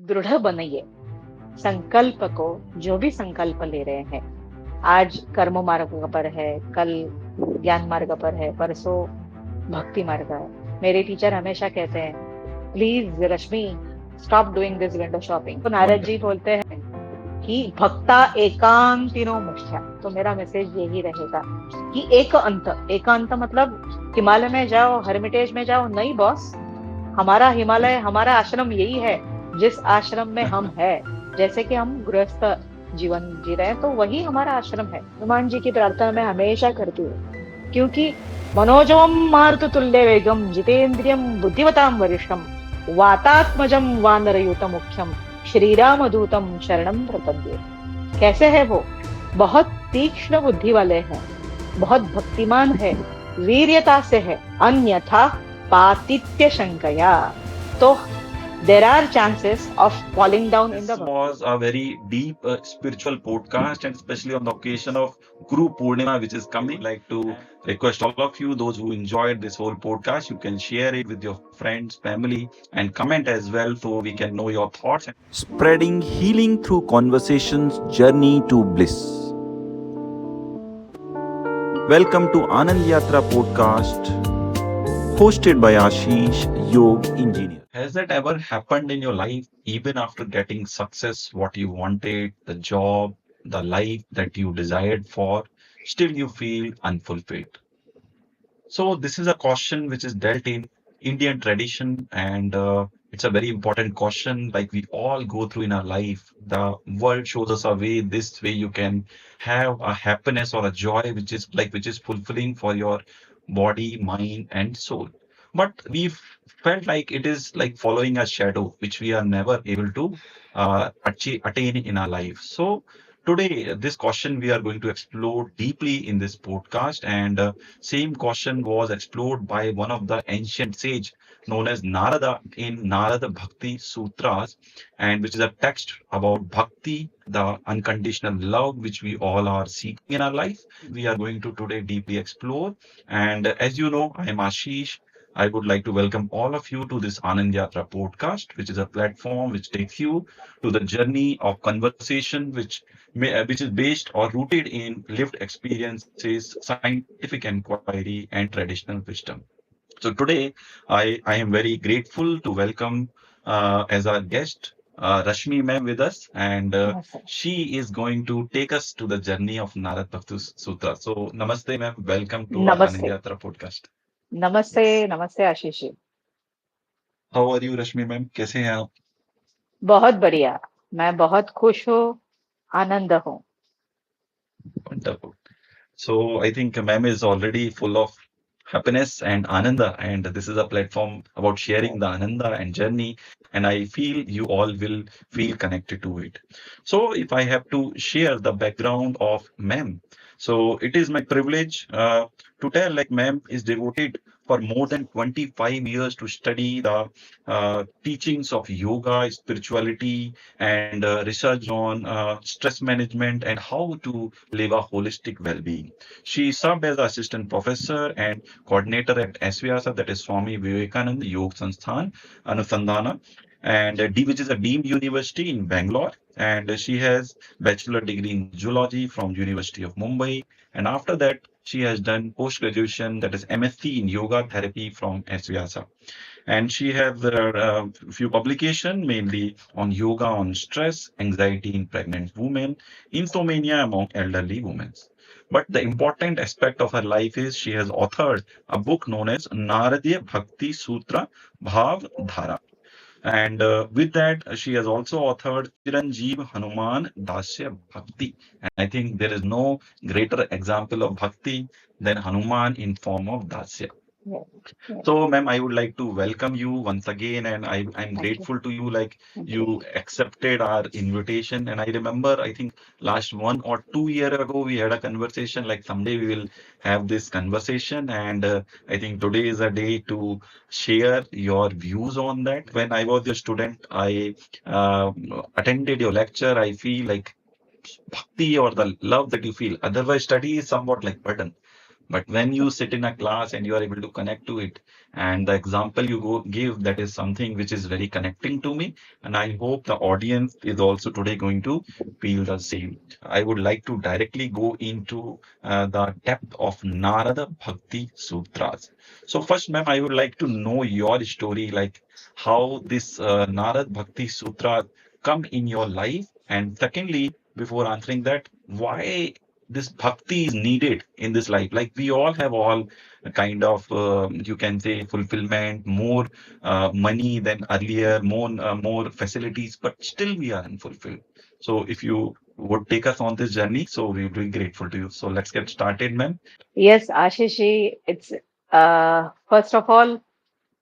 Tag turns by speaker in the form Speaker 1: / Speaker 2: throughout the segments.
Speaker 1: दृढ़ बनिए संकल्प को। जो भी संकल्प ले रहे हैं, आज कर्म मार्ग पर है, कल ज्ञान मार्ग पर है, परसों भक्ति मार्ग है। मेरे टीचर हमेशा कहते हैं, please Rashmi, stop doing this window shopping. तो नारद जी
Speaker 2: Wonderful.
Speaker 1: बोलते हैं कि भक्ता एकांतिनो मुख्या। तो मेरा मैसेज यही रहेगा कि एकांत मतलब हिमालय में जाओ, हर्मिटेज में जाओ, नहीं बॉस। हमारा हिमालय, हमारा आश्रम यही है जिस आश्रम में हम है। जैसे कि हम गृहस्थ जीवन जी रहे हैं, तो वही हमारा आश्रम है। हनुमान जी की प्रार्थना मैं हमेशा करती हूँ, क्योंकि मनोजवम मारुत तुल्य वेगम जितेंद्रियम बुद्धिमताम वरिष्ठम वातात्मजम वानरयूत मुख्यम श्रीराम दूतम शरणम प्रपद्ये। कैसे है वो? बहुत तीक्ष्ण बुद्धि वाले हैं, बहुत भक्तिमान है, वीर्यता से है, अन्यथा पातित्य शंकया। तो there are chances of falling down in the
Speaker 2: This was a very deep spiritual podcast, and especially on the occasion of Guru Purnima, which is coming. I'd like to request all of you, those who enjoyed this whole podcast, you can share it with your friends, family, and comment as well so we can know your thoughts. Spreading healing through conversations, journey to bliss. Welcome to Anand Yatra podcast, hosted by Ashish, Yog Engineer. Has that ever happened in your life, even after getting success, what you wanted, the job, the life that you desired for, still you feel unfulfilled? So, this is a question which is dealt in Indian tradition, and it's a very important question. Like we all go through in our life, the world shows us a way. This way, you can have a happiness or a joy which is fulfilling for your body, mind, and soul. But we've felt like it is like following a shadow, which we are never able to attain in our life. So today, this question we are going to explore deeply in this podcast, and same question was explored by one of the ancient sage known as Narada in Narada Bhakti Sutras, and which is a text about bhakti, the unconditional love which we all are seeking in our life. We are going to today deeply explore. And as you know, I am Ashish. I would like to welcome all of you to this Anand Yatra podcast, which is a platform which takes you to the journey of conversation, which is based or rooted in lived experiences, scientific inquiry, and traditional wisdom. So today, I am very grateful to welcome as our guest Rashmi ma'am with us, and
Speaker 1: Namaste.
Speaker 2: she is going to take us to the journey of Narad Bhakti Sutra. So namaste ma'am, welcome to our Anand
Speaker 1: नमस्ते,
Speaker 2: Yatra podcast.
Speaker 1: नमस्ते,
Speaker 2: Yes.
Speaker 1: नमस्ते Ashish ji.
Speaker 2: How are you, Rashmi ma'am? कैसे हैं आप?
Speaker 1: बहुत बढ़िया, मैं बहुत खुश हूँ, आनंद हूँ।
Speaker 2: Wonderful. So I think ma'am is already full of happiness and ananda, and this is a platform about sharing the ananda and journey. And I feel you all will feel connected to it. So if I have to share the background of ma'am, so it is my privilege to tell like ma'am is devoted for more than 25 years to study the teachings of yoga, spirituality, and research on stress management and how to live a holistic well-being. She served as assistant professor and coordinator at SVASA, that is Swami Vivekananda Yoga Sansthan, Anusandhana, and which is a deemed university in Bangalore. And she has bachelor degree in zoology from University of Mumbai. And after that, she has done post graduation, that is MSc in yoga therapy from SVASA. And she has a few publications mainly on yoga on stress, anxiety in pregnant women, insomnia among elderly women. But the important aspect of her life is she has authored a book known as Naradiya Bhakti Sutra Bhav Dhara. And with that, she has also authored Chiranjeev Hanuman Dasya Bhakti. And I think there is no greater example of bhakti than Hanuman in form of Dasya.
Speaker 1: Yes, yes,
Speaker 2: So, ma'am, I would like to welcome you once again, and I'm
Speaker 1: thank you,
Speaker 2: grateful to you. Like
Speaker 1: thank you.
Speaker 2: you accepted our invitation, and I remember, I think last 1 or 2 year ago, we had a conversation. Like someday we will have this conversation, and I think today is a day to share your views on that. When I was your student, I uh, attended your lecture. I feel like bhakti or the love that you feel. Otherwise, study is somewhat like burden, But when you sit in a class and you are able to connect to it, and the example you give, that is something which is very connecting to me. And I hope the audience is also today going to feel the same. I would like to directly go into the depth of Narada Bhakti Sutras. So first, ma'am, I would like to know your story, like how this Narad Bhakti Sutra come in your life. And secondly, before answering that, why this bhakti is needed in this life? Like we all have all a kind of, you can say, fulfillment, more money than earlier, more facilities, but still we are unfulfilled. So if you would take us on this journey, so we will be grateful to you. So let's get started, ma'am.
Speaker 1: Yes, Ashish, it's first of all,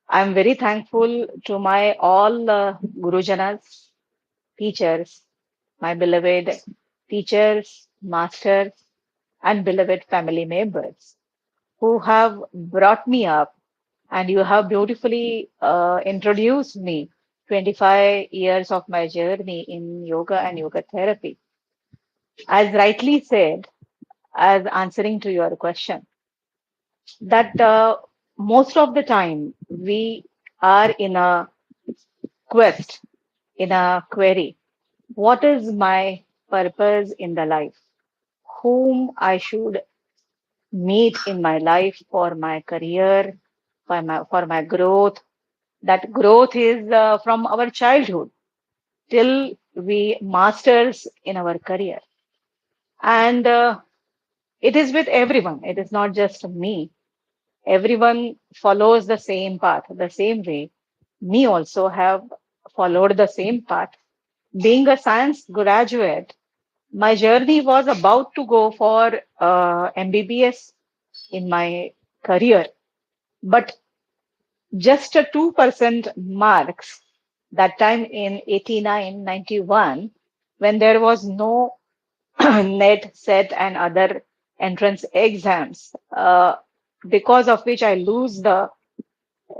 Speaker 1: I'm very thankful to my all Gurujanas, teachers, my beloved teachers, masters, and beloved family members who have brought me up, and you have beautifully introduced me 25 years of my journey in yoga and yoga therapy. As rightly said, as answering to your question, that most of the time we are in a quest, in a query. What is my purpose in the life? Whom I should meet in my life for my career, for my growth. That growth is from our childhood till we masters in our career, and it is with everyone. It is not just me. Everyone follows the same path, the same way. Me also have followed the same path. Being a science graduate, my journey was about to go for MBBS in my career, but just a 2% marks that time in 89, 91, when there was no net, set, and other entrance exams, because of which I lose the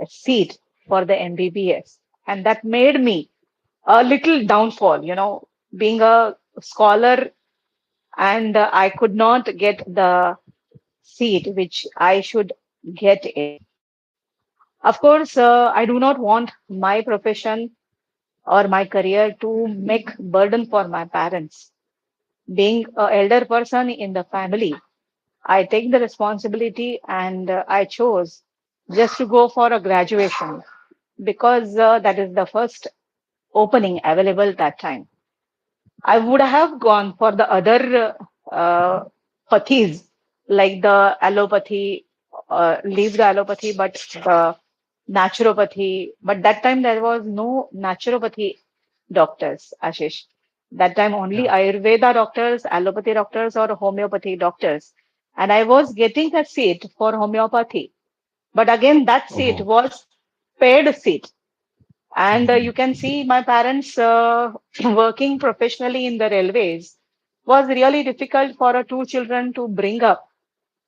Speaker 1: seat for the MBBS. And that made me a little downfall, being a scholar, and I could not get the seat which I should get in. Of course, I do not want my profession or my career to make burden for my parents. Being an elder person in the family, I take the responsibility, and I chose just to go for a graduation because that is the first opening available that time. I would have gone for the other pathies like the allopathy, leave the allopathy, but the naturopathy. But that time there was no naturopathy doctors, Ashish. That time only
Speaker 2: Yeah.
Speaker 1: Ayurveda doctors, allopathy doctors, or homeopathy doctors. And I was getting a seat for homeopathy. But again, that seat
Speaker 2: Oh.
Speaker 1: was paid seat. And you
Speaker 2: Mhm.
Speaker 1: can see my parents working professionally in the railways was really difficult for two children to bring up.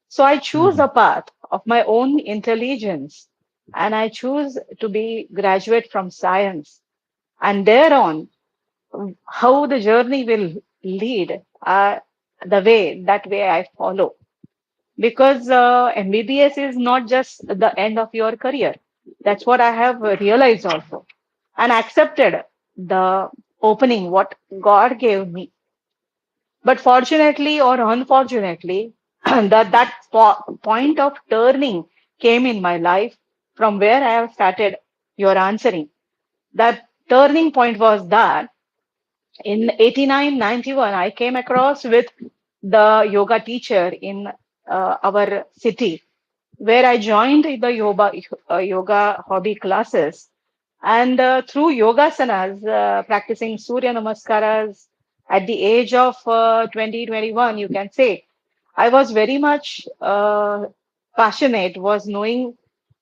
Speaker 1: So I choose a
Speaker 2: Mhm.
Speaker 1: path of my own intelligence, and I choose to be graduate from science. And thereon, how the journey will lead, that way I follow. Because MBBS is not just the end of your career. That's what I have realized also, and accepted the opening what God gave me. But fortunately or unfortunately, that point of turning came in my life from where I have started your answering. That turning point was that in 89, 91, I came across with the yoga teacher in our city where I joined the yoga hobby classes. And through yogasanas, practicing Surya Namaskaras at the age of 20, 21, you can say, I was very much passionate, was loving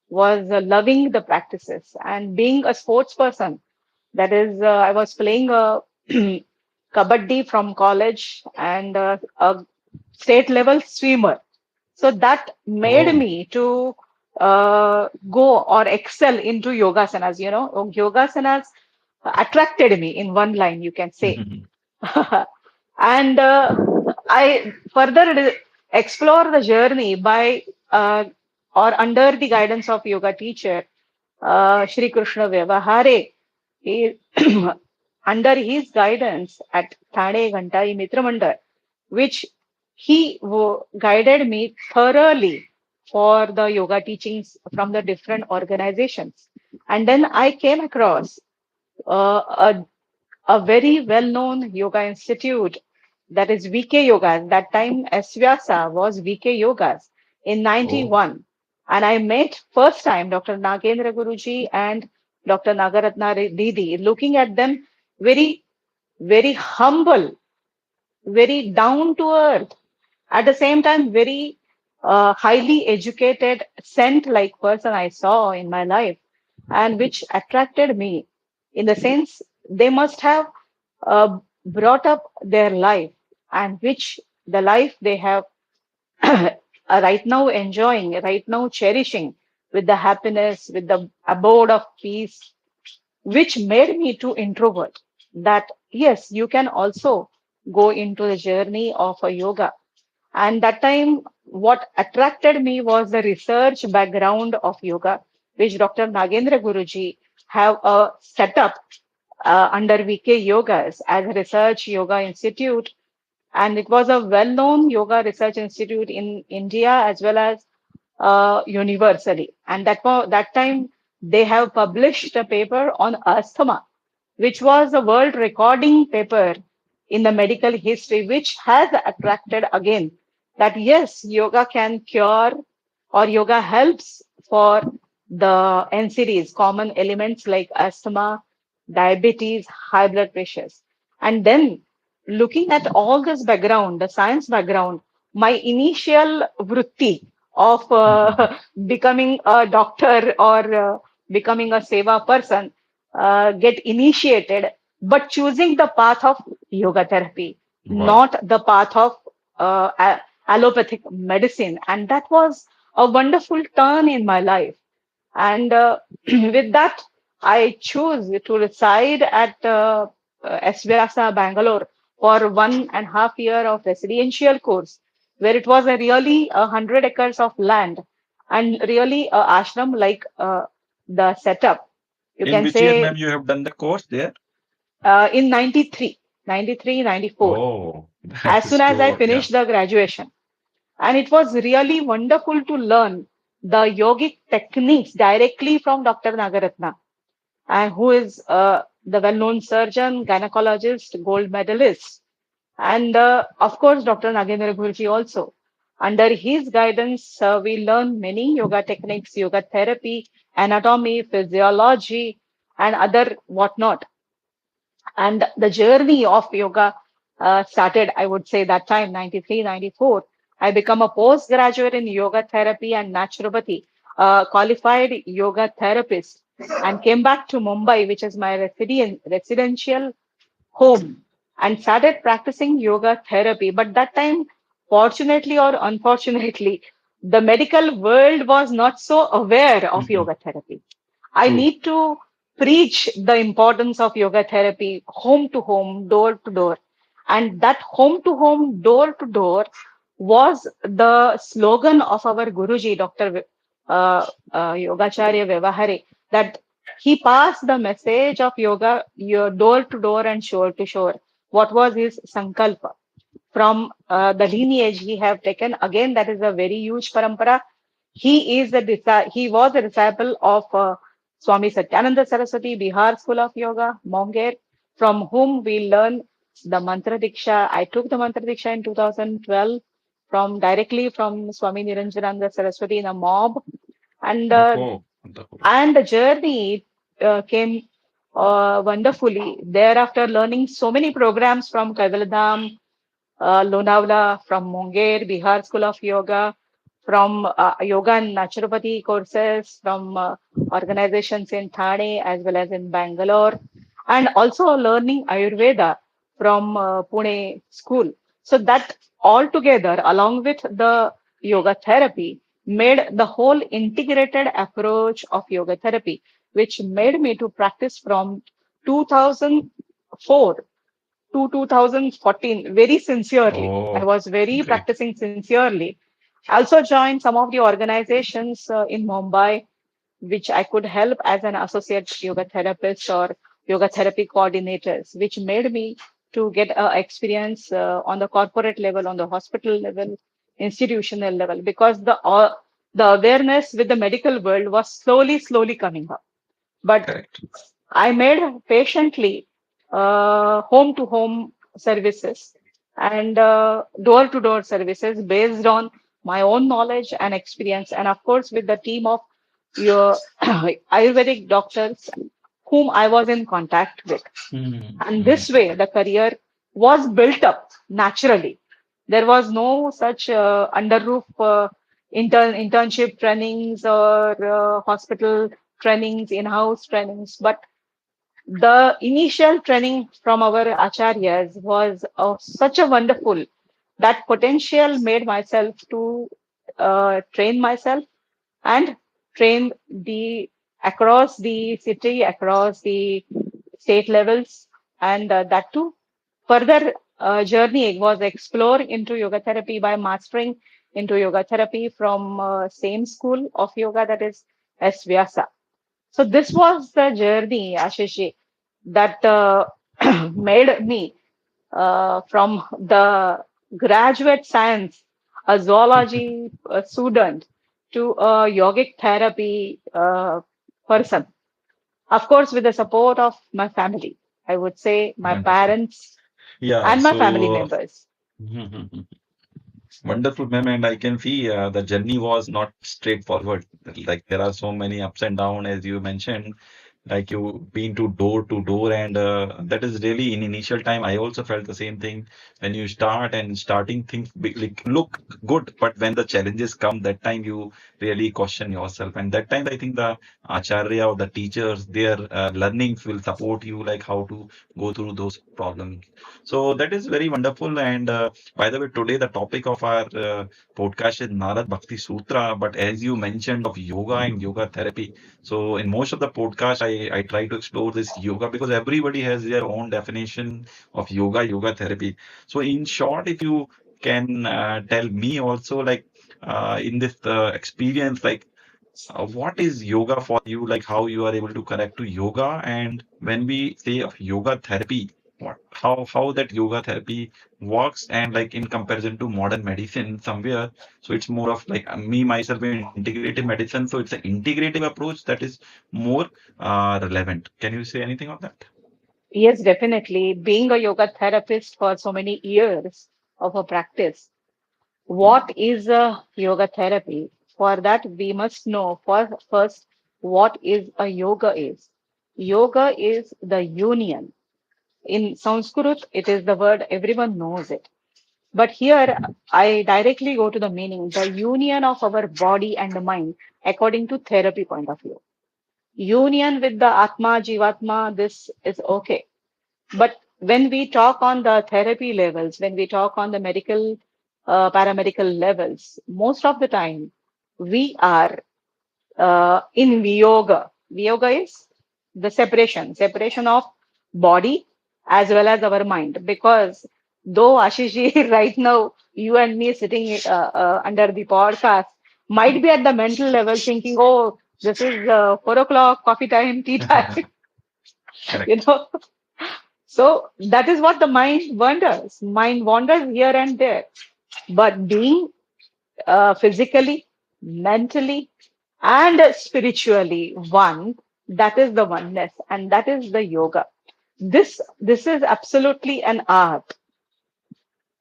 Speaker 1: the practices and being a sports person. That is, I was playing kabaddi from college and a state level swimmer. So that made
Speaker 2: Oh.
Speaker 1: me to go or excel into yogasanas. Yogasanas attracted me in one line, you can say.
Speaker 2: Mhm.
Speaker 1: And I further explore the journey by or under the guidance of yoga teacher Shri Krishna Vyavahare. He, under his guidance at Thane Ghantai Mitra Mandal, which he guided me thoroughly for the yoga teachings from the different organizations. And then I came across a very well-known yoga institute, that is VK Yoga. That time Svyasa was VK Yogas in
Speaker 2: Oh,
Speaker 1: 91. And I met first time Dr. Nagendra Guruji and Dr. Nagaratna Didi, looking at them very, very humble, very down to earth, at the same time, very highly educated, saint like person I saw in my life, and which attracted me in the sense they must have brought up their life, and which the life they have are right now enjoying, right now cherishing with the happiness, with the abode of peace, which made me to introvert that yes, you can also go into the journey of a yoga. And that time, what attracted me was the research background of yoga, which Dr. Nagendra Guruji have a setup under VK Yogas as a research yoga institute. And it was a well-known yoga research institute in India as well as universally. And that time, they have published a paper on asthma, which was a world recording paper in the medical history, which has attracted again that yes, yoga can cure or yoga helps for the NCDs, common elements like asthma, diabetes, high blood pressures. And then looking at all this background, the science background, my initial vritti of becoming a doctor or becoming a seva person get initiated, but choosing the path of yoga therapy,
Speaker 2: wow.
Speaker 1: not the path of allopathic medicine. And that was a wonderful turn in my life. And with that, I choose to reside at Svyasa, Bangalore for 1.5 years of residential course, where it was a really 100 acres of land and really a ashram like the setup. You
Speaker 2: In
Speaker 1: can
Speaker 2: which year, ma'am,
Speaker 1: say
Speaker 2: you have done the course there?
Speaker 1: in 93, 94,
Speaker 2: Oh, that
Speaker 1: as
Speaker 2: is
Speaker 1: soon as I
Speaker 2: good. Yeah.
Speaker 1: finished the graduation. And it was really wonderful to learn the yogic techniques directly from Dr. Nagaratna, and who is the well-known surgeon, gynecologist, gold medalist, and of course Dr. Nagendra Guruji also. Under his guidance, we learn many yoga techniques, yoga therapy, anatomy, physiology, and other whatnot. And the journey of yoga started, I would say, that time, 93, 94. I become a postgraduate in yoga therapy and naturopathy, qualified yoga therapist, and came back to Mumbai, which is my residential home, and started practicing yoga therapy. But that time, fortunately or unfortunately, the medical world was not so aware of
Speaker 2: Mhm.
Speaker 1: yoga therapy. I
Speaker 2: True.
Speaker 1: need to preach the importance of yoga therapy home to home, door to door. And that home to home, door to door was the slogan of our Guruji, Dr. Yogacharya Vyavahare, that he passed the message of yoga your door to door and shore to shore. What was his sankalpa? From the lineage he have taken, again, that is a very huge parampara. He was a disciple of Swami Satyananda Saraswati, Bihar School of Yoga, Monger, from whom we learn the mantra diksha. I took the mantra diksha in 2012 from directly from Swami Niranjananda Saraswati in a mob, and
Speaker 2: Oh, wonderful.
Speaker 1: the journey came wonderfully. Thereafter, learning so many programs from Kaivaladham, Lonavala, from Munger, Bihar School of Yoga, from yoga and naturopathy courses from organizations in Thane as well as in Bangalore, and also learning Ayurveda from Pune school. So that all together, along with the yoga therapy, made the whole integrated approach of yoga therapy, which made me to practice from 2004 to 2014 very sincerely. I
Speaker 2: Oh,
Speaker 1: was very
Speaker 2: great.
Speaker 1: practicing sincerely. I also joined some of the organizations in Mumbai, which I could help as an associate yoga therapist or yoga therapy coordinators, which made me to get experience on the corporate level, on the hospital level, institutional level, because the awareness with the medical world was slowly coming up. But
Speaker 2: Correct.
Speaker 1: I made patiently home to home services and door to door services based on my own knowledge and experience, and of course, with the team of your Ayurvedic doctors whom I was in contact with. And
Speaker 2: Mm-hmm.
Speaker 1: this way, the career was built up naturally. There was no such under roof internship trainings or hospital trainings, in house trainings, but the initial training from our acharyas was such a wonderful that potential made myself to train myself and train the across the city, across the state levels, and that too further journey was explore into yoga therapy by mastering into yoga therapy from same school of yoga, that is S. Vyasa. So this was the journey, Ashish, that made me from the graduate science, a zoology student, to a yogic therapy person. Of course, with the support of my family, I would say my
Speaker 2: Wonderful.
Speaker 1: parents
Speaker 2: Yeah,
Speaker 1: and my family
Speaker 2: so
Speaker 1: members.
Speaker 2: wonderful, ma'am, and I can see the journey was not straightforward. Like there are so many ups and downs, as you mentioned. Like you been to door, and that is really in initial time. I also felt the same thing when you start and starting things like look good, but when the challenges come, that time you really question yourself, and that time I think the acharya or the teachers, their learnings will support you, like how to go through those problems. So that is very wonderful. And by the way, today the topic of our podcast is Narad Bhakti Sutra. But as you mentioned of yoga and yoga therapy, so in most of the podcast, I try to explore this yoga because everybody has their own definition of yoga therapy. So in short, if you can tell me also like in this experience, like what is yoga for you? Like how you are able to connect to yoga, and when we say of yoga therapy, what how that yoga therapy works, and like in comparison to modern medicine somewhere. So it's more of like me myself in integrative medicine. So it's an integrative approach that is more relevant. Can you say anything on that?
Speaker 1: Yes, definitely. Being a yoga therapist for so many years of a practice, what is a yoga therapy? For that, we must know first what is a yoga is. Yoga is the union. In Sanskrit, it is the word everyone knows it. But here, I directly go to the meaning, the union of our body and the mind according to therapy point of view. Union with the Atma, Jivatma, this is okay. But when we talk on the therapy levels, when we talk on the medical, paramedical levels, most of the time we are in Viyoga. Viyoga is the separation of body as well as our mind. Because though Ashishji, right now, you and me sitting under the podcast might be at the mental level thinking, oh, this is 4 o'clock, coffee time, tea time, you
Speaker 2: Correct.
Speaker 1: know. So that is what the mind wanders. Mind wanders here and there. But being physically, mentally, and spiritually one, that is the oneness, and that is the yoga. This is absolutely an art.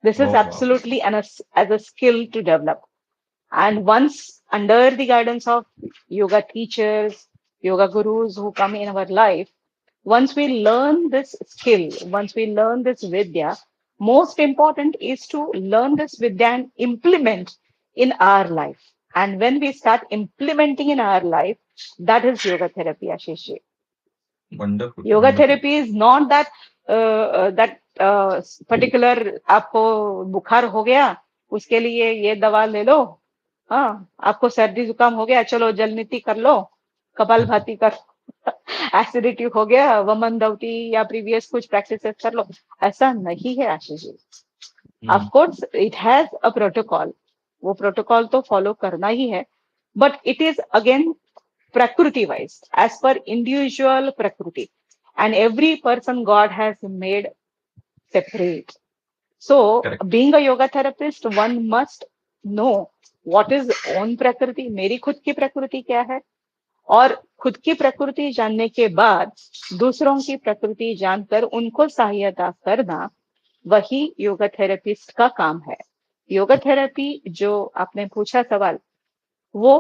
Speaker 1: This is
Speaker 2: Oh wow.
Speaker 1: absolutely as a skill to develop. And once under the guidance of yoga teachers, yoga gurus who come in our life, once we learn this skill, once we learn this vidya, most important is to learn this vidya and implement in our life. And when we start implementing in our life, that is yoga therapy, Ashish.
Speaker 2: Wonderful,
Speaker 1: yoga
Speaker 2: wonderful.
Speaker 1: Therapy is not that that particular आपको बुखार हो गया उसके लिए ये दवा ले लो. हाँ, आपको सर्दी जुकाम हो गया, चलो जल नीति कर लो, कपाल भाती कर. एसिडिटी हो गया, वमन दवती या प्रीवियस कुछ प्रैक्टिसेस कर लो, ऐसा नहीं है Ashish ji. Of course it has a protocol, वो प्रोटोकॉल तो फॉलो करना ही है, but it is again prakriti wise, as per individual prakriti, and every person God has made separate. So,
Speaker 2: Correct.
Speaker 1: being a yoga therapist, one must know what is own प्रकृति, मेरी खुद की प्रकृति क्या है, और खुद की प्रकृति जानने के बाद दूसरों की प्रकृति जानकर उनको सहायता करना, वही योगा थेरेपिस्ट का काम है। योगा थेरेपी जो आपने पूछा सवाल, वो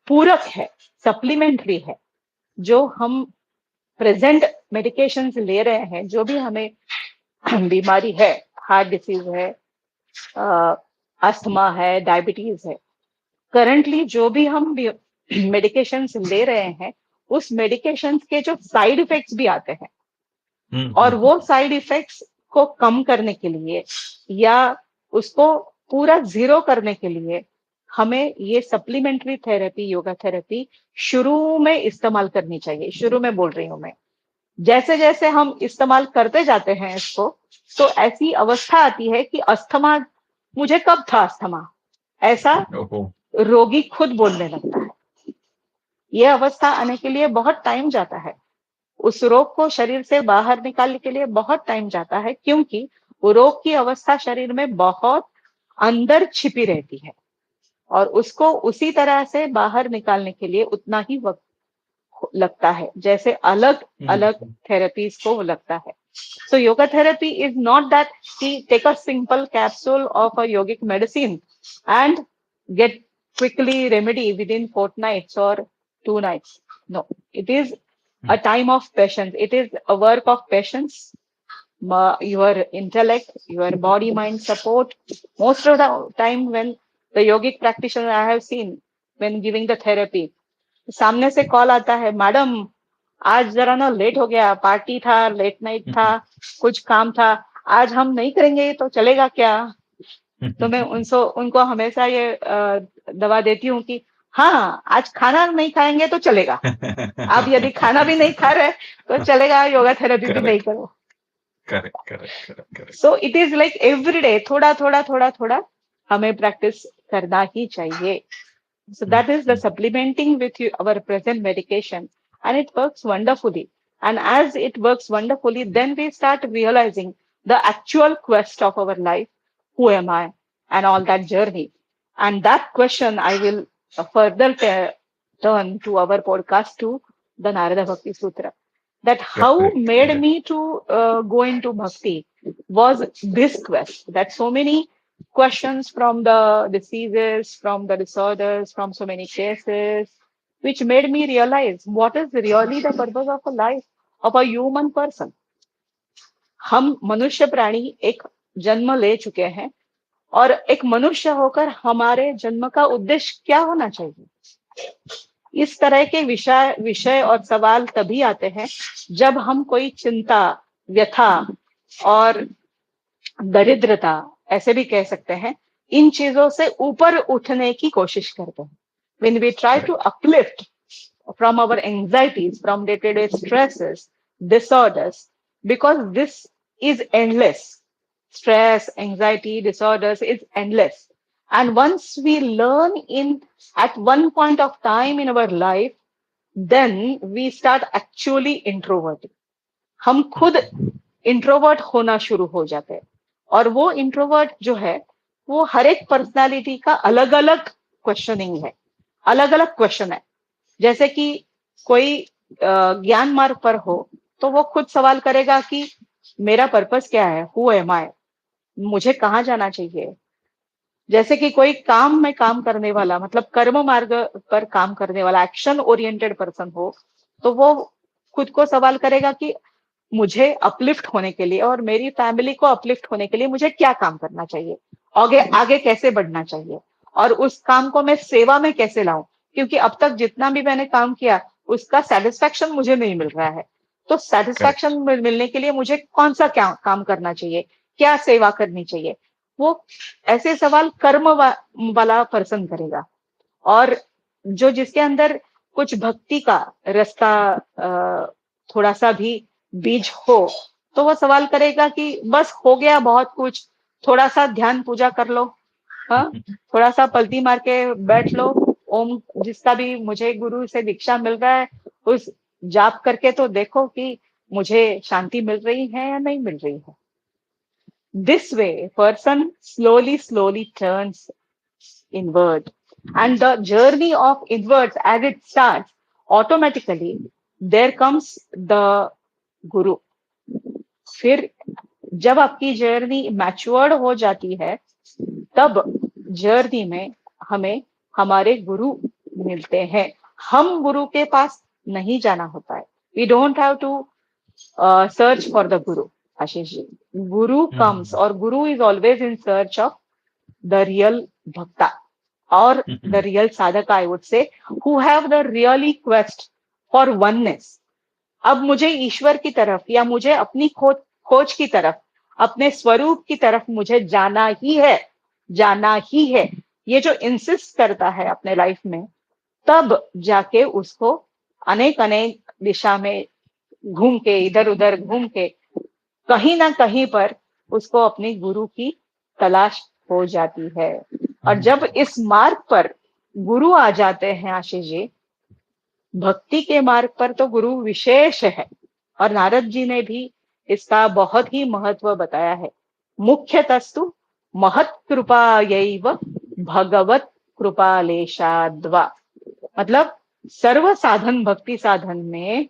Speaker 1: पूरक है, सप्लीमेंट्री है। जो हम प्रेजेंट मेडिकेशंस ले रहे हैं, जो भी हमें बीमारी है, हार्ट डिसीज है, अस्थमा है, डायबिटीज है, करंटली जो भी हम मेडिकेशंस ले रहे हैं, उस मेडिकेशंस के जो साइड इफेक्ट्स भी आते हैं, और वो साइड इफेक्ट्स को कम करने के लिए या उसको पूरा जीरो करने के लिए हमें ये सप्लीमेंट्री थेरेपी, योगा थेरेपी शुरू में इस्तेमाल करनी चाहिए। शुरू में बोल रही हूँ मैं, जैसे जैसे हम इस्तेमाल करते जाते हैं इसको, तो ऐसी अवस्था आती है कि अस्थमा, मुझे कब था अस्थमा, ऐसा रोगी खुद बोलने लगता है। ये अवस्था आने के लिए बहुत टाइम जाता है, उस रोग को शरीर से बाहर निकालने के लिए बहुत टाइम जाता है, क्योंकि वो रोग की अवस्था शरीर में बहुत अंदर छिपी रहती है, और उसको उसी तरह से बाहर निकालने के लिए उतना ही वक्त लगता है जैसे अलग अलग थेरेपीज को लगता है। So yoga therapy is not that we take a simple capsule of a yogic medicine and get quickly remedy within fortnights or 2 nights. No, it is a time of patience. It is a work of patience. Your intellect, your body mind support. Most of the time when the yogic practitioner I have seen when giving the therapy, सामने से call आता है, madam आज जरा ना late हो गया, party था, लेट नाइट था, कुछ काम था, आज हम नहीं करेंगे तो चलेगा क्या? तो मैं उनको हमेशा ये दवा देती हूँ कि हाँ, आज खाना नहीं खाएंगे तो चलेगा, आप यदि खाना भी नहीं खा रहे तो चलेगा, योगा थेरेपी भी नहीं करो।
Speaker 2: Correct.
Speaker 1: So it is like every day थोड़ा थोड़ा थोड़ा थोड़ा हमें प्रैक्टिस करना ही चाहिए। So that is the supplementing with our present medication, and it works wonderfully. And as it works wonderfully, then we start realizing the actual quest of our life. Who am I? And all that journey. And that question I will further turn to our podcast to the Narada Bhakti Sutra. That how made me to go into bhakti was this quest. That so many questions from the diseases, from the disorders, from so many cases, which made me realize what is really the purpose of a life of a human person. हम मनुष्य प्राणी एक जन्म ले चुके हैं, और एक मनुष्य होकर हमारे जन्म का उद्देश्य क्या होना चाहिए? इस तरह के विषय और सवाल तभी आते हैं जब हम कोई चिंता, व्यथा और दरिद्रता, ऐसे भी कह सकते हैं, इन चीजों से ऊपर उठने की कोशिश करते हैं। When we try to uplift from our anxieties, from day-to-day stresses, disorders, because this is endless. Stress, anxiety, disorders is endless. And once we learn at one point of time in our life, then we start actually introverting. हम खुद introvert होना शुरू हो जाते हैं, और वो introvert जो है वो हर एक पर्सनालिटी का अलग अलग क्वेश्चनिंग है, अलग अलग क्वेश्चन है। जैसे कि कोई ज्ञान मार्ग पर हो तो वो खुद सवाल करेगा कि मेरा पर्पस क्या है, हु एम आई, मुझे कहाँ जाना चाहिए। जैसे कि कोई काम में काम करने वाला, मतलब कर्म मार्ग पर काम करने वाला, एक्शन ओरिएंटेड पर्सन हो, तो वो खुद को सवाल करेगा कि मुझे अपलिफ्ट होने के लिए और मेरी फैमिली को अपलिफ्ट होने के लिए मुझे क्या काम करना चाहिए, आगे आगे कैसे बढ़ना चाहिए, और उस काम को मैं सेवा में कैसे लाऊं, क्योंकि अब तक जितना भी मैंने काम किया उसका सेटिस्फेक्शन मुझे नहीं मिल रहा है। तो सेटिस्फेक्शन मिलने के लिए मुझे कौन सा क्या काम करना चाहिए, क्या सेवा करनी चाहिए, वो ऐसे सवाल कर्म वाला पर्सन करेगा। और जो जिसके अंदर कुछ भक्ति का रास्ता थोड़ा सा भी बीज हो, तो वो सवाल करेगा कि बस हो गया बहुत कुछ, थोड़ा सा ध्यान पूजा कर लो, हाँ, थोड़ा सा पलती मार के बैठ लो, ओम जिसका भी मुझे गुरु से दीक्षा मिल रहा है उस जाप करके तो देखो कि मुझे शांति मिल रही है या नहीं मिल रही है। This way, person slowly turns inward. And the journey of inwards, as it starts, automatically, there comes the Guru. फिर जब आपकी जर्नी मैच्योर्ड हो जाती है, तब जर्नी में हमें हमारे गुरु मिलते हैं। हम गुरु के पास नहीं जाना होता है। We don't have to search for the Guru, Ashish ji. Guru comes, or Guru is always in search of the real bhakta or the real sadhaka, I would say, who have the really quest for oneness. अब मुझे ईश्वर की तरफ या मुझे अपनी खोज की तरफ, अपने स्वरूप की तरफ मुझे जाना ही है, ये जो इंसिस्ट करता है अपने लाइफ में, तब जाके उसको अनेक दिशा में घूम के, इधर उधर घूम के, कहीं ना कहीं पर उसको अपने गुरु की तलाश हो जाती है। और जब इस मार्ग पर गुरु आ जाते हैं आशीष जी, भक्ति के मार्ग पर तो गुरु विशेष है। और नारद जी ने भी इसका बहुत ही महत्व बताया है। मुख्यतस्तु महत् कृपायैव भगवत कृपालेशाद्वा, मतलब सर्व साधन भक्ति साधन में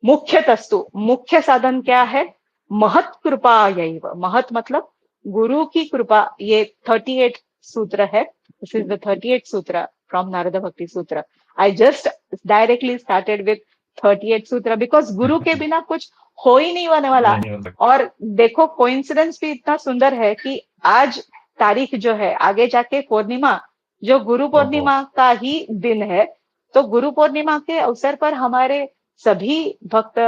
Speaker 1: मुख्यतस्तु, मुख्य साधन क्या है? महत् कृपायैव। महत् मतलब गुरु की कृपा। ये 38 सूत्र है। दिस इज द 38 सूत्र फ्रॉम नारद भक्ति सूत्र। I just directly started with 38 सूत्र बिकॉज गुरु के बिना कुछ हो ही नहीं होने वाला। और देखो कोइंसिडेंस भी इतना सुंदर है कि आज तारीख जो है, आगे जाके पूर्णिमा, जो गुरु पूर्णिमा का ही दिन है, तो गुरु पूर्णिमा के अवसर पर हमारे सभी भक्त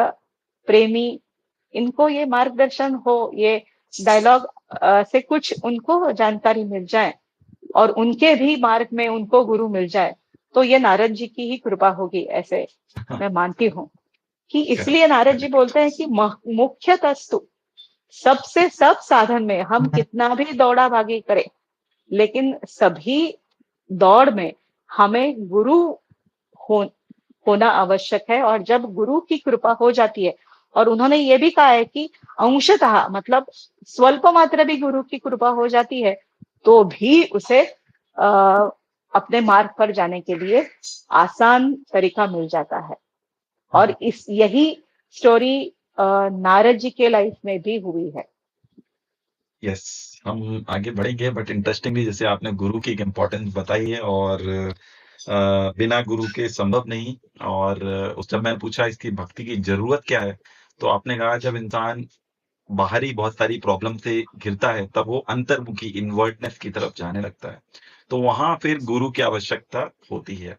Speaker 1: प्रेमी, इनको ये मार्गदर्शन हो, ये डायलॉग से कुछ उनको जानकारी मिल जाए और उनके भी मार्ग में उनको गुरु मिल जाए, तो ये नारद जी की ही कृपा होगी, ऐसे मैं मानती हूँ। कि इसलिए नारद जी बोलते हैं कि मुख्यतस्तु, सबसे सब साधन में हम कितना भी दौड़ा भागी करें, लेकिन सभी दौड़ में हमें गुरु होना आवश्यक है। और जब गुरु की कृपा हो जाती है, और उन्होंने ये भी कहा है कि अंशतः, मतलब स्वल्प मात्र भी गुरु की कृपा हो जाती है, तो भी उसे अपने मार्ग पर जाने के लिए आसान तरीका मिल जाता है। और यही स्टोरी नारद जी के लाइफ में भी हुई है।
Speaker 2: यस, हम आगे बढ़ेंगे, बट इंटरेस्टिंगली जैसे आपने गुरु की एक इम्पोर्टेंस बताई है, और बिना गुरु के संभव नहीं। और उस जब मैंने पूछा इसकी भक्ति की जरूरत क्या है, तो आपने कहा जब इंसान बाहरी बहुत सारी प्रॉब्लम से घिरता है, तब वो अंतर्मुखी इनवर्टनेस की तरफ जाने लगता है, तो वहां फिर गुरु की आवश्यकता होती है।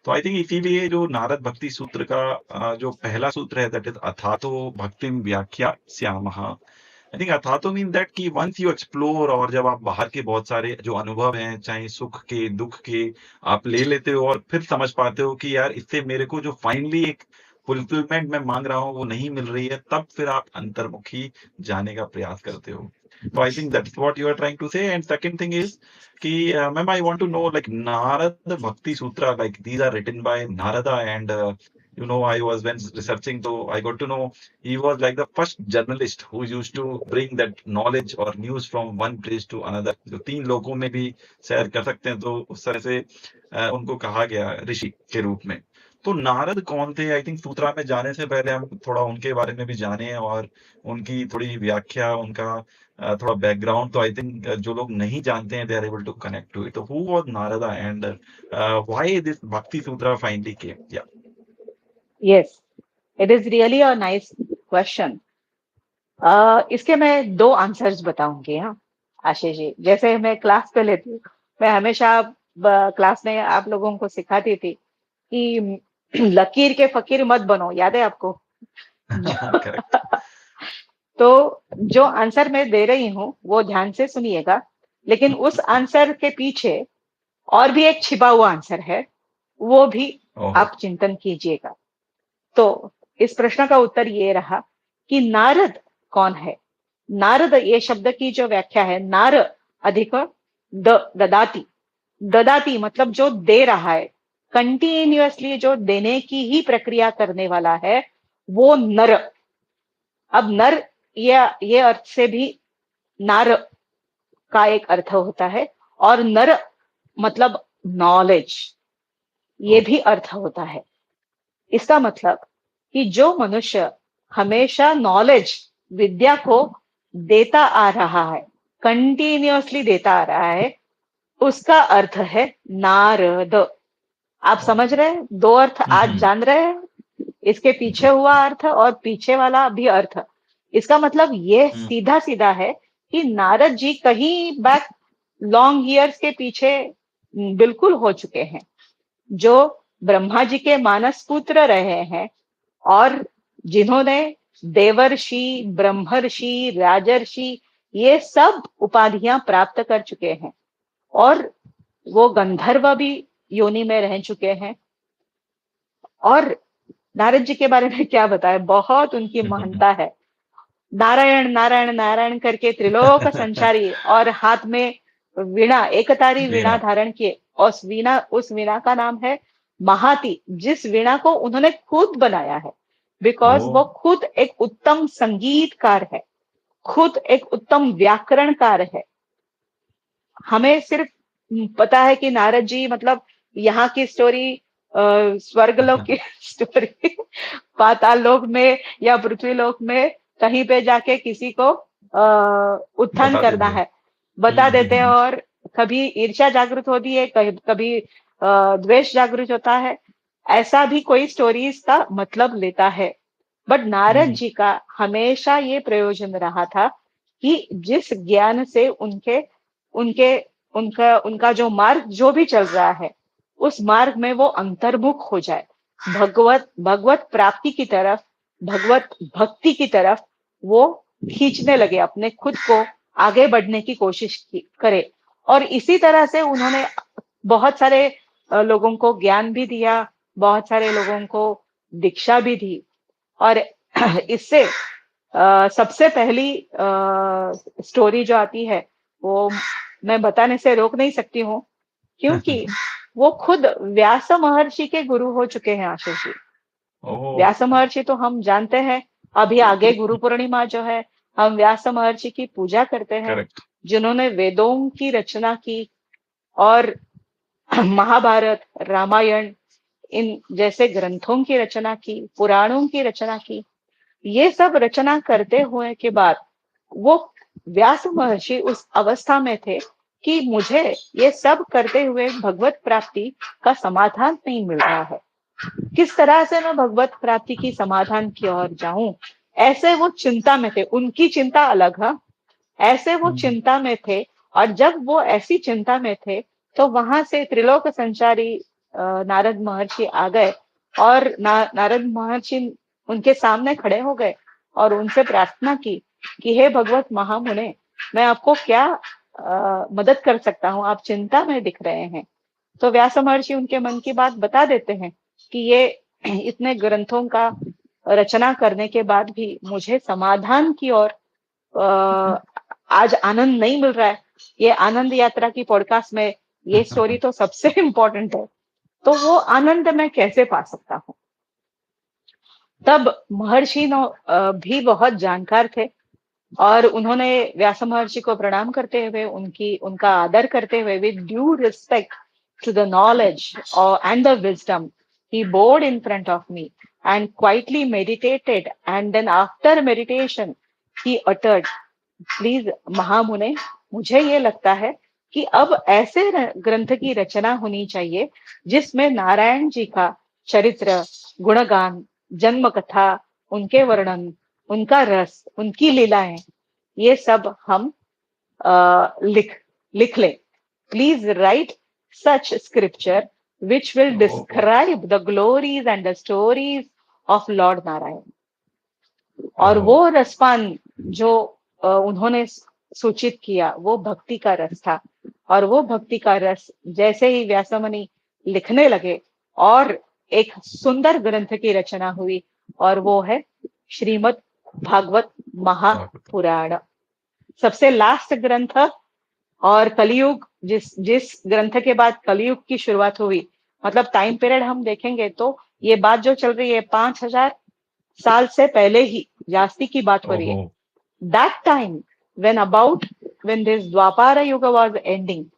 Speaker 2: तो आई थिंक इसीलिए जो नारद भक्ति सूत्र का जो पहला सूत्र है, दैट इज अथातो भक्तिम व्याख्या श्यामः। आई थिंक अथातो मीन दैट कि वंस यू एक्सप्लोर, और जब आप बाहर के बहुत सारे जो अनुभव हैं, चाहे सुख के दुख के, आप ले लेते हो और फिर समझ पाते हो कि यार इससे मेरे को जो फाइनली एक फुलफिलमेंट मैं मांग रहा हूँ वो नहीं मिल रही है, तब फिर आप अंतर्मुखी जाने का प्रयास करते हो। तो I think that's what you are trying to say. And second thing is कि ma'am I want to know like Narada Bhakti Sutra, like these are written by Narada, and you know, I was when researching, so I got to know he was like the first journalist who used to bring that knowledge or news from one place to another, जो 3 लोगों में भी share कर सकते हैं, तो उस तरह से उनको कहा गया ऋषि के रूप में। तो नारद कौन थे? आई थिंक सूत्रा में जाने से पहले हम थोड़ा उनके बारे में भी जाने, और उनकी थोड़ी व्याख्या, उनका थोड़ा बैकग्राउंड, तो आई थिंक जो लोग नहीं जानते हैं, they are able to connect to it. तो who was Narada, and why this bhakti sutra finally came? या
Speaker 1: Yes, it is really a nice question. इसके मैं 2 आंसर्स बताऊंगी। हाँ आशीष जी, जैसे मैं क्लास पे लेती हूँ, मैं हमेशा क्लास में आप लोगों को सिखाती थी कि लकीर के फकीर मत बनो, याद है आपको? तो जो आंसर मैं दे रही हूँ वो ध्यान से सुनिएगा, लेकिन उस आंसर के पीछे और भी एक छिपा हुआ आंसर है, वो भी
Speaker 2: ओहो,
Speaker 1: आप चिंतन कीजिएगा। तो इस प्रश्न का उत्तर ये रहा कि नारद कौन है। नारद ये शब्द की जो व्याख्या है, नार अधिक ददाती, ददाती मतलब जो दे रहा है, कंटिन्यूअसली जो देने की ही प्रक्रिया करने वाला है, वो नर। अब नर ये अर्थ से भी नार का एक अर्थ होता है, और नर मतलब नॉलेज, ये भी अर्थ होता है। इसका मतलब कि जो मनुष्य हमेशा नॉलेज, विद्या को देता आ रहा है, कंटिन्यूअसली देता आ रहा है, उसका अर्थ है नारद। आप समझ रहे हैं, दो अर्थ आज जान रहे हैं, इसके पीछे हुआ अर्थ और पीछे वाला भी अर्थ। इसका मतलब ये सीधा सीधा है कि नारद जी कहीं बैक लॉन्ग ईयर्स के पीछे बिल्कुल हो चुके हैं, जो ब्रह्मा जी के मानस पुत्र रहे हैं, और जिन्होंने देवर्षि, ब्रह्मर्षि, राजर्षि ये सब उपाधियां प्राप्त कर चुके हैं, और वो गंधर्व भी योनि में रह चुके हैं। और नारद जी के बारे में क्या बताए, बहुत उनकी महानता है। नारायण नारायण नारायण करके त्रिलोक संचारी, और हाथ में वीणा, एकतारी वीणा धारण किए। उस वीणा का नाम है महाती, जिस वीणा को उन्होंने खुद बनाया है, बिकॉज वो खुद एक उत्तम संगीतकार है, खुद एक उत्तम व्याकरणकार है। हमें सिर्फ पता है कि नारद जी मतलब यहाँ की स्टोरी, स्वर्गलोक की स्टोरी, पाताल लोक में या पृथ्वी लोक में कहीं पे जाके किसी को उत्थान करना है, बता देते हैं, और कभी ईर्ष्या जागृत होती है, कभी द्वेष जागृत होता है, ऐसा भी कोई स्टोरीज का मतलब लेता है। बट नारद जी का हमेशा ये प्रयोजन रहा था कि जिस ज्ञान से उनके उनके उनका उनका जो मार्ग जो भी चल रहा है, उस मार्ग में वो अंतर्मुख हो जाए, भगवत प्राप्ति की तरफ, भगवत भक्ति की तरफ वो खींचने लगे, अपने खुद को आगे बढ़ने की कोशिश करे। और इसी तरह से उन्होंने बहुत सारे लोगों को ज्ञान भी दिया, बहुत सारे लोगों को दीक्षा भी दी। और इससे सबसे पहली स्टोरी जो आती है, वो मैं बताने से रोक नहीं सकती हूँ, क्योंकि वो खुद व्यास महर्षि के गुरु हो चुके हैं आशीष जी। व्यास महर्षि तो हम जानते हैं, अभी आगे गुरु पूर्णिमा जो है, हम व्यास महर्षि की पूजा करते हैं, जिन्होंने वेदों की रचना की, और महाभारत, रामायण इन जैसे ग्रंथों की रचना की, पुराणों की रचना की। ये सब रचना करते हुए के बाद वो व्यास महर्षि उस अवस्था में थे कि मुझे ये सब करते हुए भगवत प्राप्ति का समाधान नहीं मिल रहा है, किस तरह से मैं भगवत प्राप्ति की समाधान की ओर जाऊं। ऐसे वो चिंता में थे, उनकी चिंता अलग है, ऐसे वो चिंता में थे। और जब वो ऐसी चिंता में थे, तो वहां से त्रिलोक संचारी नारद महर्षि आ गए, और नारद महर्षि उनके सामने खड़े हो गए और उनसे प्रार्थना की कि हे भगवत महामुने, मैं आपको क्या मदद कर सकता हूँ, आप चिंता में दिख रहे हैं। तो व्यास महर्षि उनके मन की बात बता देते हैं कि ये इतने ग्रंथों का रचना करने के बाद भी मुझे समाधान की ओर आज आनंद नहीं मिल रहा है। ये आनंद यात्रा की पॉडकास्ट में ये स्टोरी तो सबसे इम्पोर्टेंट है, तो वो आनंद मैं कैसे पा सकता हूँ। तब महर्षि भी बहुत जानकार थे, और उन्होंने व्यास महर्षि को प्रणाम करते हुए, उनका आदर करते हुए, with due respect to the knowledge and the wisdom, he bowed in front of me and quietly meditated, and then after meditation he uttered, please महामुने, मुझे ये लगता है कि अब ऐसे ग्रंथ की रचना होनी चाहिए जिसमें नारायण जी का चरित्र, गुणगान, जन्म कथा, उनके वर्णन, उनका रस, उनकी लीलाएं, ये सब हम लिख लें। Please right such scripture which will describe the glories and the stories of Lord Narayan. और वो रसपान जो उन्होंने सूचित किया, वो भक्ति का रस था। और वो भक्ति का रस जैसे ही व्यासमुनि लिखने लगे, और एक सुंदर ग्रंथ की रचना हुई, और वो है श्रीमद् भागवत महापुराण। सबसे लास्ट ग्रंथ, और कलयुग, जिस जिस ग्रंथ के बाद कलयुग की शुरुआत हुई, मतलब टाइम पीरियड हम देखेंगे तो ये बात जो चल रही है 5,000 साल से पहले ही जास्ती की बात हो रही है। That time, when this Dwapara Yuga was ending,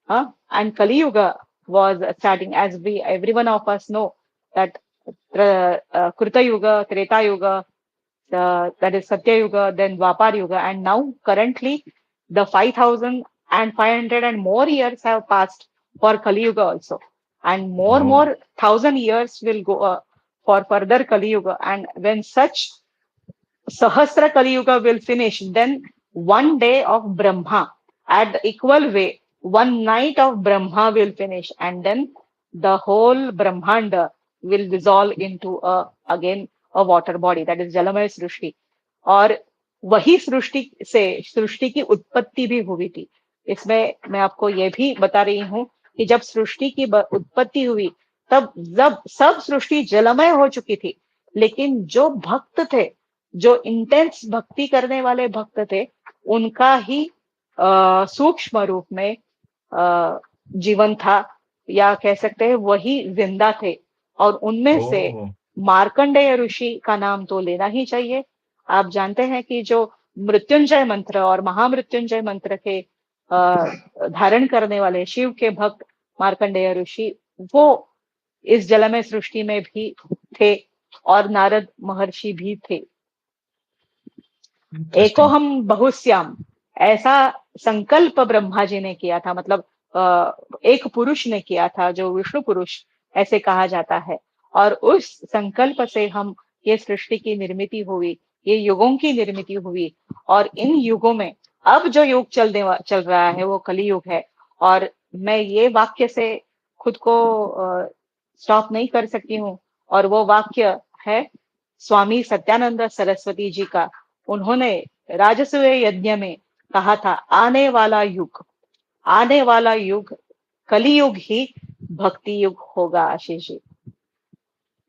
Speaker 1: and Kali Yuga was starting, as every one of us know that Krita Yuga, Treta Yuga, that is Satya Yuga, then Dwapar Yuga, and now currently the 5,500 and more years have passed for Kali Yuga also, and more 1,000 years will go for further Kali Yuga, and when such Sahasra Kali Yuga will finish, then one day of Brahma, at the equal way, one night of Brahma will finish, and then the whole Brahmanda will dissolve into again a water body, that is Jalamaya Srushti. और वही सृष्टि की उत्पत्ति भी हुई थी। इसमें मैं आपको ये भी बता रही हूँ कि जब सृष्टि की उत्पत्ति हुई, तब जब सब सृष्टि जलमय हो चुकी थी, लेकिन जो भक्त थे, जो इंटेंस भक्ति करने वाले भक्त थे, उनका ही सूक्ष्म रूप में जीवन था, या कह सकते हैं वही जिंदा थे। और उनमें से मार्कंडेय ऋषि का नाम तो लेना ही चाहिए। आप जानते हैं कि जो मृत्युंजय मंत्र और महामृत्युंजय मंत्र के धारण करने वाले शिव के भक्त मार्कंडेय ऋषि, वो इस जलमय सृष्टि में भी थे, और नारद महर्षि भी थे। एको हम बहुश्याम, ऐसा संकल्प ब्रह्मा जी ने किया था, मतलब एक पुरुष ने किया था, जो विष्णु पुरुष ऐसे कहा जाता है। और उस संकल्प से हम ये सृष्टि की निर्मिति हुई, ये युगों की निर्मिति हुई। और इन युगों में अब जो युग चल रहा है वो कली युग है। और मैं ये वाक्य से खुद को स्टॉप नहीं कर सकती हूँ, और वो वाक्य है स्वामी सत्यानंद सरस्वती जी का। उन्होंने राजसूय यज्ञ में कहा था, आने वाला युग कलियुग ही भक्ति युग होगा। आशीष जी,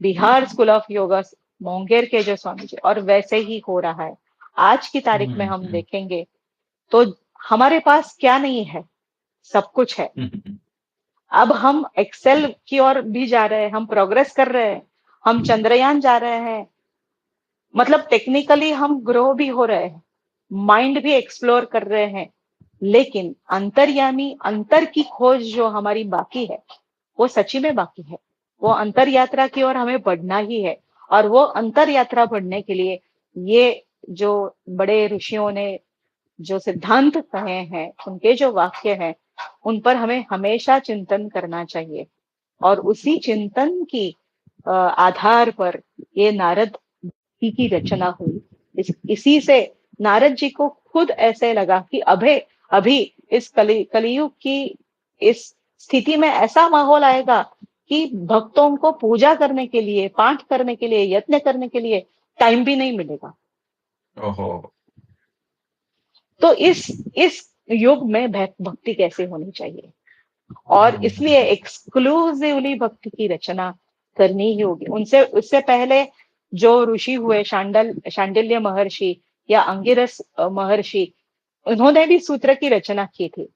Speaker 1: बिहार स्कूल ऑफ योगा मोंगेर के जो स्वामी जी, और वैसे ही हो रहा है। आज की तारीख में हम देखेंगे तो हमारे पास क्या नहीं है, सब कुछ है। अब हम एक्सेल की ओर भी जा रहे हैं, हम प्रोग्रेस कर रहे हैं, हम चंद्रयान जा रहे हैं, मतलब टेक्निकली हम ग्रो भी हो रहे हैं, माइंड भी एक्सप्लोर कर रहे हैं। लेकिन अंतर्यामी, अंतर की खोज जो हमारी बाकी है, वो सच्ची में बाकी है। वो अंतर यात्रा की ओर हमें बढ़ना ही है। और वो अंतर यात्रा बढ़ने के लिए ये जो बड़े ऋषियों ने जो सिद्धांत कहे हैं, उनके जो वाक्य हैं, उन पर हमें हमेशा चिंतन करना चाहिए। और उसी चिंतन की आधार पर ये नारद की रचना हुई। इसी से नारद जी को खुद ऐसे लगा कि अभी इस कलियुग की इस स्थिति में ऐसा माहौल आएगा कि भक्तों को पूजा करने के लिए, पाठ करने के लिए, यत्न करने के लिए टाइम भी नहीं मिलेगा। तो इस युग में भक्ति कैसे होनी चाहिए, और इसलिए एक्सक्लूसिवली भक्ति की रचना करनी ही होगी। उससे पहले जो ऋषि हुए, शांडिल्य महर्षि या अंगिरस महर्षि, उन्होंने भी सूत्र की रचना की थी,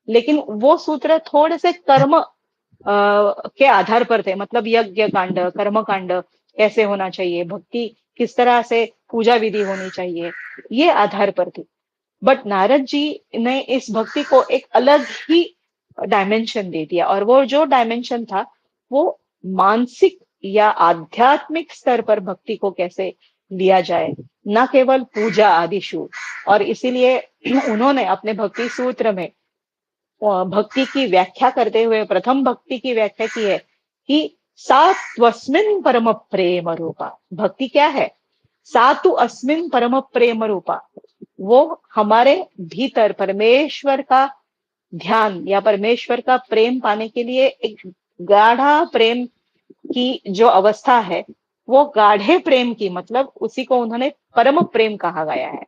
Speaker 1: लेकिन वो सूत्र थोड़े से कर्म के आधार पर थे। मतलब यज्ञ कांड, कर्म कांड कैसे होना चाहिए, भक्ति किस तरह से, पूजा विधि होनी चाहिए, ये आधार पर थी। बट नारद जी ने इस भक्ति को एक अलग ही डायमेंशन दे दिया। और वो जो डायमेंशन था, वो मानसिक या आध्यात्मिक स्तर पर भक्ति को कैसे लिया जाए, न केवल पूजा आदि शु। और इसीलिए उन्होंने अपने भक्ति सूत्र में भक्ति की व्याख्या करते हुए प्रथम भक्ति की व्याख्या की है कि सा त्वस्मिन् परम प्रेम रूपा। भक्ति क्या है? सा तु अस्मिन् परम प्रेम रूपा। वो हमारे भीतर परमेश्वर का ध्यान या परमेश्वर का प्रेम पाने के लिए एक गाढ़ा प्रेम की जो अवस्था है, वो गाढ़े प्रेम की, मतलब उसी को उन्होंने परम प्रेम कहा गया है।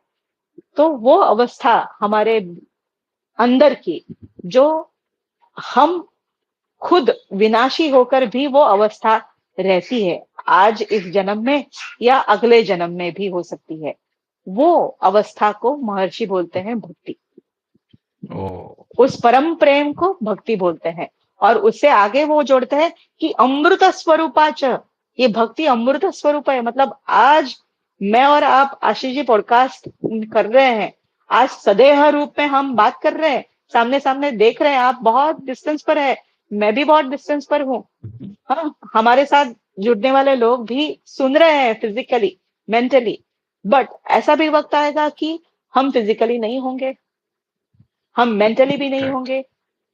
Speaker 1: तो वो अवस्था हमारे अंदर की, जो हम खुद विनाशी होकर भी वो अवस्था रहती है, आज इस जन्म में या अगले जन्म में भी हो सकती है। वो अवस्था को महर्षि बोलते हैं भक्ति।
Speaker 2: ओ
Speaker 1: उस परम प्रेम को भक्ति बोलते हैं। और उससे आगे वो जोड़ते हैं कि अमृत स्वरूपाच, ये भक्ति अमृत स्वरूप है। मतलब आज मैं और आप आशीष जी पॉडकास्ट कर रहे हैं, आज सदेह रूप में हम बात कर रहे हैं, सामने सामने देख रहे हैं, आप बहुत डिस्टेंस पर है, मैं भी बहुत डिस्टेंस पर हूँ। हाँ, हमारे साथ जुड़ने वाले लोग भी सुन रहे हैं फिजिकली, मेंटली, बट ऐसा भी वक्त आएगा कि हम फिजिकली नहीं होंगे, हम मेंटली भी नहीं
Speaker 2: करेक्ट।
Speaker 1: होंगे,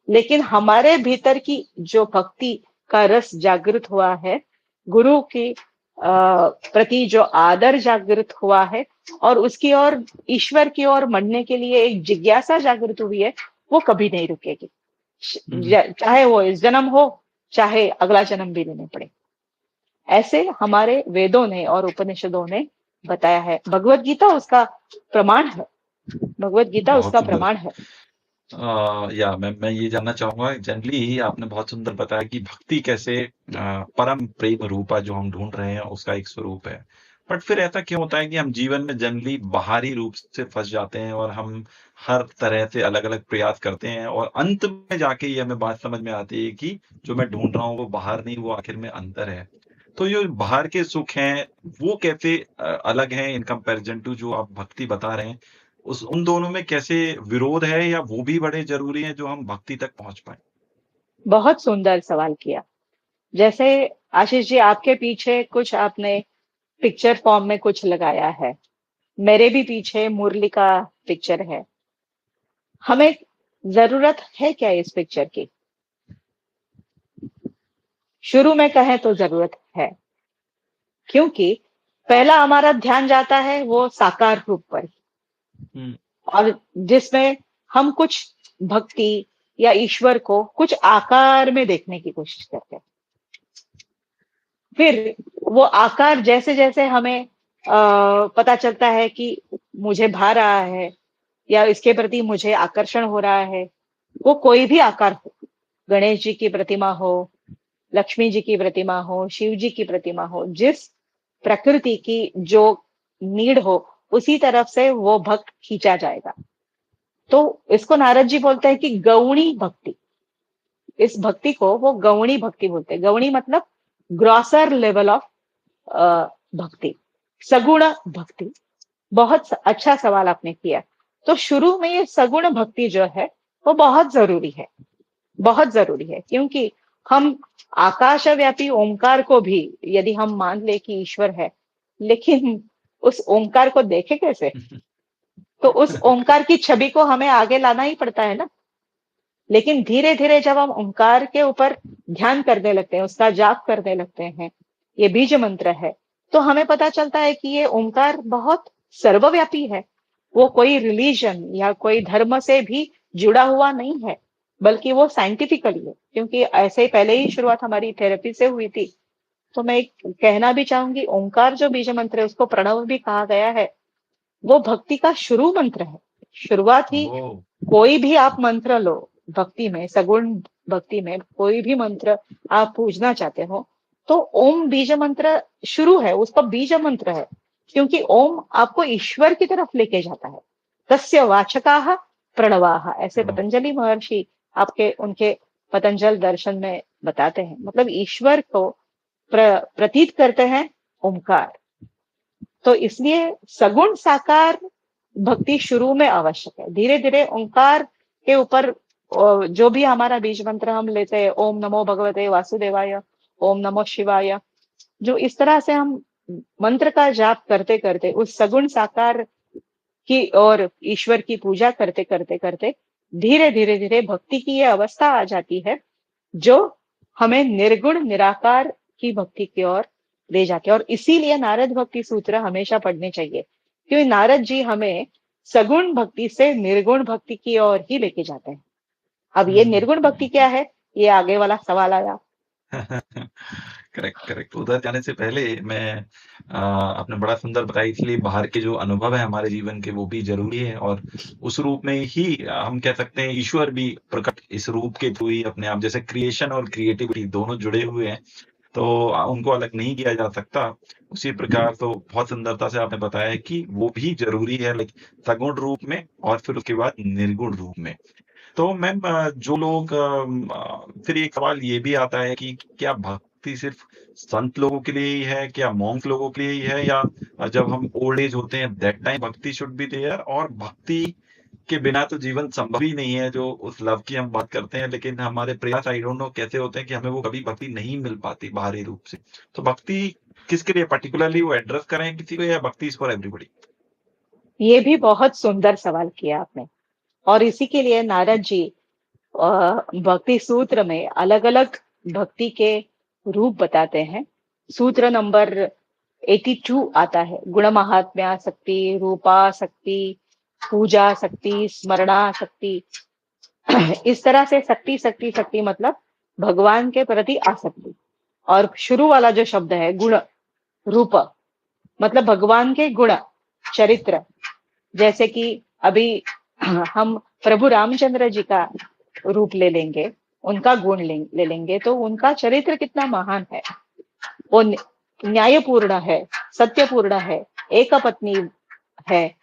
Speaker 1: लेकिन हमारे भीतर की जो भक्ति का रस जागृत हुआ है, गुरु की प्रति जो आदर जागृत हुआ है, और उसकी ओर, ईश्वर की ओर मढ़ने के लिए एक जिज्ञासा जागृत हुई है, वो कभी नहीं रुकेगी। चाहे वो इस जन्म हो, चाहे अगला जन्म भी लेने पड़े। ऐसे हमारे वेदों ने और उपनिषदों ने बताया है। भगवत गीता उसका प्रमाण है, भगवत गीता
Speaker 2: बहुत
Speaker 1: उसका
Speaker 2: सुंदर।
Speaker 1: प्रमाण है।
Speaker 2: या मैं ये जानना चाहूंगा, जनरली आपने बहुत सुंदर बताया कि भक्ति कैसे परम प्रेम रूपा जो हम ढूंढ रहे हैं उसका एक स्वरूप है। बट फिर ऐसा क्यों होता है कि हम जीवन में जनरली बाहरी रूप से फंस जाते हैं और हम हर तरह से अलग अलग प्रयास करते हैं और अंत में जाके ये हमें बात समझ में आती है कि जो मैं ढूंढ रहा हूँ वो बाहर नहीं, वो आखिर में अंदर है। तो ये बाहर के सुख हैं वो कैसे अलग हैं इन कंपैरिजन टू जो आप भक्ति बता रहे हैं, उस उन दोनों में कैसे विरोध है या वो भी बड़े ज़रूरी हैं जो हम भक्ति तक पहुँच पाएँ?
Speaker 1: बहुत सुंदर सवाल किया। जैसे आशीष जी, आपके पीछे कुछ आपने पिक्चर फॉर्म में कुछ लगाया है, मेरे भी पीछे मुरली का पिक्चर है। हमें जरूरत है क्या इस पिक्चर की? शुरू में कहें तो जरूरत है, क्योंकि पहला हमारा ध्यान जाता है वो साकार रूप पर,
Speaker 2: हुँ।
Speaker 1: और जिसमें हम कुछ भक्ति या ईश्वर को कुछ आकार में देखने की कोशिश करते हैं। फिर वो आकार जैसे जैसे हमें पता चलता है कि मुझे भा रहा है या इसके प्रति मुझे आकर्षण हो रहा है, वो कोई भी आकार हो, गणेश जी की प्रतिमा हो, लक्ष्मी जी की प्रतिमा हो, शिव जी की प्रतिमा हो, जिस प्रकृति की जो नीड हो उसी तरफ से वो भक्त खींचा जाएगा। तो इसको नारद जी बोलते हैं कि गौणी भक्ति। इस भक्ति को वो गौणी भक्ति बोलते हैं। गौणी मतलब ग्रॉसर लेवल ऑफ भक्ति, सगुण भक्ति। बहुत अच्छा सवाल आपने किया। तो शुरू में ये सगुण भक्ति जो है वो बहुत जरूरी है, बहुत जरूरी है, क्योंकि हम आकाशव्यापी ओंकार को भी यदि हम मान ले कि ईश्वर है, लेकिन उस ओंकार को देखे कैसे? तो उस ओंकार की छवि को हमें आगे लाना ही पड़ता है ना। लेकिन धीरे धीरे जब हम ओंकार के ऊपर ध्यान करने लगते हैं, उसका जाप करने लगते हैं, ये बीज मंत्र है, तो हमें पता चलता है कि ये ओंकार बहुत सर्वव्यापी है। वो कोई रिलीजन या कोई धर्म से भी जुड़ा हुआ नहीं है, बल्कि वो साइंटिफिकली है। क्योंकि ऐसे ही पहले ही शुरुआत हमारी थेरेपी से हुई थी, तो मैं एक कहना भी चाहूंगी, ओंकार जो बीज मंत्र है उसको प्रणव भी कहा गया है, वो भक्ति का शुरू मंत्र है। शुरुआत ही
Speaker 2: ओह!
Speaker 1: कोई भी आप मंत्र लो, भक्ति में, सगुण भक्ति में कोई भी मंत्र आप पूजना चाहते हो, तो ओम बीज मंत्र शुरू है, उसका बीज मंत्र है, क्योंकि ओम आपको ईश्वर की तरफ लेके जाता है। तस्य वाचकाः प्रणवाः, ऐसे
Speaker 2: ओह!
Speaker 1: पतंजलि महर्षि आपके उनके पतंजल दर्शन में बताते हैं। मतलब ईश्वर को प्रतीत करते हैं ओंकार। तो इसलिए सगुण साकार भक्ति शुरू में आवश्यक है। धीरे धीरे ओंकार के ऊपर जो भी हमारा बीज मंत्र हम लेते हैं, ओम नमो भगवते वासुदेवाय, ओम नमो शिवाय, जो इस तरह से हम मंत्र का जाप करते करते उस सगुण साकार की और ईश्वर की पूजा करते करते करते धीरे धीरे धीरे भक्ति की यह अवस्था आ जाती है, जो हमें निर्गुण निराकार की भक्ति की ओर ले जाती है। और इसीलिए नारद भक्ति सूत्र हमेशा पढ़ने चाहिए, क्योंकि नारद जी हमें सगुण भक्ति से निर्गुण भक्ति की ओर ही लेके जाते हैं। अब ये निर्गुण भक्ति क्या है, ये आगे वाला सवाल आया।
Speaker 2: Correct, correct. उधर जाने से पहले मैं आपने बड़ा सुंदर बताया, इसलिए बाहर के जो अनुभव है हमारे जीवन के वो भी ज़रूरी है, और उस रूप में ही हम कह सकते हैं ईश्वर भी प्रकट इस रूप के थ्रू ही अपने आप, जैसे क्रिएशन और क्रिएटिविटी दोनों जुड़े हुए हैं, तो उनको अलग नहीं किया जा सकता। उसी प्रकार तो बहुत सुंदरता से आपने बताया है कि वो भी ज़रूरी है, लाइक सगुण रूप में और फिर उसके बाद निर्गुण रूप में। तो मैम जो लोग फिर एक सवाल ये भी आता है कि क्या भक्ति सिर्फ संत लोगों के लिए ही है? क्या मॉन्क लोगों के लिए ही है? या जब हम ओल्ड एज होते हैं दैट टाइम भक्ति शुड बी देयर, और भक्ति के बिना तो जीवन संभव ही नहीं है, जो उस लव की हम बात करते हैं, लेकिन हमारे प्रयास आई डोंट नो कैसे होते हैं कि हमें वो कभी भक्ति नहीं मिल पाती बाहरी रूप से। तो भक्ति किसके लिए पर्टिकुलरली वो एड्रेस करें किसी को, या भक्ति इज़ फॉर एवरीबॉडी?
Speaker 1: ये भी बहुत सुंदर सवाल किया आपने। और इसी के लिए नारद जी भक्ति सूत्र में अलग-अलग भक्ति के रूप बताते हैं। सूत्र नंबर 82 आता है, गुण महात्म्य शक्ति, रूपा शक्ति, पूजा शक्ति, स्मरणा शक्ति। इस तरह से शक्ति शक्ति शक्ति मतलब भगवान के प्रति आसक्ति। और शुरू वाला जो शब्द है गुण, रूप मतलब भगवान के गुण, चरित्र। जैसे कि अभी हम प्रभु रामचंद्र जी का रूप ले लेंगे, उनका गुण ले लेंगे, तो उनका चरित्र कितना महान है। वो न्यायपूर्ण है, सत्यपूर्ण है, एक पत्नी है,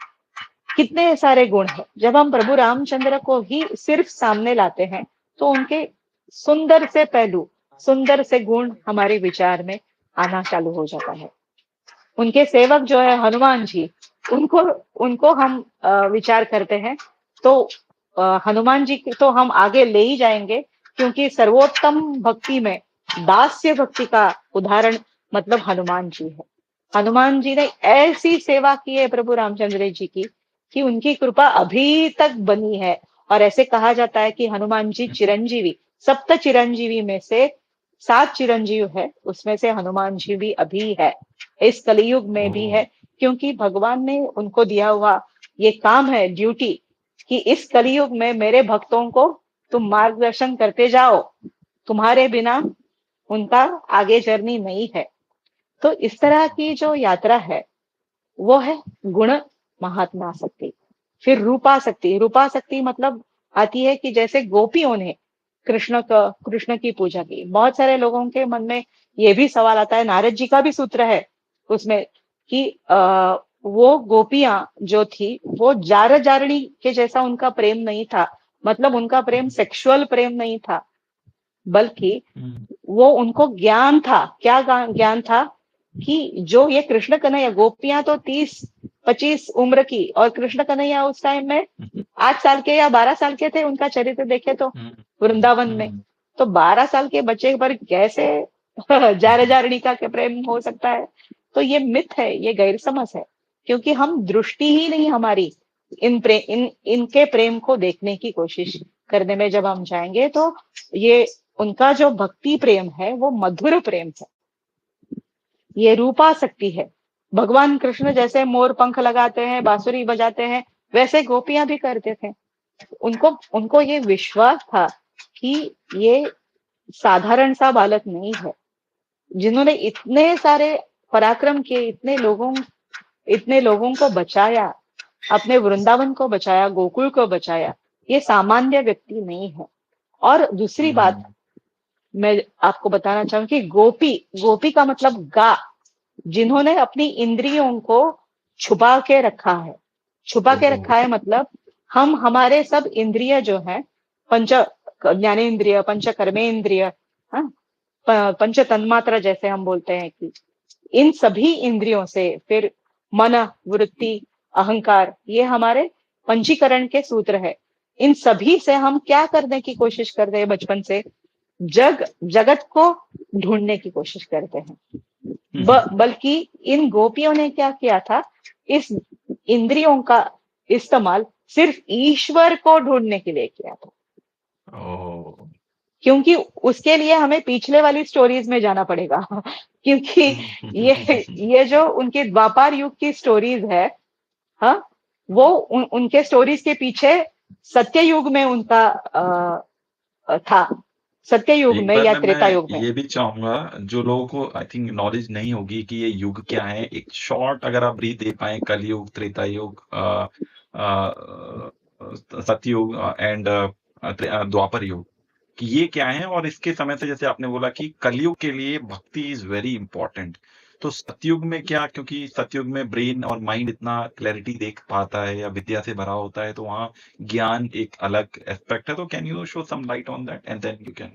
Speaker 1: कितने सारे गुण हैं। जब हम प्रभु रामचंद्र को ही सिर्फ सामने लाते हैं तो उनके सुंदर से पहलू, सुंदर से गुण हमारे विचार में आना चालू हो जाता है। उनके सेवक जो है हनुमान जी, उनको उनको हम विचार करते हैं तो हनुमान जी तो हम आगे ले ही जाएंगे, क्योंकि सर्वोत्तम भक्ति में दास्य भक्ति का उदाहरण मतलब हनुमान जी है। हनुमान जी ने ऐसी सेवा की है प्रभु रामचंद्र जी की कि उनकी कृपा अभी तक बनी है। और ऐसे कहा जाता है कि हनुमान जी चिरंजीवी, सप्त चिरंजीवी में से 7 चिरंजीव है, उसमें से हनुमान जी भी अभी है, इस कलयुग में भी है। क्योंकि भगवान ने उनको दिया हुआ ये काम है, ड्यूटी, कि इस कलयुग में मेरे भक्तों को तुम मार्गदर्शन करते जाओ, तुम्हारे बिना उनका आगे जर्नी नहीं है। तो इस तरह की जो यात्रा है वो है गुण महात्मा शक्ति। फिर रूपा शक्ति, रूपा शक्ति मतलब आती है कि जैसे गोपियों ने कृष्ण की पूजा की। बहुत सारे लोगों के मन में ये भी सवाल आता है, नारद जी का भी सूत्र है उसमें कि वो गोपियां जो थी वो जार जारणी के जैसा उनका प्रेम नहीं था, मतलब उनका प्रेम सेक्सुअल प्रेम नहीं था, बल्कि वो उनको ज्ञान था। क्या ज्ञान था कि जो ये कृष्ण कन्हैया, गोपियां तो 30-25 उम्र की, और कृष्ण कन्हैया उस टाइम में 8 साल के या 12 साल के थे, उनका चरित्र देखे तो वृंदावन में। तो 12 साल के बच्चे पर कैसे जार जारणी का प्रेम हो सकता है? तो ये मिथ है, ये गैर समझ है, क्योंकि हम दृष्टि ही नहीं हमारी इनके प्रेम को देखने की कोशिश करने में जब हम जाएंगे तो ये उनका जो भक्ति प्रेम है वो मधुर प्रेम है। ये रूपा शक्ति है। भगवान कृष्ण जैसे मोर पंख लगाते हैं, बांसुरी बजाते हैं, वैसे गोपियां भी करते थे। उनको ये विश्वास था कि ये साधारण सा बालक नहीं है, जिन्होंने इतने सारे पराक्रम किए, इतने लोगों को बचाया, अपने वृंदावन को बचाया, गोकुल को बचाया, ये सामान्य व्यक्ति नहीं है। और दूसरी बात मैं आपको बताना चाहूँ कि गोपी का मतलब गा, जिन्होंने अपनी इंद्रियों को छुपा के रखा है। छुपा के रखा है मतलब हम हमारे सब इंद्रिय जो है, पंच ज्ञानेन्द्रिय, पंच कर्मेंद्रिय, पंच तन्मात्रा जैसे हम बोलते हैं, कि इन सभी इंद्रियों से, फिर मन, वृत्ति, अहंकार, ये हमारे पंचीकरण के सूत्र है। इन सभी से हम क्या करने की कोशिश करते हैं बचपन से? जगत को ढूंढने की कोशिश करते हैं। बल्कि इन गोपियों ने क्या किया था, इस इंद्रियों का इस्तेमाल सिर्फ ईश्वर को ढूंढने के लिए किया था। क्योंकि उसके लिए हमें पिछले वाली स्टोरीज में जाना पड़ेगा क्योंकि ये जो उनके द्वापर युग की स्टोरीज है, हाँ, वो उनके स्टोरीज के पीछे सत्य युग में उनका था। सत्ययुग
Speaker 2: एक
Speaker 1: में
Speaker 2: बार
Speaker 1: या
Speaker 2: में
Speaker 1: त्रेता
Speaker 2: मैं
Speaker 1: युग में।
Speaker 2: ये भी चाहूंगा, जो लोगों को आई थिंक नॉलेज नहीं होगी कि ये युग क्या है, एक शॉर्ट अगर आप ब्रीफ दे पाए, कलयुग, त्रेता युग, सतयुग एंड द्वापर युग, कि ये क्या है, और इसके समय से जैसे आपने बोला कि कलयुग के लिए भक्ति इज वेरी इंपॉर्टेंट, तो सतयुग में क्या, क्योंकि सतयुग में ब्रेन और माइंड इतना क्लैरिटी देख पाता है या विद्या से भरा होता है, तो वहाँ ज्ञान एक अलग एस्पेक्ट है, तो can you show some light on that and then you can.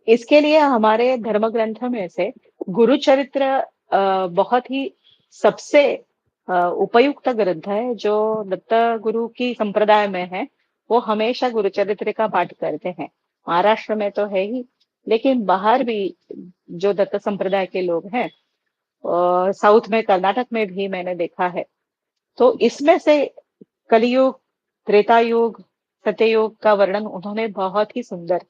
Speaker 1: इसके लिए हमारे धर्म ग्रंथ में से गुरु चरित्र बहुत ही सबसे उपयुक्त ग्रंथ है, जो दत्त गुरु की संप्रदाय में है। वो हमेशा गुरु चरित्र का पाठ करते हैं। महाराष्ट्र में तो है ही, लेकिन बाहर भी जो दत्त संप्रदाय के लोग हैं, साउथ में, कर्नाटक में भी मैंने देखा है। तो इसमें से कलियुग, त्रेता युग, सत्ययुग का वर्णन उन्होंने बहुत ही सुंदर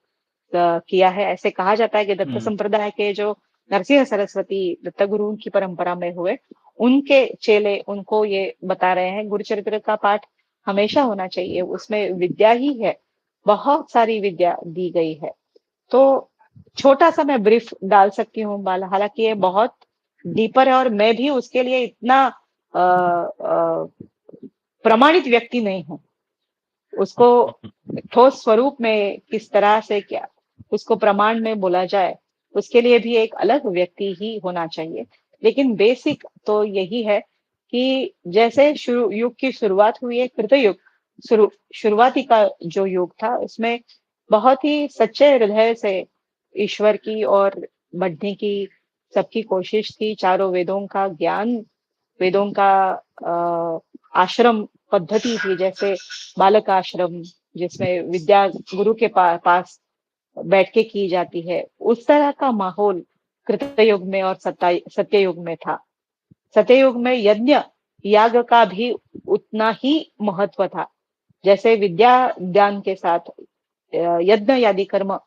Speaker 1: किया है। ऐसे कहा जाता है कि दत्त संप्रदाय के जो नरसिंह सरस्वती दत्त गुरु की परंपरा में हुए, उनके चेले उनको ये बता रहे हैं, गुरुचरित्र का पाठ हमेशा होना चाहिए, उसमें विद्या ही है, बहुत सारी विद्या दी गई है। तो छोटा सा मैं ब्रीफ डाल सकती हूँ बाला, हालांकि ये बहुत डीपर है और मैं भी उसके लिए इतना प्रमाणित व्यक्ति नहीं हूँ। उसको ठोस स्वरूप में किस तरह से क्या उसको प्रमाण में बोला जाए, उसके लिए भी एक अलग व्यक्ति ही होना चाहिए। लेकिन बेसिक तो यही है कि जैसे युग की शुरुआत हुई है, कृतयुग, शुरुआती का जो युग था, उसमें बहुत ही सच्चे हृदय से ईश्वर की और बढ़ने की सबकी कोशिश थी। चारों वेदों का ज्ञान, वेदों का आश्रम पद्धति थी, जैसे बालक आश्रम जिसमें विद्या गुरु के पास बैठ के की जाती है, उस तरह का माहौल कृतयुग में और सत्ययुग में था। सत्ययुग में यज्ञ याग का भी उतना ही महत्व था। जैसे विद्या ज्ञान के साथ यज्ञ आदि कर्म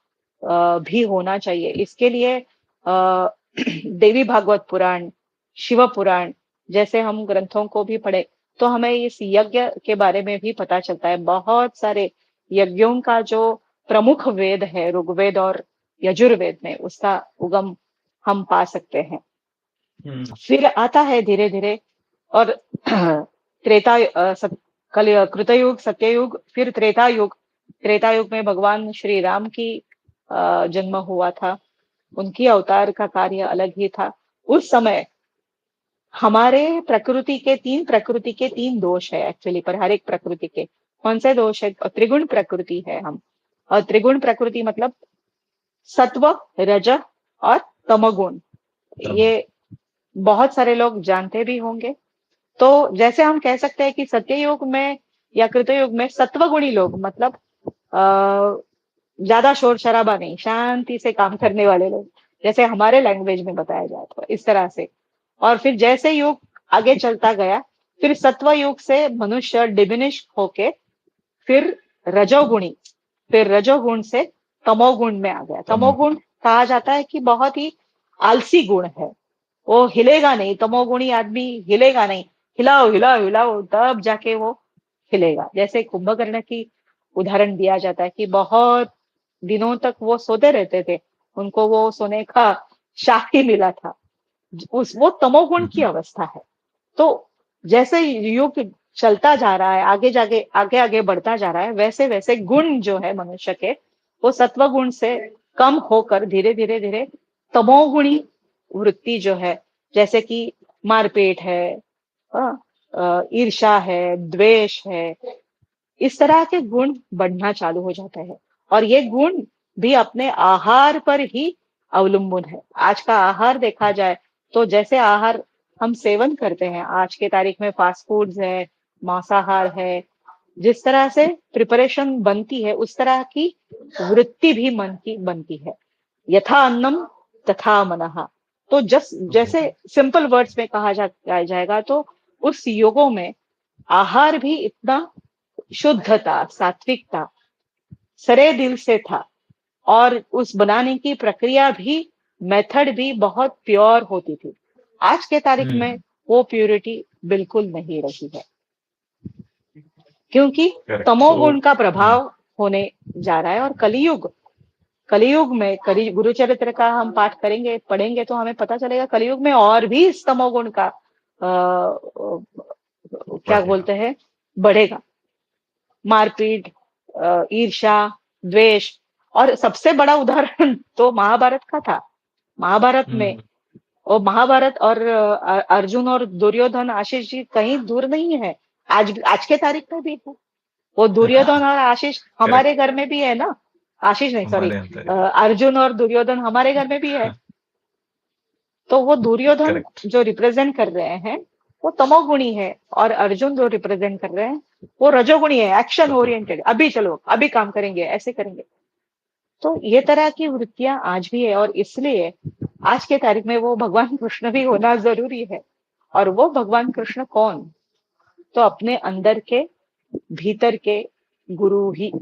Speaker 1: भी होना चाहिए। इसके लिए देवी भागवत पुराण, शिव पुराण जैसे हम ग्रंथों को भी पढ़े तो हमें इस यज्ञ के बारे में भी पता चलता है। बहुत सारे यज्ञों का जो प्रमुख वेद है, ऋग्वेद और यजुर्वेद में, उसका उगम हम पा सकते हैं। फिर आता है धीरे धीरे और त्रेता कृतयुग, सत्ययुग, फिर त्रेता युग। त्रेता युग में भगवान श्री राम की जन्म हुआ था, उनकी अवतार का कार्य अलग ही था। उस समय हमारे प्रकृति के तीन दोष है एक्चुअली, पर हर एक प्रकृति के कौन से दोष है? त्रिगुण प्रकृति है हम। और त्रिगुण प्रकृति मतलब सत्व, रज और तमोगुण। ये बहुत सारे लोग जानते भी होंगे। तो जैसे हम कह सकते हैं कि सत्ययुग में या कृतयुग में सत्वगुणी लोग, मतलब ज्यादा शोर शराबा नहीं, शांति से काम करने वाले लोग, जैसे हमारे लैंग्वेज में बताया जाए तो इस तरह से। और फिर जैसे युग आगे चलता गया, फिर सत्व युग से मनुष्य डिमिनिश होके फिर रजोगुणी, फिर रजोगुण से तमोगुण में आ गया। तमोगुण कहा जाता है कि बहुत ही आलसी गुण है, वो हिलेगा नहीं, तमोगुणी आदमी हिलेगा नहीं, हिलाओ हिलाओ हिलाओ तब जाके वो हिलेगा। जैसे कुंभकर्ण की उदाहरण दिया जाता है कि बहुत दिनों तक वो सोते रहते थे, उनको वो सोने का शाह ही मिला था। वो तमोगुण की अवस्था है। तो जैसे युग चलता जा रहा है, आगे आगे बढ़ता जा रहा है, वैसे वैसे गुण जो है मनुष्य के, वो सत्व गुण से कम होकर धीरे धीरे धीरे तमोगुणी वृत्ति जो है, जैसे कि मारपीट है, ईर्ष्या है, द्वेष है, इस तरह के गुण बढ़ना चालू हो जाता है। और ये गुण भी अपने आहार पर ही अवलंबन है। आज का आहार देखा जाए तो जैसे आहार हम सेवन करते हैं, आज के तारीख में फास्ट फूड्स है, मांसाहार है, जिस तरह से प्रिपरेशन बनती है उस तरह की वृत्ति भी मन की बनती है। यथा अन्नम तथा मनः। तो जैसे सिंपल वर्ड्स में कहा जाएगा तो उस युगों में आहार भी इतना शुद्धता, सात्विकता, सरे दिल से था, और उस बनाने की प्रक्रिया भी, मेथड भी बहुत प्योर होती थी। आज के तारीख में वो प्योरिटी बिल्कुल नहीं रही है, क्योंकि तमोगुण का प्रभाव होने जा रहा है। और कलियुग में कलि गुरु चरित्र का हम पाठ करेंगे पढ़ेंगे तो हमें पता चलेगा कलियुग में और भी इस तमोगुण का क्या
Speaker 2: बढ़ेगा।
Speaker 1: बोलते हैं, बढ़ेगा। मारपीट, ईर्ष्या, द्वेष। और सबसे बड़ा उदाहरण तो महाभारत का था। महाभारत में,
Speaker 2: हम्म।
Speaker 1: और महाभारत और अर्जुन और दुर्योधन, आशीष जी कहीं दूर नहीं है। आज के तारीख में भी है। वो दुर्योधन और आशीष
Speaker 2: करेक्ट।
Speaker 1: हमारे घर में भी है ना। आशीष नहीं, सॉरी,
Speaker 2: हमारे अंदर है।
Speaker 1: अर्जुन और दुर्योधन हमारे घर में भी है। तो वो दुर्योधन
Speaker 2: करेक्ट।
Speaker 1: जो रिप्रेजेंट कर रहे हैं वो तमोगुणी है, और अर्जुन जो रिप्रेजेंट कर रहे हैं वो रजोगुणी है, एक्शन
Speaker 2: सतोगुण।
Speaker 1: ओरिएंटेड, अभी चलो अभी काम करेंगे, ऐसे करेंगे। तो ये तरह की वृत्तियां आज भी है, और इसलिए आज के तारीख में वो भगवान कृष्ण भी होना जरूरी है। और वो भगवान कृष्ण कौन? तो अपने अंदर के, भीतर के गुरु ही।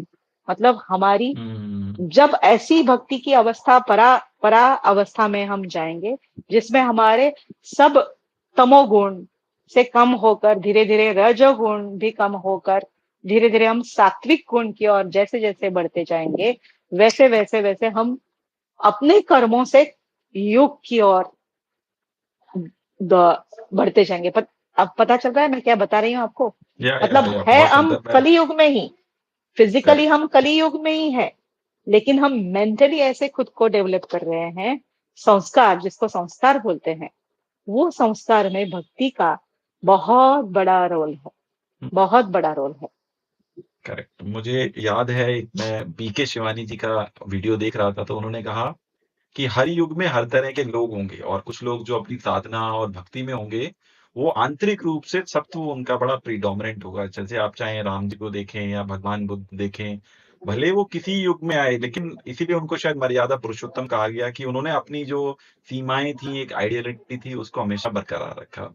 Speaker 1: मतलब हमारी,
Speaker 2: हम्म।
Speaker 1: जब ऐसी भक्ति की अवस्था, परा परा अवस्था में हम जाएंगे जिसमें हमारे सब तमोगुण से कम होकर धीरे धीरे रजोगुण भी कम होकर धीरे धीरे हम सात्विक गुण की ओर जैसे जैसे बढ़ते जाएंगे, वैसे वैसे वैसे हम अपने कर्मों से युग की ओर बढ़ते जाएंगे। अब पता चल रहा है मैं क्या बता रही हूँ आपको? मतलब
Speaker 2: या
Speaker 1: है
Speaker 2: बहुत
Speaker 1: हम
Speaker 2: सुंदर। मैं
Speaker 1: कली युग में ही, फिजिकली
Speaker 2: करेक्ट।
Speaker 1: हम कली युग में ही है, लेकिन हम मेंटली ऐसे खुद को डेवलप कर रहे हैं। संस्कार, जिसको संस्कार बोलते हैं, वो संस्कार में भक्ति का बहुत बड़ा रोल है, बहुत बड़ा रोल है।
Speaker 2: करेक्ट। मुझे याद है, मैं बीके शिवानी जी का वीडियो देख रहा था, तो उन्होंने कहा कि हर युग में हर तरह के लोग होंगे, और कुछ लोग जो अपनी साधना और भक्ति में होंगे, वो आंतरिक रूप से सत्व उनका बड़ा प्रीडोमिनेंट होगा। जैसे आप चाहे राम जी को देखें या भगवान बुद्ध देखें, भले वो किसी युग में आए, लेकिन इसीलिए उनको शायद मर्यादा पुरुषोत्तम कहा गया कि उन्होंने अपनी जो सीमाएं थी, एक आइडियलिटी थी, उसको हमेशा बरकरार रखा।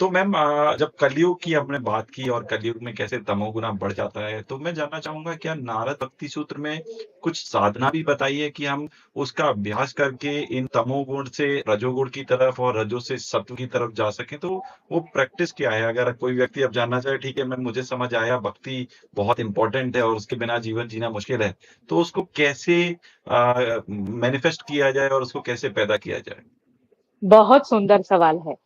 Speaker 2: तो मैम, जब कलयुग की हमने बात की और कलयुग में कैसे तमोगुना बढ़ जाता है, तो मैं जानना चाहूंगा, क्या नारद भक्ति सूत्र में कुछ साधना भी बताई है कि हम उसका अभ्यास करके इन तमोगुण से रजोगुण की तरफ और रजो से सत्व की तरफ जा सके? तो वो प्रैक्टिस क्या है? अगर कोई व्यक्ति अब जानना चाहे, ठीक है मैम, मुझे समझ आया भक्ति बहुत इंपॉर्टेंट है और उसके बिना जीवन जीना मुश्किल है, तो उसको कैसे मैनिफेस्ट किया जाए और उसको कैसे पैदा किया जाए?
Speaker 1: बहुत सुंदर सवाल है।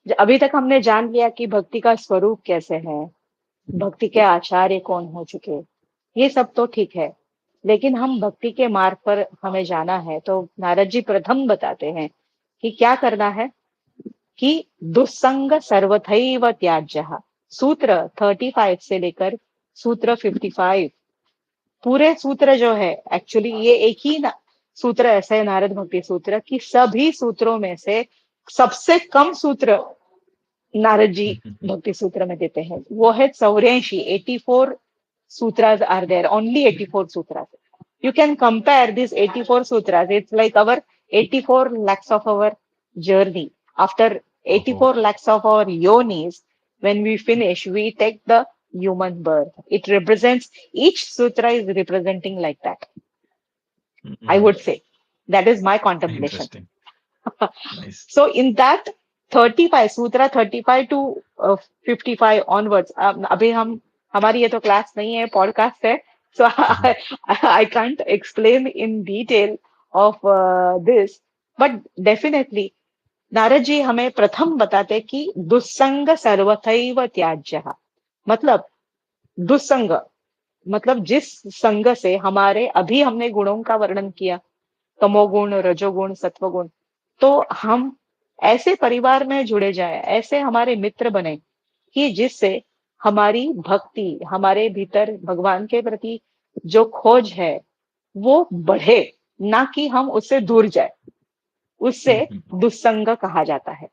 Speaker 1: अभी तक हमने जान लिया कि भक्ति का स्वरूप कैसे है, भक्ति के आचार्य कौन हो चुके, ये सब तो ठीक है। लेकिन हम भक्ति के मार्ग पर हमें जाना है, तो नारद जी प्रथम बताते हैं कि क्या करना है। कि दुस्संग सर्वथैव त्याज्यः, सूत्र 35 से लेकर सूत्र 55, पूरे सूत्र जो है, एक्चुअली ये एक ही सूत्र ऐसा है नारद भक्ति सूत्र की, सभी सूत्रों में से सबसे कम सूत्र नारद जी भक्ति सूत्र में देते हैं। वो है 84, 84 sutras are there, only 84 sutras. You can compare these 84 sutras. It's like our 84 lakhs of our journey. After
Speaker 2: ओहो।
Speaker 1: 84 lakhs of our yonis, when we finish, we take the human birth. It represents, each sutra is representing like that. I would say. That is my contemplation.
Speaker 2: Interesting. Nice.
Speaker 1: So in that 35, Sutra 35 to 55 onwards, अभी हम, हमारी ये तो class नहीं है, podcast है, so I can't explain in detail of this, but definitely Narad ji हमें प्रथम बताते कि दुस्संग सर्वथैव त्याज्यः। मतलब दुस्संग, मतलब जिस संग से हमारे, अभी हमने गुणों का वर्णन किया, तमोगुण, रजोगुण, सत्वगुण, तो हम ऐसे परिवार में जुड़े जाए, ऐसे हमारे मित्र बने कि जिससे हमारी भक्ति, हमारे भीतर भगवान के प्रति जो खोज है वो बढ़े, ना कि हम उससे दूर जाए। उससे दुस्संग कहा जाता है।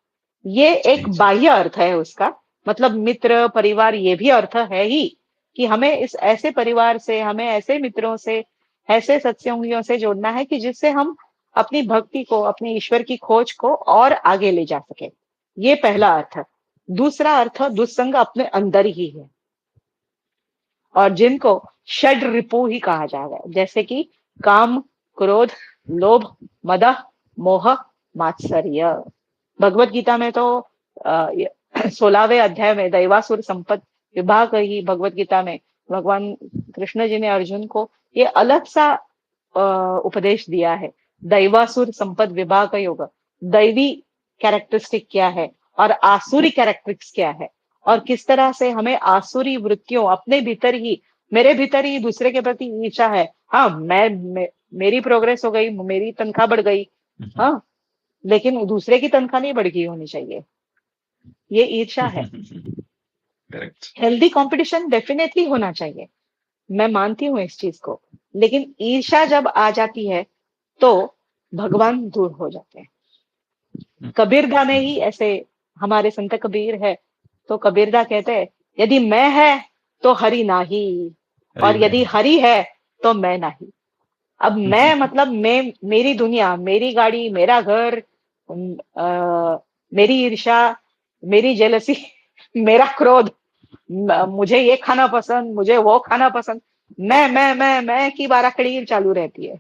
Speaker 1: ये एक
Speaker 2: जी जी।
Speaker 1: बाह्य अर्थ है उसका, मतलब मित्र परिवार, ये भी अर्थ है ही कि हमें इस ऐसे परिवार से, हमें ऐसे मित्रों से, ऐसे सत्संगियों से जोड़ना है कि जिससे हम अपनी भक्ति को, अपने ईश्वर की खोज को और आगे ले जा सके। ये पहला अर्थ है। दूसरा अर्थ दुस्संग अपने अंदर ही है, और जिनको षड रिपु ही कहा जाएगा, जैसे कि काम, क्रोध, लोभ, मद, मोह, मात्सर्य। भगवत गीता में तो 16वें अध्याय में दैवासुर संपद विभाग ही भगवत गीता में भगवान कृष्ण जी ने अर्जुन को ये अलग सा उपदेश दिया है। दैवासुर संपद विभाग योग, दैवी कैरेक्टरिस्टिक क्या है और आसुरी कैरेक्टरिस्टिक्स क्या है, और किस तरह से हमें आसुरी वृत्तियों अपने भीतर ही, मेरे भीतर ही दूसरे के प्रति ईर्षा है। हाँ, मेरी प्रोग्रेस हो गई, मेरी तनख्वाह बढ़ गई, हाँ, लेकिन दूसरे की तनख्वाह नहीं बढ़ गई होनी चाहिए, ये ईर्षा है।
Speaker 2: करेक्ट।
Speaker 1: हेल्दी कंपटीशन डेफिनेटली होना चाहिए, मैं मानती हूँ इस चीज को, लेकिन ईर्षा जब आ जाती है तो भगवान दूर हो जाते हैं। कबीरदा में ही ऐसे, हमारे संत कबीर है तो कबीरदा कहते हैं, यदि मैं है तो हरि नाही, और यदि हरि है तो मैं नहीं। अब मैं मतलब मैं, मेरी दुनिया, मेरी गाड़ी, मेरा घर, मेरी ईर्षा, मेरी जेलसी, मेरा क्रोध, मुझे ये खाना पसंद, मुझे वो खाना पसंद, मैं की बाराखड़ी चालू रहती है।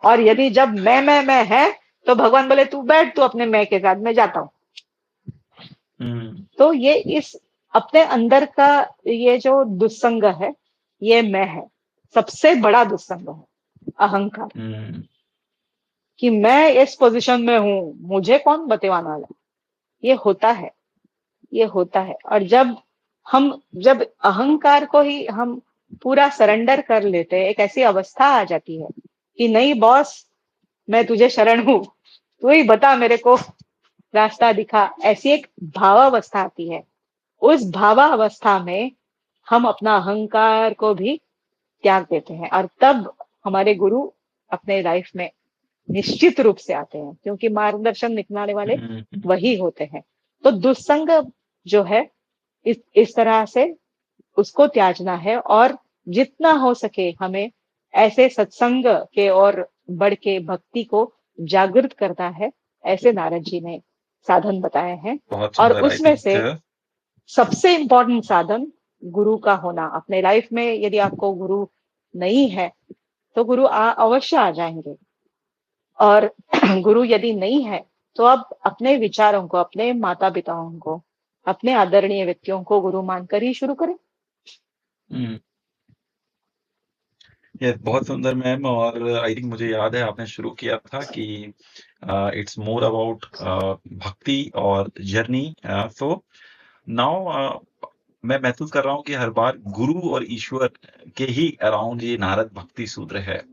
Speaker 1: और यदि जब मैं है तो भगवान बोले तू बैठ, तू अपने मैं के साथ, मैं जाता हूँ। तो ये इस अपने अंदर का ये जो दुस्संग है, ये मैं है, सबसे बड़ा दुस्संग है अहंकार, कि मैं इस पोजीशन में हूं, मुझे कौन बतवाने वाला। ये होता है, ये होता है। और जब अहंकार को ही हम पूरा सरेंडर कर लेते हैं, एक ऐसी अवस्था आ जाती है कि नहीं बॉस, मैं तुझे शरण हूं, तू ही बता मेरे को रास्ता दिखा, ऐसी एक भावावस्था आती है। उस भावावस्था में हम अपना अहंकार को भी त्याग देते हैं, और तब हमारे गुरु अपने लाइफ में निश्चित रूप से आते हैं, क्योंकि मार्गदर्शन निकलने वाले वही होते हैं। तो दुस्संग जो है, इस तरह से उसको त्यागना है, और जितना हो सके हमें ऐसे सत्संग के और बढ़ के भक्ति को जागृत करना है, ऐसे नारद जी ने साधन बताए हैं। और उसमें से सबसे इम्पोर्टेंट साधन गुरु का होना। अपने लाइफ में यदि आपको गुरु नहीं है तो गुरु अवश्य आ जाएंगे, और गुरु यदि नहीं है तो आप अपने विचारों को, अपने माता पिताओं को, अपने आदरणीय व्यक्तियों को गुरु मानकर ही शुरू करें।
Speaker 2: ये बहुत सुंदर मैम, और आई थिंक मुझे याद है आपने शुरू किया था कि इट्स मोर अबाउट भक्ति और जर्नी। सो नाउ मैं महसूस कर रहा हूँ कि हर बार गुरु और ईश्वर के ही अराउंड ये नारद भक्ति सूत्र है।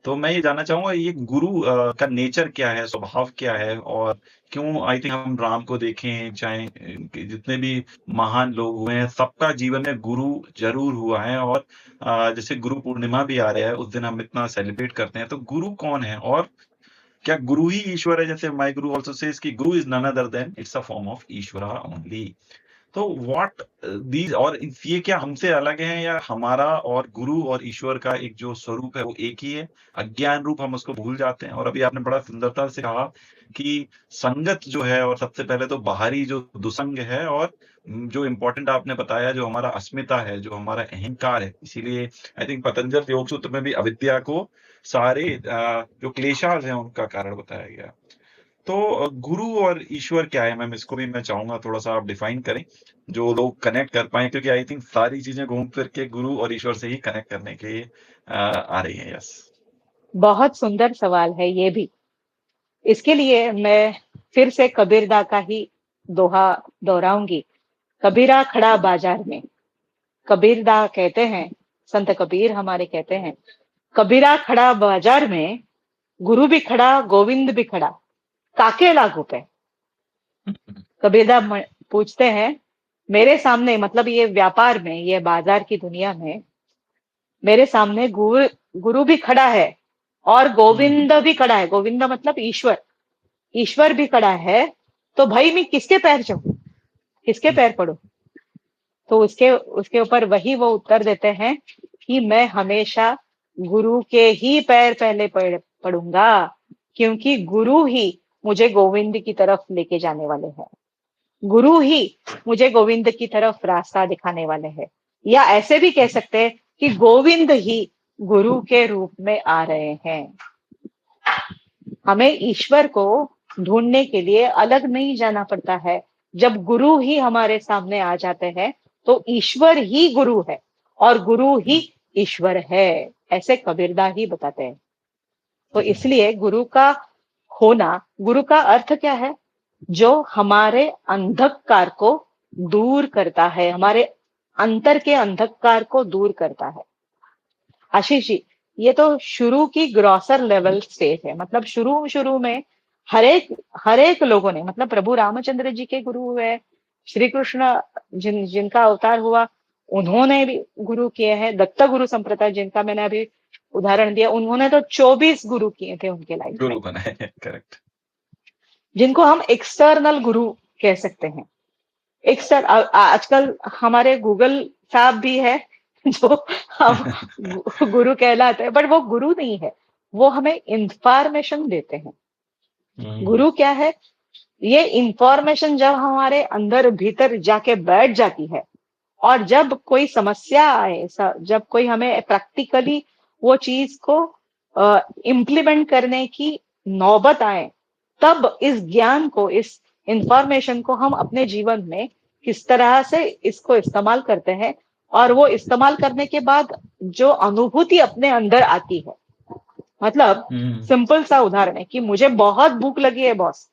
Speaker 2: तो मैं ये जानना चाहूंगा, ये गुरु का नेचर क्या है, स्वभाव क्या है, और क्यों आई थिंक हम राम को देखें, चाहे जितने भी महान लोग हुए हैं, सबका जीवन में गुरु जरूर हुआ है। और जैसे गुरु पूर्णिमा भी आ रहा है, उस दिन हम इतना सेलिब्रेट करते हैं। तो गुरु कौन है, और क्या गुरु ही ईश्वर है? जैसे माय गुरु आल्सो सेज कि guru is none other than it's a form of Ishwara only. तो व्हाट दीज, और ये क्या हमसे अलग है, या हमारा और गुरु और ईश्वर का एक जो स्वरूप है वो एक ही है? अज्ञान रूप हम उसको भूल जाते हैं। और अभी आपने बड़ा सुंदरता से कहा कि संगत जो है, और सबसे पहले तो बाहरी जो दुसंग है, और जो इम्पोर्टेंट आपने बताया, जो हमारा अस्मिता है, जो हमारा अहंकार है। इसीलिए आई थिंक पतंजल योग सूत्र में भी अविद्या को सारे जो क्लेशास हैं उनका कारण बताया गया। तो गुरु और ईश्वर क्या है मैम? इसको भी मैं चाहूंगा थोड़ा सा आप डिफाइन करें, जो लोग कनेक्ट कर पाए, क्योंकि आई थिंक सारी चीजें घूम फिर के गुरु और ईश्वर से ही कनेक्ट करने के आ रही हैं। यस,
Speaker 1: बहुत सुंदर सवाल है ये भी। इसके लिए मैं फिर से कबीरदा का ही दोहा दोहराऊंगी। कबीरा खड़ा बाजार में। कबीरदा कहते हैं, संत कबीर हमारे कहते हैं, कबीरा खड़ा बाजार में, गुरु भी खड़ा, गोविंद भी खड़ा, काके लागू पे। कबीरदा पूछते हैं, मेरे सामने, मतलब ये व्यापार में, ये बाजार की दुनिया में मेरे सामने गुरु भी खड़ा है और गोविंद भी खड़ा है। गोविंद मतलब ईश्वर, ईश्वर भी खड़ा है, तो भाई मैं किसके पैर चढ़ूं, किसके पैर पड़ूं? तो उसके ऊपर वही वो उत्तर देते हैं कि मैं हमेशा गुरु के ही पैर पहले पड़ूंगा, क्योंकि गुरु ही मुझे गोविंद की तरफ लेके जाने वाले हैं। गुरु ही मुझे गोविंद की तरफ रास्ता दिखाने वाले हैं। या ऐसे भी कह सकते हैं कि गोविंद ही गुरु के रूप में आ रहे हैं। हमें ईश्वर को ढूंढने के लिए अलग नहीं जाना पड़ता है। जब गुरु ही हमारे सामने आ जाते हैं तो ईश्वर ही गुरु है और गुरु ही ईश्वर है। ऐसे कबीरदास ही बताते हैं। तो इसलिए गुरु का होना, गुरु का अर्थ क्या है? जो हमारे अंधकार को दूर करता है, हमारे अंतर के अंधकार को दूर करता है। आशीष जी, ये तो शुरू की ग्रॉसर लेवल स्टेज है। मतलब शुरू शुरू में हरेक लोगों ने, मतलब प्रभु रामचंद्र जी के गुरु हुए, श्री कृष्ण जिनका अवतार हुआ, उन्होंने भी गुरु किए हैं। दत्त गुरु संप्रदाय जिनका मैंने अभी उदाहरण दिया, उन्होंने तो 24 गुरु किए थे उनके लाइफ में,
Speaker 2: गुरु बनाए, करेक्ट।
Speaker 1: जिनको हम एक्सटर्नल गुरु कह सकते हैं। आजकल हमारे गूगल साहब भी है जो हम गुरु कहलाते हैं, बट वो गुरु नहीं है, वो हमें इंफॉर्मेशन देते हैं। गुरु क्या है? ये इंफॉर्मेशन जब हमारे अंदर भीतर जाके बैठ जाती है, और जब कोई समस्या आए, जब कोई हमें प्रैक्टिकली वो चीज को इम्प्लीमेंट करने की नौबत आए, तब इस ज्ञान को, इस इंफॉर्मेशन को हम अपने जीवन में किस तरह से इसको इस्तेमाल करते हैं, और वो इस्तेमाल करने के बाद जो अनुभूति अपने अंदर आती है। मतलब सिंपल सा उदाहरण है कि मुझे बहुत भूख लगी है बॉस,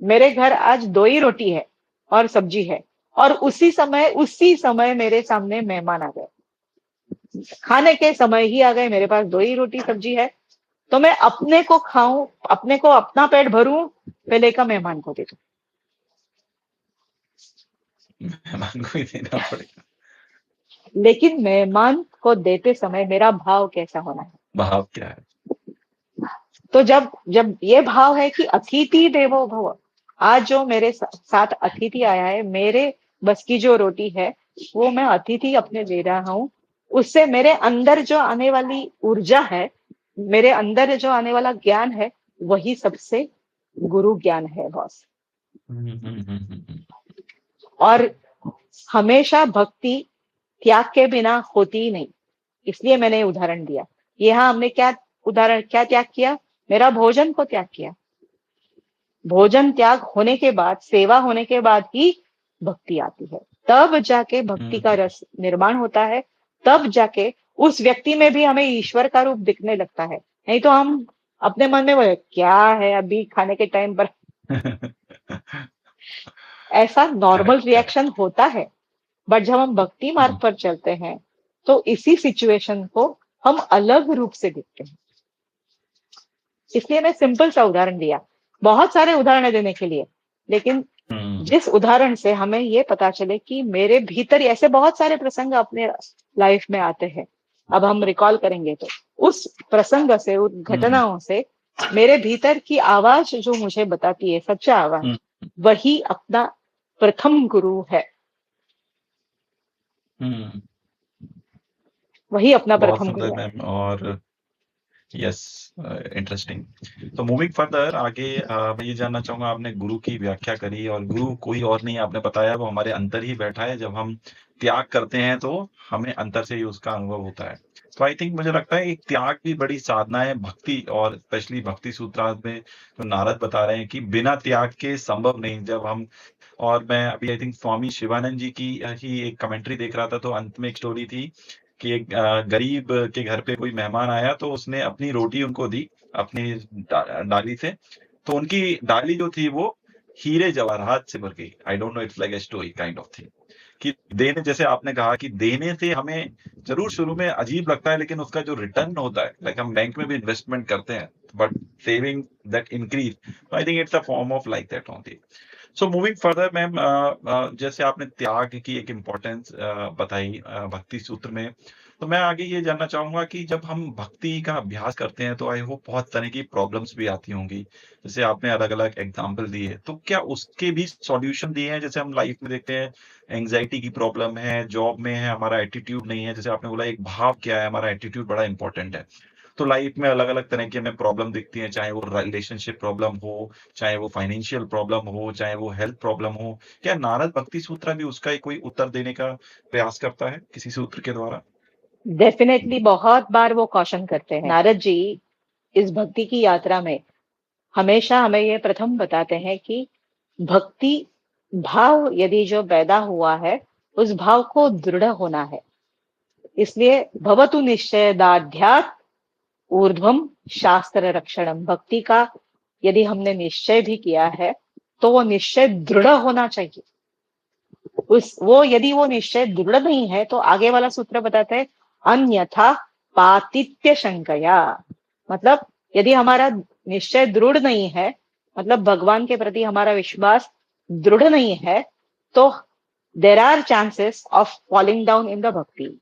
Speaker 1: मेरे घर आज 2 ही रोटी है और सब्जी है, और उसी समय मेरे सामने मेहमान आ गए, खाने के समय ही आ गए, मेरे पास 2 ही रोटी सब्जी है, तो मैं अपने को खाऊं, अपने को अपना पेट भरूं, पहले का मेहमान को दे दूं।
Speaker 2: मेहमान को ही देना पड़ेगा।
Speaker 1: लेकिन मेहमान को देते समय मेरा भाव कैसा होना है?
Speaker 2: भाव क्या है?
Speaker 1: तो जब ये भाव है कि अतिथि देवो भव, आज जो मेरे साथ अतिथि आया है, मेरे बस की जो रोटी है वो मैं अतिथि अपने दे रहा हूँ, उससे मेरे अंदर जो आने वाली ऊर्जा है, मेरे अंदर जो आने वाला ज्ञान है, वही सबसे गुरु ज्ञान है बॉस। और हमेशा भक्ति त्याग के बिना होती ही नहीं, इसलिए मैंने उदाहरण दिया। यहाँ हमने क्या त्याग किया? मेरा भोजन को त्याग किया। भोजन त्याग होने के बाद, सेवा होने के बाद ही भक्ति आती है, तब जाके भक्ति का रस निर्माण होता है, तब जाके उस व्यक्ति में भी हमें ईश्वर का रूप दिखने लगता है। नहीं तो हम अपने मन में बोले क्या है अभी खाने के टाइम पर ऐसा नॉर्मल रिएक्शन होता है। बट जब हम भक्ति मार्ग पर चलते हैं तो इसी सिचुएशन को हम अलग रूप से देखते हैं। इसलिए मैं सिंपल सा उदाहरण दिया, बहुत सारे उदाहरण देने के लिए, लेकिन जिस उदाहरण से हमें ये पता चले कि मेरे भीतर ऐसे बहुत सारे प्रसंग अपने लाइफ में आते हैं। अब हम रिकॉल करेंगे तो उस प्रसंग से, उन घटनाओं से मेरे भीतर की आवाज जो मुझे बताती है, सच्चा आवाज, वही अपना प्रथम गुरु है। वही अपना प्रथम गुरु है।
Speaker 2: और यस, इंटरेस्टिंग। तो मूविंग फर्दर आगे, मैं ये जानना चाहूंगा, आपने गुरु की व्याख्या करी, और गुरु कोई और नहीं आपने बताया, वो हमारे अंदर ही बैठा है। जब हम त्याग करते हैं तो हमें अंदर से ही उसका अनुभव होता है। तो आई थिंक, मुझे लगता है एक त्याग भी बड़ी साधना है भक्ति, और स्पेशली भक्ति सूत्रार्थ में तो नारद बता रहे हैं कि बिना त्याग के संभव नहीं। जब हम, और मैं अभी आई थिंक स्वामी शिवानंद जी की ही एक कमेंट्री देख रहा था, तो अंत में एक स्टोरी थी कि एक गरीब के घर पे कोई मेहमान आया, तो उसने अपनी रोटी उनको दी अपनी डाली से, तो उनकी डाली जो थी वो हीरे जवाहरात से भर गई। I don't know, it's like a story kind of thing कि देने, जैसे आपने कहा कि देने से हमें जरूर शुरू में अजीब लगता है, लेकिन उसका जो रिटर्न होता है, लाइक हम बैंक में भी इन्वेस्टमेंट करते हैं, but saving that increase, I think it's a form of like that only. So moving further ma'am, जैसे आपने त्याग की एक इम्पोर्टेंस बताई भक्ति सूत्र में, तो मैं आगे ये जानना चाहूंगा कि जब हम भक्ति का अभ्यास करते हैं तो आई होप बहुत तरह की प्रॉब्लम्स भी आती होंगी, जैसे आपने अलग अलग एग्जाम्पल दिए, तो क्या उसके भी सॉल्यूशन दिए हैं? जैसे हम लाइफ में देखते हैं एंग्जाइटी की प्रॉब्लम है, जॉब में है, हमारा एटीट्यूड नहीं है, जैसे आपने बोला एक भाव क्या है, हमारा एटीट्यूड बड़ा इंपॉर्टेंट है। तो लाइफ में अलग अलग तरह की हमें प्रॉब्लम दिखती है, चाहे वो रिलेशनशिप प्रॉब्लम हो, चाहे वो फाइनेंशियल प्रॉब्लम हो, चाहे वो हेल्थ प्रॉब्लम हो। क्या नारद भक्ति सूत्र भी उसका कोई उत्तर देने का प्रयास करता है किसी सूत्र के द्वारा?
Speaker 1: डेफिनेटली बहुत बार वो कॉशन करते हैं। नारद जी इस भक्ति की यात्रा में हमेशा हमें ये प्रथम बताते हैं कि भक्ति भाव यदि जो पैदा हुआ है, उस भाव को दृढ़ होना है। इसलिए भवतु निश्चय दार्ढ्यात् ऊर्ध्वम शास्त्र रक्षणम। भक्ति का यदि हमने निश्चय भी किया है तो वो निश्चय दृढ़ होना चाहिए। यदि वो निश्चय दृढ़ नहीं है तो आगे वाला सूत्र बताते हैं अन्यथा पातित्य शंकया। मतलब यदि हमारा निश्चय दृढ़ नहीं है, मतलब भगवान के प्रति हमारा विश्वास दृढ़ नहीं है, तो there are chances of falling down in the bhakti.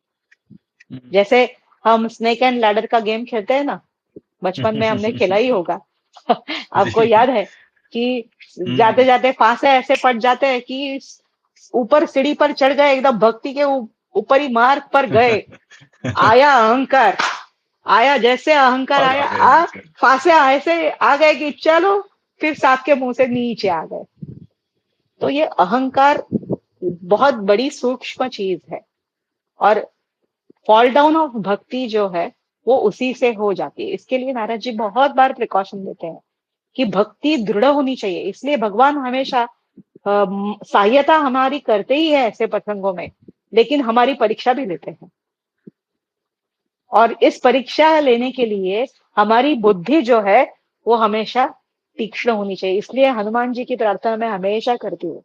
Speaker 1: जैसे हम स्नेक एंड लैडर का गेम खेलते हैं ना, बचपन में हमने खेला ही होगा। आपको याद है कि जाते जाते फांसे ऐसे पड़ जाते हैं कि ऊपर सीढ़ी पर चढ़ गए, एकदम भक्ति के ऊपर ही मार्ग पर गए, आया अहंकार, आया जैसे अहंकार आया, फांसे ऐसे आ गए कि चलो, फिर सांप के मुंह से नीचे आ गए। तो ये अहंकार बहुत बड़ी सूक्ष्म चीज है, और फॉल डाउन ऑफ भक्ति जो है वो उसी से हो जाती है। इसके लिए नारद जी बहुत बार प्रिकॉशन देते हैं कि भक्ति दृढ़ होनी चाहिए। इसलिए भगवान हमेशा सहायता हमारी करते ही है ऐसे प्रसंगों में, लेकिन हमारी परीक्षा भी लेते हैं। और इस परीक्षा लेने के लिए हमारी बुद्धि जो है वो हमेशा तीक्ष्ण होनी चाहिए। इसलिए हनुमान जी की प्रार्थना मैं हमेशा करती हूँ,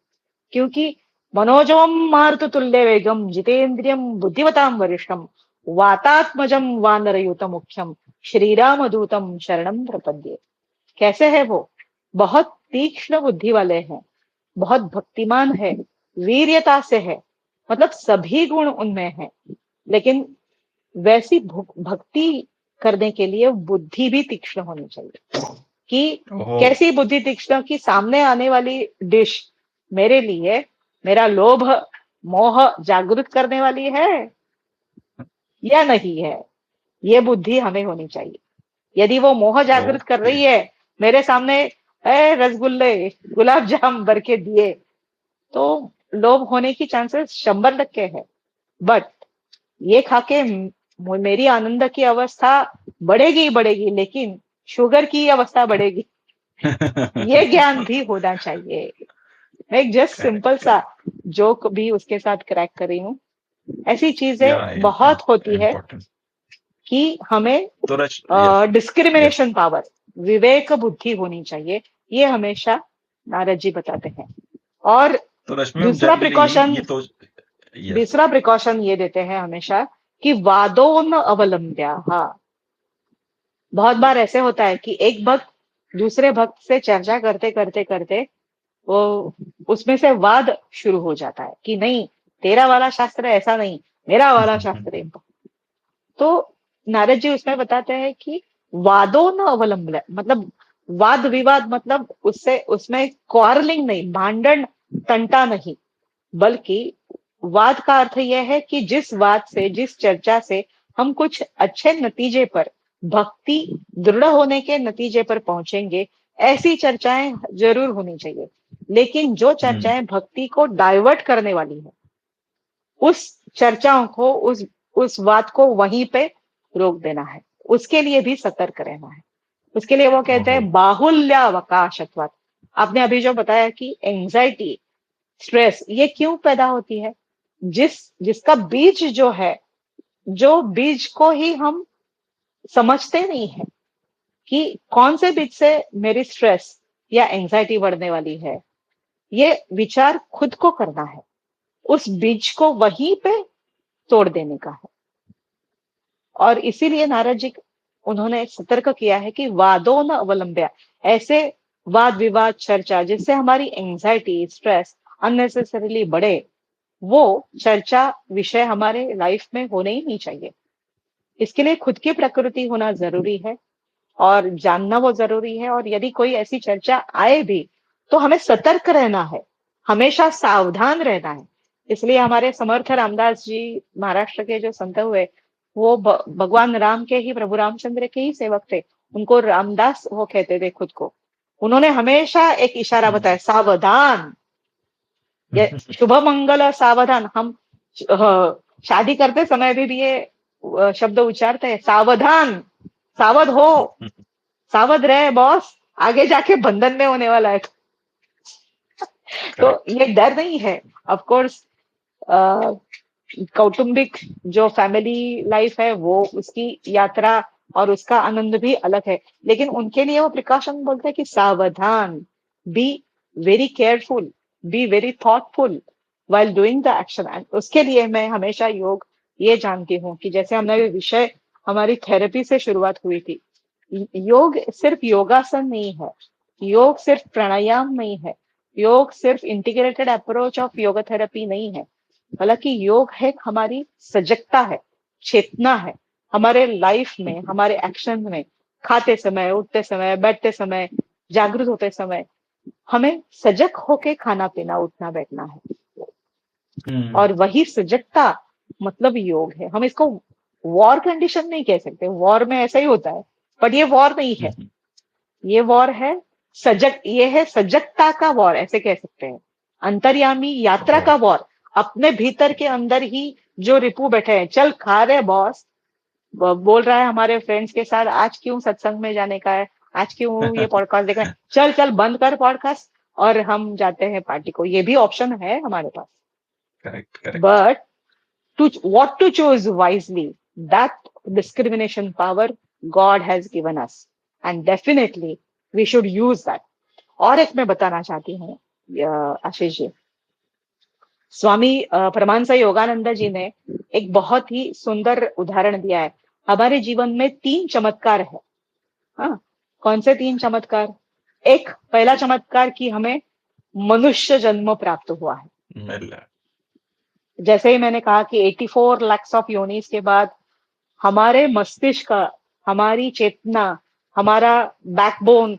Speaker 1: क्योंकि मनोजवम मारुत तुल्य वेगम जितेन्द्रियम बुद्धिमताम वरिष्ठम वातात्मजम वानरयूत मुख्यम श्रीराम दूतम शरणम प्रपद्ये। कैसे है वो? बहुत तीक्ष्ण बुद्धि वाले हैं, बहुत भक्तिमान है, वीर्यता से है, मतलब सभी गुण उनमें है, लेकिन वैसी भक्ति करने के लिए बुद्धि भी तीक्ष्ण होनी चाहिए। कि कैसी बुद्धि तीक्ष्ण? की सामने आने वाली डिश मेरे लिए मेरा लोभ मोह जागृत करने वाली है या नहीं है, ये बुद्धि हमें होनी चाहिए। यदि वो मोह जागृत कर रही है, मेरे सामने रसगुल्ले गुलाब जाम भर के दिए, तो लोभ होने की चांसेस 100% है। बट ये खाके मेरी आनंद की अवस्था बढ़ेगी बढ़ेगी, लेकिन शुगर की अवस्था बढ़ेगी। ये ज्ञान भी होना चाहिए। मैं एक जस्ट सिंपल सा जोक भी उसके साथ क्रैक कर रही हूँ। ऐसी चीजें बहुत होती है कि हमें डिस्क्रिमिनेशन पावर, विवेक बुद्धि होनी चाहिए। ये हमेशा नारद जी बताते हैं। और दूसरा प्रिकॉशन ये देते हैं हमेशा कि वादोन अवलंब्या। बहुत बार ऐसे होता है कि एक भक्त दूसरे भक्त से चर्चा करते करते करते वो उसमें से वाद शुरू हो जाता है कि नहीं, तेरा वाला शास्त्र ऐसा नहीं, मेरा वाला शास्त्र है। तो नारद जी उसमें बताते हैं कि वादों न अवलंबन, मतलब वाद विवाद, मतलब उसमें क्वारलिंग नहीं, भांडन तंटा नहीं, बल्कि वाद का अर्थ यह है कि जिस वाद से, जिस चर्चा से हम कुछ अच्छे नतीजे पर, भक्ति दृढ़ होने के नतीजे पर पहुंचेंगे, ऐसी चर्चाएं जरूर होनी चाहिए। लेकिन जो चर्चाएं भक्ति को डाइवर्ट करने वाली है, उस चर्चाओं को, उस बात को वहीं पे रोक देना है। उसके लिए भी सतर्क रहना है। उसके लिए वो कहते हैं बाहुल्यावकाशत्वात्। आपने अभी जो बताया कि एंजाइटी, स्ट्रेस, ये क्यों पैदा होती है? जिसका बीज जो है, जो बीज को ही हम समझते नहीं है कि कौन से बीज से मेरी स्ट्रेस या एंजाइटी बढ़ने वाली है, ये विचार खुद को करना है। उस बीज को वहीं पे तोड़ देने का है। और इसीलिए नारद जी उन्होंने सतर्क किया है कि वादों न अवलंब्या, ऐसे वाद विवाद चर्चा जिससे हमारी एंजाइटी, स्ट्रेस अननेसेसरीली बढ़े, वो चर्चा विषय हमारे लाइफ में होने ही नहीं चाहिए। इसके लिए खुद की प्रकृति होना जरूरी है और जानना वो जरूरी है। और यदि कोई ऐसी चर्चा आए भी तो हमें सतर्क रहना है, हमेशा सावधान रहना है। इसलिए हमारे समर्थ रामदास जी, महाराष्ट्र के जो संत हुए, वो भगवान राम के ही, प्रभु रामचंद्र के ही सेवक थे। उनको रामदास वो कहते थे खुद को। उन्होंने हमेशा एक इशारा बताया, सावधान, ये शुभ मंगल सावधान। हम शादी करते समय भी ये शब्द उच्चारते हैं, सावधान, सावध हो, सावध रहे बॉस, आगे जाके बंधन में होने वाला है। तो ये डर नहीं है। ऑफ कोर्स कौटुंबिक जो फैमिली लाइफ है वो उसकी यात्रा और उसका आनंद भी अलग है, लेकिन उनके लिए वो प्रिकॉशन बोलते हैं कि सावधान, be very careful, be very thoughtful while doing the action। And उसके लिए मैं हमेशा योग ये जानती हूँ कि जैसे हमने ये विषय हमारी थेरेपी से शुरुआत हुई थी, योग सिर्फ योगासन नहीं है, योग सिर्फ प्राणायाम नहीं है, योग सिर्फ integrated approach of yoga therapy नहीं है, हालांकि योग है हमारी सजगता है, चेतना है, हमारे लाइफ में, हमारे एक्शन में, खाते समय, उठते समय, बैठते समय, जागरूक होते समय हमें सजग होके खाना पीना उठना बैठना है। और वही सजगता मतलब योग है। हम इसको वॉर कंडीशन नहीं कह सकते, वॉर में ऐसा ही होता है, बट ये वॉर नहीं है, ये वॉर है सजग, ये है सजगता का वॉर ऐसे कह सकते हैं, अंतर्यामी यात्रा का वॉर। अपने भीतर के अंदर ही जो रिपू बैठे हैं, चल खा रहे बॉस, बोल रहा है हमारे फ्रेंड्स के साथ आज क्यों सत्संग में जाने का है, आज क्यों ये पॉडकास्ट देखना है, चल चल बंद कर पॉडकास्ट और हम जाते हैं पार्टी को, ये भी ऑप्शन है हमारे पास।
Speaker 2: Correct correct.
Speaker 1: But to what to choose wisely, that discrimination power God has given us, and definitely we should use that। और एक मैं बताना चाहती हूँ आशीष जी, स्वामी परमांसा योगानंद जी ने एक बहुत ही सुंदर उदाहरण दिया है। हमारे जीवन में 3 चमत्कार है। हाँ, कौन से 3 चमत्कार? एक पहला चमत्कार कि हमें मनुष्य जन्म प्राप्त हुआ है। जैसे ही मैंने कहा कि 84 lakhs ऑफ योनिस के बाद हमारे मस्तिष्क का, हमारी चेतना, हमारा बैकबोन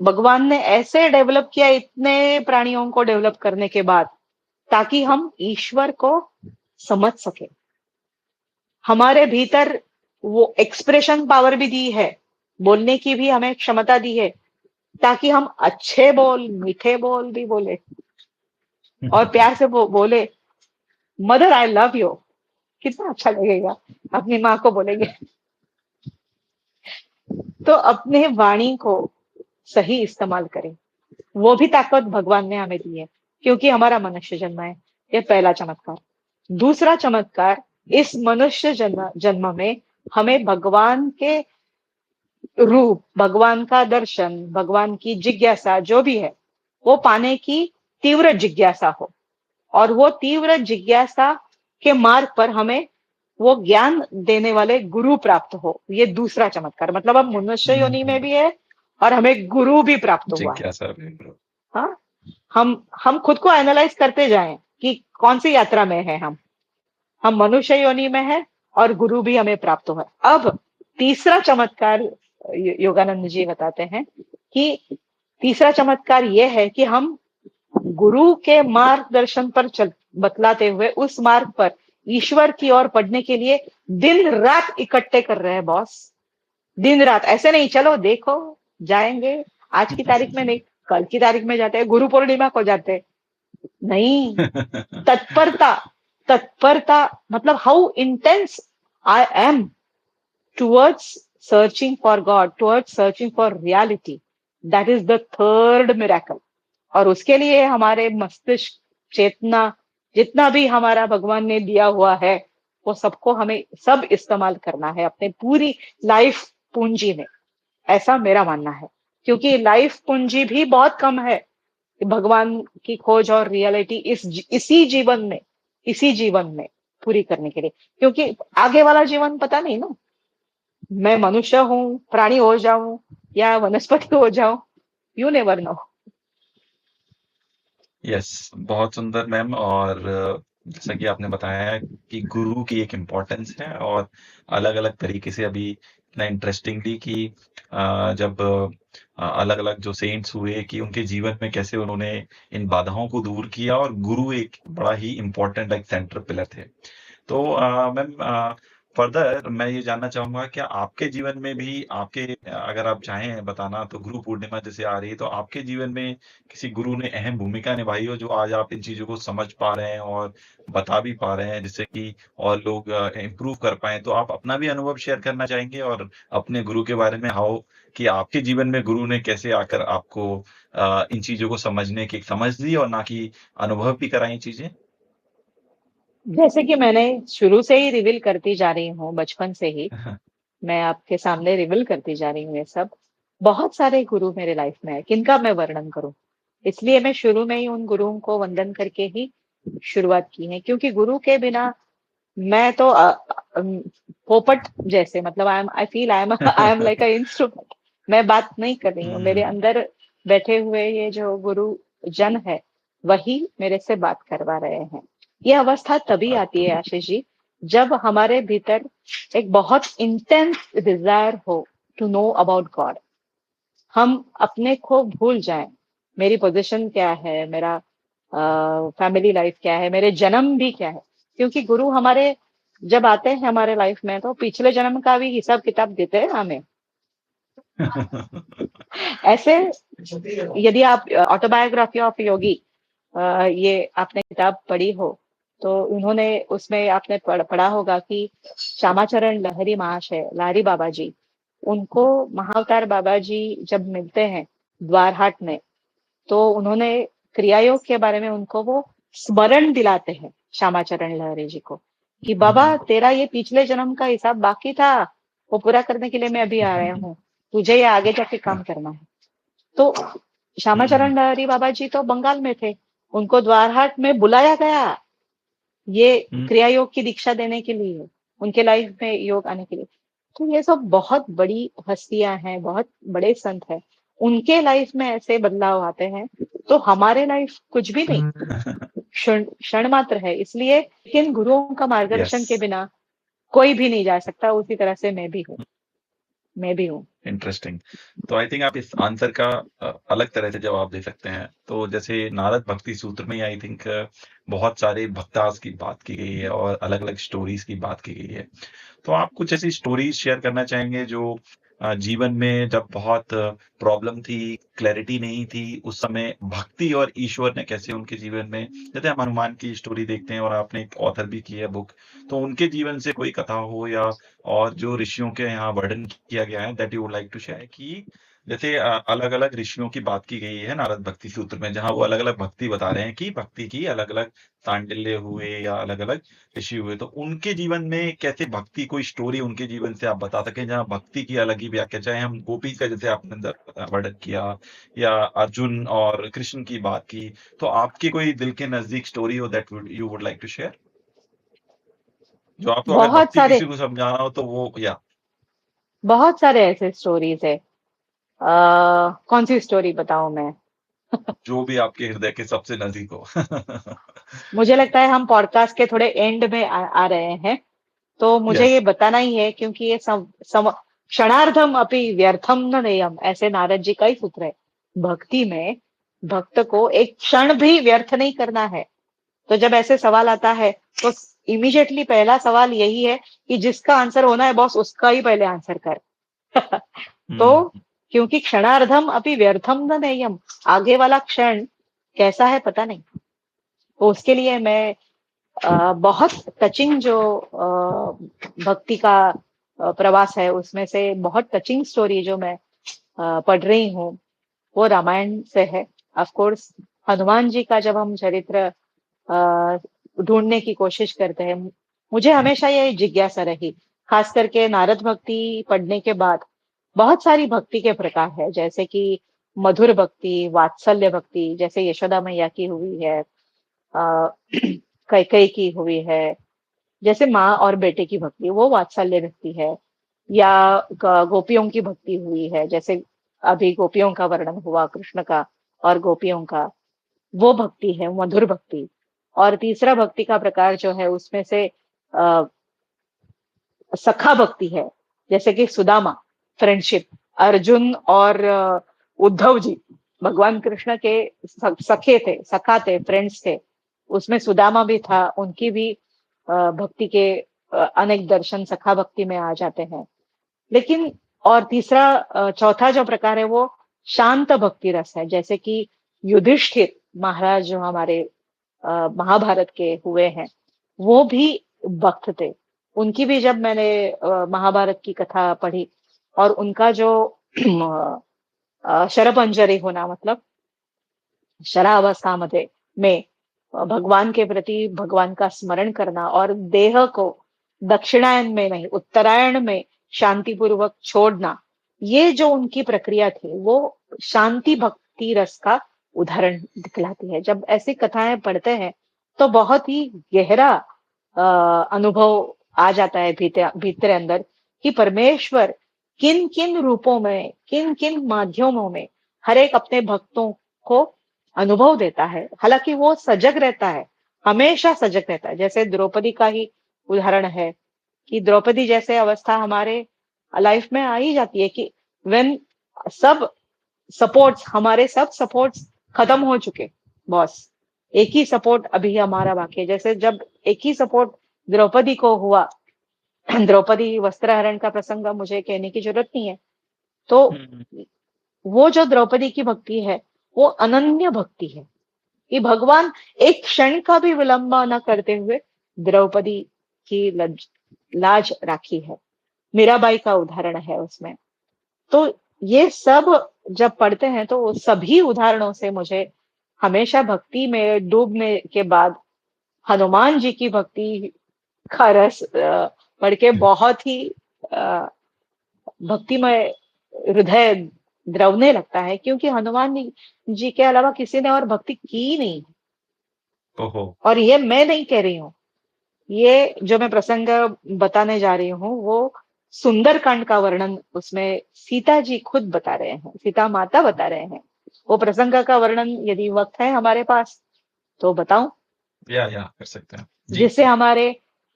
Speaker 1: भगवान ने ऐसे डेवलप किया, इतने प्राणियों को डेवलप करने के बाद, ताकि हम ईश्वर को समझ सके। हमारे भीतर वो एक्सप्रेशन पावर भी दी है, बोलने की भी हमें क्षमता दी है, ताकि हम अच्छे बोल, मीठे बोल भी बोले और प्यार से बोले मदर आई लव यू। कितना अच्छा लगेगा, अपनी माँ को बोलेंगे। तो अपने वाणी को सही इस्तेमाल करें, वो भी ताकत भगवान ने हमें दी है, क्योंकि हमारा मनुष्य जन्म है। ये पहला चमत्कार। दूसरा चमत्कार, इस मनुष्य जन्म में हमें भगवान के रूप, भगवान का दर्शन, भगवान की जिज्ञासा जो भी है वो पाने की तीव्र जिज्ञासा हो, और वो तीव्र जिज्ञासा के मार्ग पर हमें वो ज्ञान देने वाले गुरु प्राप्त हो। ये दूसरा चमत्कार, मतलब अब मनुष्य योनि में भी है और हमें गुरु भी प्राप्त हुआ है। हाँ, हम खुद को एनालाइज करते जाएं कि कौन सी यात्रा में है हम मनुष्य योनि में है और गुरु भी हमें प्राप्त हुआ। अब तीसरा चमत्कार योगानंद जी बताते हैं कि तीसरा चमत्कार यह है कि हम गुरु के मार्गदर्शन पर बतलाते हुए उस मार्ग पर ईश्वर की ओर पढ़ने के लिए दिन रात इकट्ठे कर रहे हैं बॉस। दिन रात, ऐसे नहीं चलो देखो जाएंगे आज की तारीख में नहीं, कल की तारीख में जाते हैं, गुरु पूर्णिमा को जाते नहीं। तत्परता मतलब how intense I am towards searching for God, towards searching for reality. That is the third miracle. और उसके लिए हमारे मस्तिष्क, चेतना, जितना भी हमारा भगवान ने दिया हुआ है वो सबको हमें सब इस्तेमाल करना है अपने पूरी लाइफ पूंजी में, ऐसा मेरा मानना है। क्योंकि लाइफ पूंजी भी बहुत कम है भगवान की खोज और रियलिटी इसी जीवन में पूरी करने के लिए, क्योंकि आगे वाला जीवन पता नहीं ना, मैं मनुष्य हूं, प्राणी हो जाऊं या वनस्पति हो जाऊं, यू नेवर नो।
Speaker 2: यस, बहुत सुंदर मैम। और जैसा कि आपने बताया है कि गुरु की एक इम्पोर्टेंस है, और अलग अलग तरीके से अभी इतना इंटरेस्टिंगली कि जब अलग अलग जो सेंट्स हुए कि उनके जीवन में कैसे उन्होंने इन बाधाओं को दूर किया, और गुरु एक बड़ा ही इम्पोर्टेंट एक सेंटर पिलर थे। तो मैम फर्दर मैं ये जानना चाहूंगा, क्या आपके जीवन में भी आपके अगर आप चाहें बताना, तो गुरु पूर्णिमा जैसे आ रही है, तो आपके जीवन में किसी गुरु ने अहम भूमिका निभाई हो जो आज आप इन चीजों को समझ पा रहे हैं और बता भी पा रहे हैं, जिससे कि और लोग इम्प्रूव कर पाए? तो आप अपना भी अनुभव शेयर करना चाहेंगे और अपने गुरु के बारे में, हाउ कि आपके जीवन में गुरु ने कैसे आकर आपको इन चीजों को समझने की समझ दी और ना कि अनुभव भी कराई चीजें?
Speaker 1: जैसे कि मैंने शुरू से ही रिवील करती जा रही हूँ, बचपन से ही मैं आपके सामने रिवील करती जा रही हूँ ये सब। बहुत सारे गुरु मेरे लाइफ में है, किनका मैं वर्णन करूं। इसलिए मैं शुरू में ही उन गुरुओं को वंदन करके ही शुरुआत की है, क्योंकि गुरु के बिना मैं तो पोपट जैसे, मतलब I am like a instrument. मैं बात नहीं कर रही हूँ, मेरे
Speaker 2: हम्म,
Speaker 1: अंदर बैठे हुए ये जो गुरु जन है वही मेरे से बात करवा रहे हैं। ये अवस्था तभी आती है आशीष जी, जब हमारे भीतर एक बहुत इंटेंस डिजायर हो टू नो अबाउट गॉड। हम अपने को भूल जाएं, मेरी पोजीशन क्या है, मेरा फैमिली लाइफ क्या है, मेरे जन्म भी क्या है। क्योंकि गुरु हमारे जब आते हैं हमारे लाइफ में तो पिछले जन्म का भी हिसाब किताब देते हैं हमें। ऐसे यदि आप ऑटोबायोग्राफी ऑफ योगी, ये आपने किताब पढ़ी हो तो उन्होंने उसमें आपने पढ़ा होगा कि श्यामाचरण लहरी महाशय, लारी बाबा जी, उनको महाअवतार बाबा जी जब मिलते हैं द्वारहाट में, तो उन्होंने क्रियायोग के बारे में उनको वो स्मरण दिलाते हैं श्यामाचरण लहरी जी को, कि बाबा तेरा ये पिछले जन्म का हिसाब बाकी था, वो पूरा करने के लिए मैं अभी आ रहा हूँ, तुझे ये आगे जाके काम करना है। तो श्यामाचरण लहरी बाबा जी तो बंगाल में थे, उनको द्वारहाट में बुलाया गया ये क्रिया योग की दीक्षा देने के लिए, उनके लाइफ में योग आने के लिए। तो ये सब बहुत बड़ी हस्तियां हैं, बहुत बड़े संत हैं, उनके लाइफ में ऐसे बदलाव आते हैं, तो हमारे लाइफ कुछ भी नहीं, क्षण क्षण मात्र है। इसलिए लेकिन गुरुओं का
Speaker 2: यस,
Speaker 1: मार्गदर्शन के बिना कोई भी नहीं जा सकता, उसी तरह से मैं भी हूँ, मैं भी हूँ।
Speaker 2: इंटरेस्टिंग। तो आई थिंक आप इस आंसर का अलग तरह से जवाब दे सकते हैं। तो जैसे नारद भक्ति सूत्र में आई थिंक बहुत सारे भक्तास की बात की गई है और अलग-अलग स्टोरीज की बात की गई है। तो आप कुछ ऐसी स्टोरीज शेयर करना चाहेंगे जो जीवन में जब बहुत प्रॉब्लम थी, क्लैरिटी नहीं थी, उस समय भक्ति और ईश्वर ने कैसे उनके जीवन में, जैसे हम हनुमान की स्टोरी देखते हैं और आपने एक ऑथर भी की है बुक, तो उनके जीवन से कोई कथा हो या और जो ऋषियों के यहाँ वर्णन किया गया है that you would like to share कि जैसे अलग-अलग ऋषियों की बात की गई है नारद भक्ति सूत्र में, जहाँ वो अलग-अलग भक्ति बता रहे हैं कि भक्ति की अलग-अलग सांडिल्य हुए या अलग-अलग ऋषि हुए। तो उनके जीवन में कैसे भक्ति, कोई स्टोरी उनके जीवन से आप बता सकें जहाँ भक्ति की अलग ही व्याख्या, चाहे हम गोपी का जैसे आपने वर्णन किया या अर्जुन और कृष्ण की बात की, तो आपकी कोई दिल के नजदीक स्टोरी हो that you would like to share, जो आपको अगर
Speaker 1: बहुत
Speaker 2: भक्ति
Speaker 1: सारे,
Speaker 2: किसी को समझाना हो तो वो या
Speaker 1: बहुत सारे ऐसे स्टोरीज है। कौन सी स्टोरी बताऊं मैं?
Speaker 2: जो भी आपके हृदय के सबसे नजदीक हो।
Speaker 1: मुझे लगता है हम पॉडकास्ट के थोड़े एंड में आ रहे हैं, तो मुझे
Speaker 2: यस।
Speaker 1: ये बताना ही है, क्योंकि ये क्षणार्धम अपि व्यर्थम न नेयम, ऐसे नारद जी का ही सूत्र है। भक्ति में भक्त को एक क्षण भी व्यर्थ नहीं करना है। तो जब ऐसे सवाल आता है तो इमीडिएटली पहला सवाल यही है कि जिसका आंसर होना है बॉस उसका ही पहले आंसर कर।
Speaker 2: हुँ,
Speaker 1: तो क्योंकि क्षणार्धम अपि व्यर्थम न नेयम, आगे वाला क्षण कैसा है पता नहीं। तो उसके लिए मैं बहुत टचिंग जो भक्ति का प्रवास है उसमें से बहुत टचिंग स्टोरी जो मैं पढ़ रही हूँ वो रामायण से है। ऑफ कोर्स हनुमान जी का जब हम चरित्र ढूंढने की कोशिश करते हैं, मुझे हमेशा ये जिज्ञासा रही, खास करके नारद भक्ति पढ़ने के बाद। बहुत सारी भक्ति के प्रकार है, जैसे कि मधुर भक्ति, वात्सल्य भक्ति, जैसे यशोदा मैया की हुई है, कैकेयी की हुई है, जैसे माँ और बेटे की भक्ति वो वात्सल्य भक्ति है, या गोपियों की भक्ति हुई है, जैसे अभी गोपियों का वर्णन हुआ कृष्ण का और गोपियों का, वो भक्ति है मधुर भक्ति। और तीसरा भक्ति का प्रकार जो है उसमें से अ, सखा भक्ति है, जैसे कि सुदामा, फ्रेंडशिप, अर्जुन और उद्धव जी भगवान कृष्ण के सखे थे, सखा थे, फ्रेंड्स थे। उसमें सुदामा भी था, उनकी भी भक्ति के अनेक दर्शन सखा भक्ति में आ जाते हैं। लेकिन और तीसरा चौथा जो प्रकार है वो शांत भक्ति रस है, जैसे कि युधिष्ठिर महाराज जो हमारे महाभारत के हुए हैं, वो भी भक्त थे। उनकी भी जब मैंने महाभारत की कथा पढ़ी और उनका जो शरपंजरी होना, मतलब शरावस्था में भगवान के प्रति भगवान का स्मरण करना और देह को दक्षिणायन में नहीं उत्तरायण में शांति पूर्वक छोड़ना, ये जो उनकी प्रक्रिया थी वो शांति भक्ति रस का उदाहरण दिखलाती है। जब ऐसी कथाएं पढ़ते हैं तो बहुत ही गहरा अनुभव आ जाता है भीतर भीतर अंदर कि परमेश्वर किन किन रूपों में, किन किन माध्यमों में हर एक अपने भक्तों को अनुभव देता है। हालांकि वो सजग रहता है, हमेशा सजग रहता है। जैसे द्रौपदी का ही उदाहरण है कि द्रौपदी जैसे अवस्था हमारे लाइफ में आ ही जाती है कि व्हेन सब सपोर्ट्स, हमारे सब सपोर्ट्स खत्म हो चुके, बॉस एक ही सपोर्ट अभी हमारा बाकी है। जैसे जब एक ही सपोर्ट द्रौपदी को हुआ, द्रौपदी वस्त्रहरण का प्रसंग मुझे कहने की जरूरत नहीं है, तो वो जो द्रौपदी की भक्ति है वो अनन्य भक्ति है कि भगवान एक क्षण का भी विलंब न करते हुए द्रौपदी की लाज राखी है। मीराबाई का उदाहरण है उसमें। तो ये सब जब पढ़ते हैं तो सभी उदाहरणों से मुझे हमेशा भक्ति में डूबने के बाद हनुमान जी की भक्ति का रस पढ़ के बहुत ही भक्तिमय हृदय द्रवने लगता है, क्योंकि हनुमान जी के अलावा किसी ने और भक्ति की नहीं। और ये मैं नहीं कह रही हूँ, ये जो मैं प्रसंग बताने जा रही हूँ वो सुंदरकांड का वर्णन उसमें सीता जी खुद बता रहे हैं, सीता माता बता रहे हैं। वो प्रसंग का वर्णन यदि वक्त है हमारे पास तो बताऊं?
Speaker 2: या कर सकते हैं,
Speaker 1: जिससे हमारे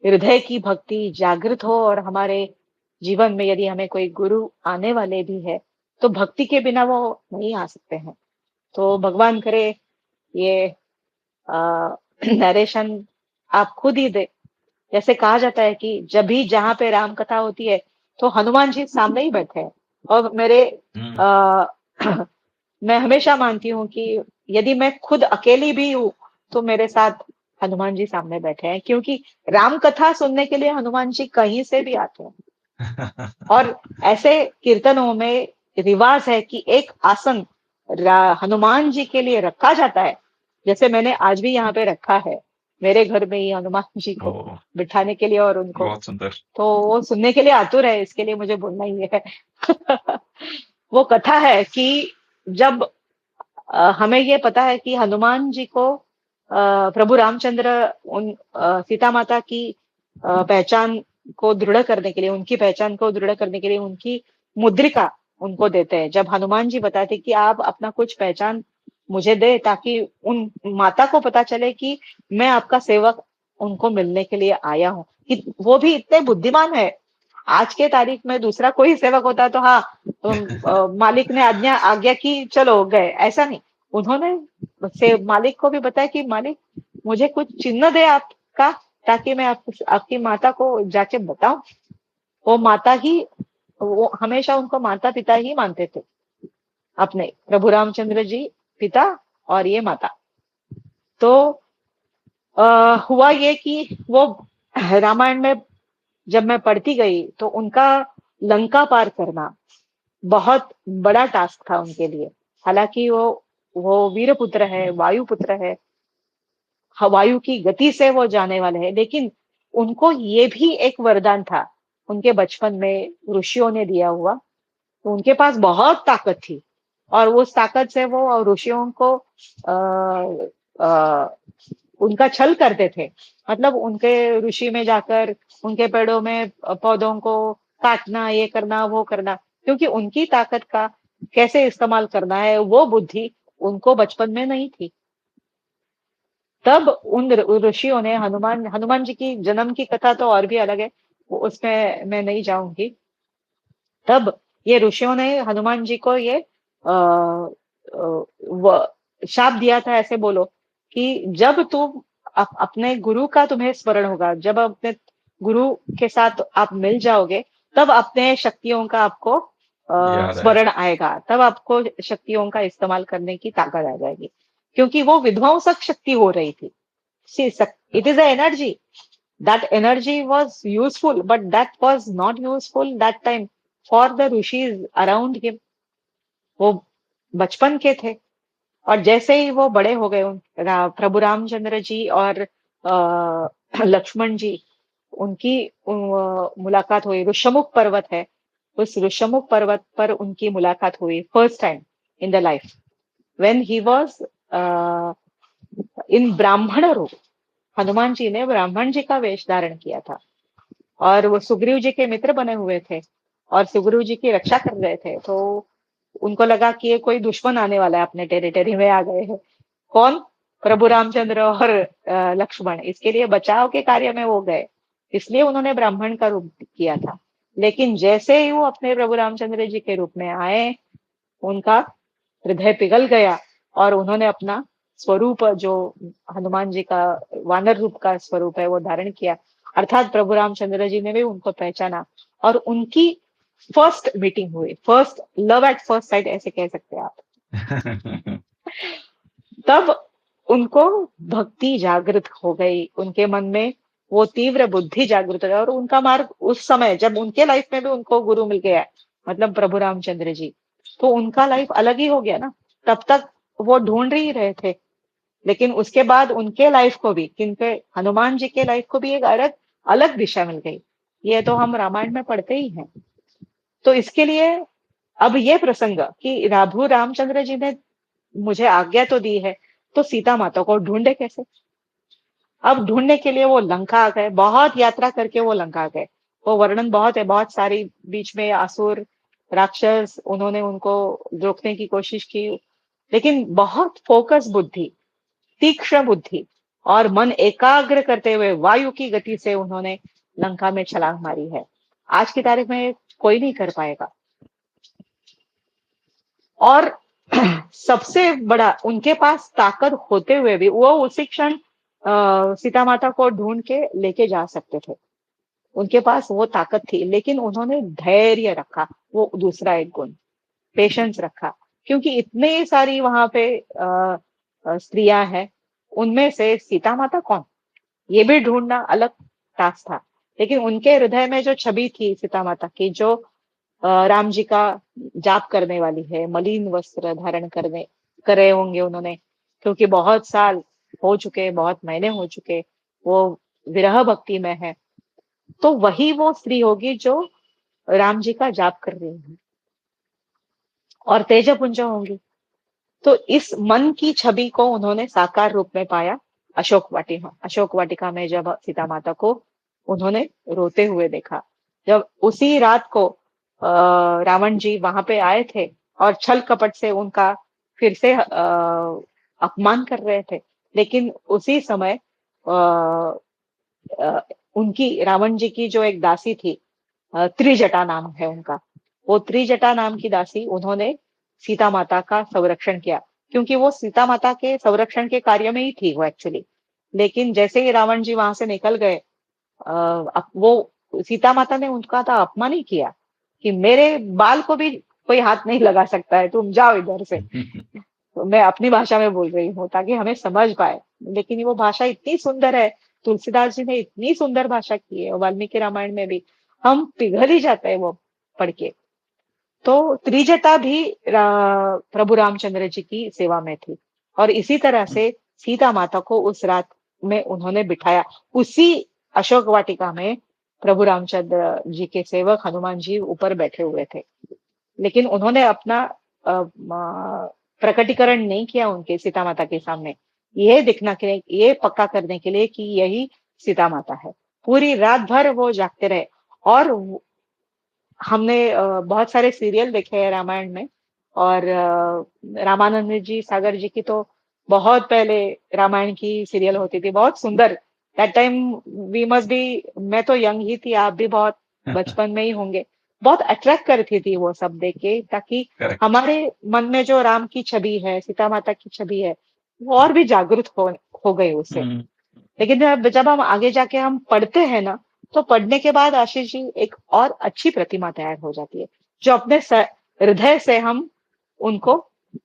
Speaker 1: हृदय की भक्ति जागृत हो और हमारे जीवन में यदि हमें कोई गुरु आने वाले भी है तो भक्ति के बिना वो नहीं आ सकते हैं। तो भगवान करे ये नरेशन आप खुद ही दे। जैसे कहा जाता है कि जब भी जहां पे राम कथा होती है तो हनुमान जी सामने ही बैठे हैं। और मेरे मैं हमेशा मानती हूँ कि यदि मैं खुद अकेली भी हूँ तो मेरे साथ हनुमान जी सामने बैठे हैं, क्योंकि राम कथा सुनने के लिए हनुमान जी कहीं से भी आते हैं। और ऐसे कीर्तनों में रिवाज है कि एक आसन हनुमान जी के लिए रखा जाता है, जैसे मैंने आज भी यहाँ पे रखा है मेरे घर में ही हनुमान जी को बिठाने के लिए और उनको,
Speaker 2: बहुत सुंदर।
Speaker 1: तो वो सुनने के लिए आतुर है, इसके लिए मुझे बोलना ही है। वो कथा है कि जब हमें ये पता है कि हनुमान जी को प्रभु रामचंद्र उन सीता माता की पहचान को दृढ़ करने के लिए, उनकी पहचान को दृढ़ करने के लिए उनकी मुद्रिका उनको देते हैं। जब हनुमान जी बताते कि आप अपना कुछ पहचान मुझे दे ताकि उन माता को पता चले कि मैं आपका सेवक उनको मिलने के लिए आया हूँ। कि वो भी इतने बुद्धिमान है। आज के तारीख में दूसरा कोई सेवक होता तो हाँ मालिक ने आज्ञा की चलो गए, ऐसा नहीं। उन्होंने से मालिक को भी बताया कि मालिक मुझे कुछ चिन्ह दे आपका ताकि मैं आपकी माता को जाके बताऊं। वो माता ही, वो हमेशा उनको माता पिता ही मानते थे अपने, प्रभु रामचंद्र जी पिता और ये माता। तो हुआ ये कि वो रामायण में जब मैं पढ़ती गई तो उनका लंका पार करना बहुत बड़ा टास्क था उनके लिए। हालांकि वो वीरपुत्र है, वायुपुत्र है, वायु की गति से वो जाने वाले हैं, लेकिन उनको ये भी एक वरदान था उनके बचपन में ऋषियों ने दिया हुआ। तो उनके पास बहुत ताकत थी और उस ताकत से वो ऋषियों को उनका छल करते थे। मतलब उनके ऋषि में जाकर उनके पेड़ों में पौधों को काटना, ये करना वो करना, क्योंकि उनकी ताकत का कैसे इस्तेमाल करना है वो बुद्धि उनको बचपन में नहीं थी। तब उन ऋषियों ने हनुमान जी की जन्म की कथा तो और भी अलग है, उसमें मैं नहीं जाऊंगी। तब ये ऋषियों ने हनुमान जी को ये शाप दिया था, ऐसे बोलो कि जब तुम अपने गुरु का तुम्हें स्मरण होगा, जब अपने गुरु के साथ आप मिल जाओगे तब अपने शक्तियों का आपको स्मरण आएगा, तब आपको शक्तियों का इस्तेमाल करने की ताकत आ जाएगी। क्योंकि वो विध्वंसक शक्ति हो रही थी। It is a energy, that energy was useful but that was not useful that time for the rishis around him। वो बचपन के थे और जैसे ही वो बड़े हो गए, प्रभु रामचंद्र जी और लक्ष्मण जी, उनकी मुलाकात हुई। ऋषमुख पर्वत है, उस ऋषमुख पर्वत पर उनकी मुलाकात हुई first time in the life, when he was in ब्राह्मण रूप। हनुमान जी ने ब्राह्मण जी का वेश धारण किया था, और वो सुग्रीव जी के मित्र बने हुए थे और सुग्रीव जी की रक्षा कर रहे थे। तो उनको लगा कि ये कोई दुश्मन आने वाला है, अपने टेरिटरी में आ गए हैं। कौन? प्रभु रामचंद्र और लक्ष्मण। इसके लिए बचाव के कार्य में वो गए, इसलिए उन्होंने ब्राह्मण का रूप किया था। लेकिन जैसे ही वो अपने प्रभु रामचंद्र जी के रूप में आए, उनका हृदय पिघल गया और उन्होंने अपना स्वरूप, जो हनुमान जी का वानर रूप का स्वरूप है, वो धारण किया। अर्थात प्रभु रामचंद्र जी ने भी उनको पहचाना और उनकी फर्स्ट मीटिंग हुई, first love at first sight ऐसे कह सकते हैं आप। तब उनको भक्ति जागृत हो गई, उनके मन में वो तीव्र बुद्धि जागृत हो गई, और उनका मार्ग उस समय, जब उनके लाइफ में भी उनको गुरु मिल गया, मतलब प्रभु रामचंद्र जी, तो उनका लाइफ अलग ही हो गया ना। तब तक वो ढूंढ ही रहे थे, लेकिन उसके बाद उनके लाइफ को भी, किनके, हनुमान जी के लाइफ को भी एक अलग अलग दिशा मिल गई। ये तो हम रामायण में पढ़ते ही हैं। तो इसके लिए अब ये प्रसंग कि प्रभु रामचंद्र जी ने मुझे आज्ञा तो दी है, तो सीता माता को ढूंढे कैसे? अब ढूंढने के लिए वो लंका आ गए, बहुत यात्रा करके वो लंका आ गए। वो वर्णन बहुत है, बहुत सारी बीच में असुर राक्षस, उन्होंने उनको रोकने की कोशिश की, लेकिन बहुत फोकस बुद्धि, तीक्ष्ण बुद्धि और मन एकाग्र करते हुए वायु की गति से उन्होंने लंका में छलांग मारी है। आज की तारीख में कोई नहीं कर पाएगा। और सबसे बड़ा, उनके पास ताकत होते हुए भी वो उसी क्षण सीता माता को ढूंढ के लेके जा सकते थे। उनके पास वो ताकत थी, लेकिन उन्होंने धैर्य रखा, वो दूसरा एक गुण, पेशेंस रखा। क्योंकि इतने सारी वहां पे स्त्रियां हैं, उनमें से सीता माता कौन, ये भी ढूंढना अलग टास्क था। लेकिन उनके हृदय में जो छवि थी सीता माता की, जो राम जी का जाप करने वाली है, मलिन वस्त्र धारण करने करे होंगे उन्होंने, क्योंकि बहुत साल हो चुके, बहुत महीने हो चुके, वो विरह भक्ति में है। तो वही वो स्त्री होगी जो राम जी का जाप कर रही है, और तेजपुंज होंगी। तो इस मन की छवि को उन्होंने साकार रूप में पाया अशोक वाटिका में, जब सीता माता को उन्होंने रोते हुए देखा। जब उसी रात को रावण जी वहां पे आए थे और छल कपट से उनका फिर से अपमान कर रहे थे, लेकिन उसी समय उनकी, रावण जी की जो एक दासी थी, त्रिजटा नाम है उनका, वो त्रिजटा नाम की दासी, उन्होंने सीता माता का संरक्षण किया। क्योंकि वो सीता माता के संरक्षण के कार्य में ही थी वो एक्चुअली। लेकिन जैसे ही रावण जी वहां से निकल गए, वो सीता माता ने उनका तो अपमान ही किया कि मेरे बाल को भी कोई हाथ नहीं लगा सकता है, तुम जाओ इधर से। तो मैं अपनी भाषा में बोल रही हूँ ताकि हमें समझ पाए, लेकिन वो भाषा इतनी सुंदर है, तुलसीदास जी ने इतनी सुंदर भाषा की है, वाल्मीकि रामायण में भी हम पिघल ही जाते हैं वो पढ़ के। तो त्रिजटा भी प्रभु रामचंद्र जी की सेवा में थी, और इसी तरह से सीता माता को उस रात में उन्होंने बिठाया। उसी अशोक वाटिका में प्रभु रामचंद्र जी के सेवक हनुमान जी ऊपर बैठे हुए थे, लेकिन उन्होंने अपना प्रकटीकरण नहीं किया उनके सीता माता के सामने, ये दिखना के लिए, ये पक्का करने के लिए कि यही सीता माता है। पूरी रात भर वो जागते रहे। और हमने बहुत सारे सीरियल देखे हैं रामायण में, और रामानंद जी सागर जी की तो बहुत पहले रामायण की सीरियल होती थी, बहुत सुंदर। That time we must be, मैं तो यंग ही थी, आप भी बहुत बचपन में ही होंगे। बहुत अट्रैक्ट करती थी वो सब देख के, ताकि हमारे मन में जो राम की छवि है, सीता माता की छवि है, वो और भी जागृत हो गई उससे। लेकिन जब हम आगे जाके हम पढ़ते हैं ना, तो पढ़ने के बाद आशीष जी एक और अच्छी प्रतिमा तैयार हो जाती है, जो अपने हृदय से हम उनको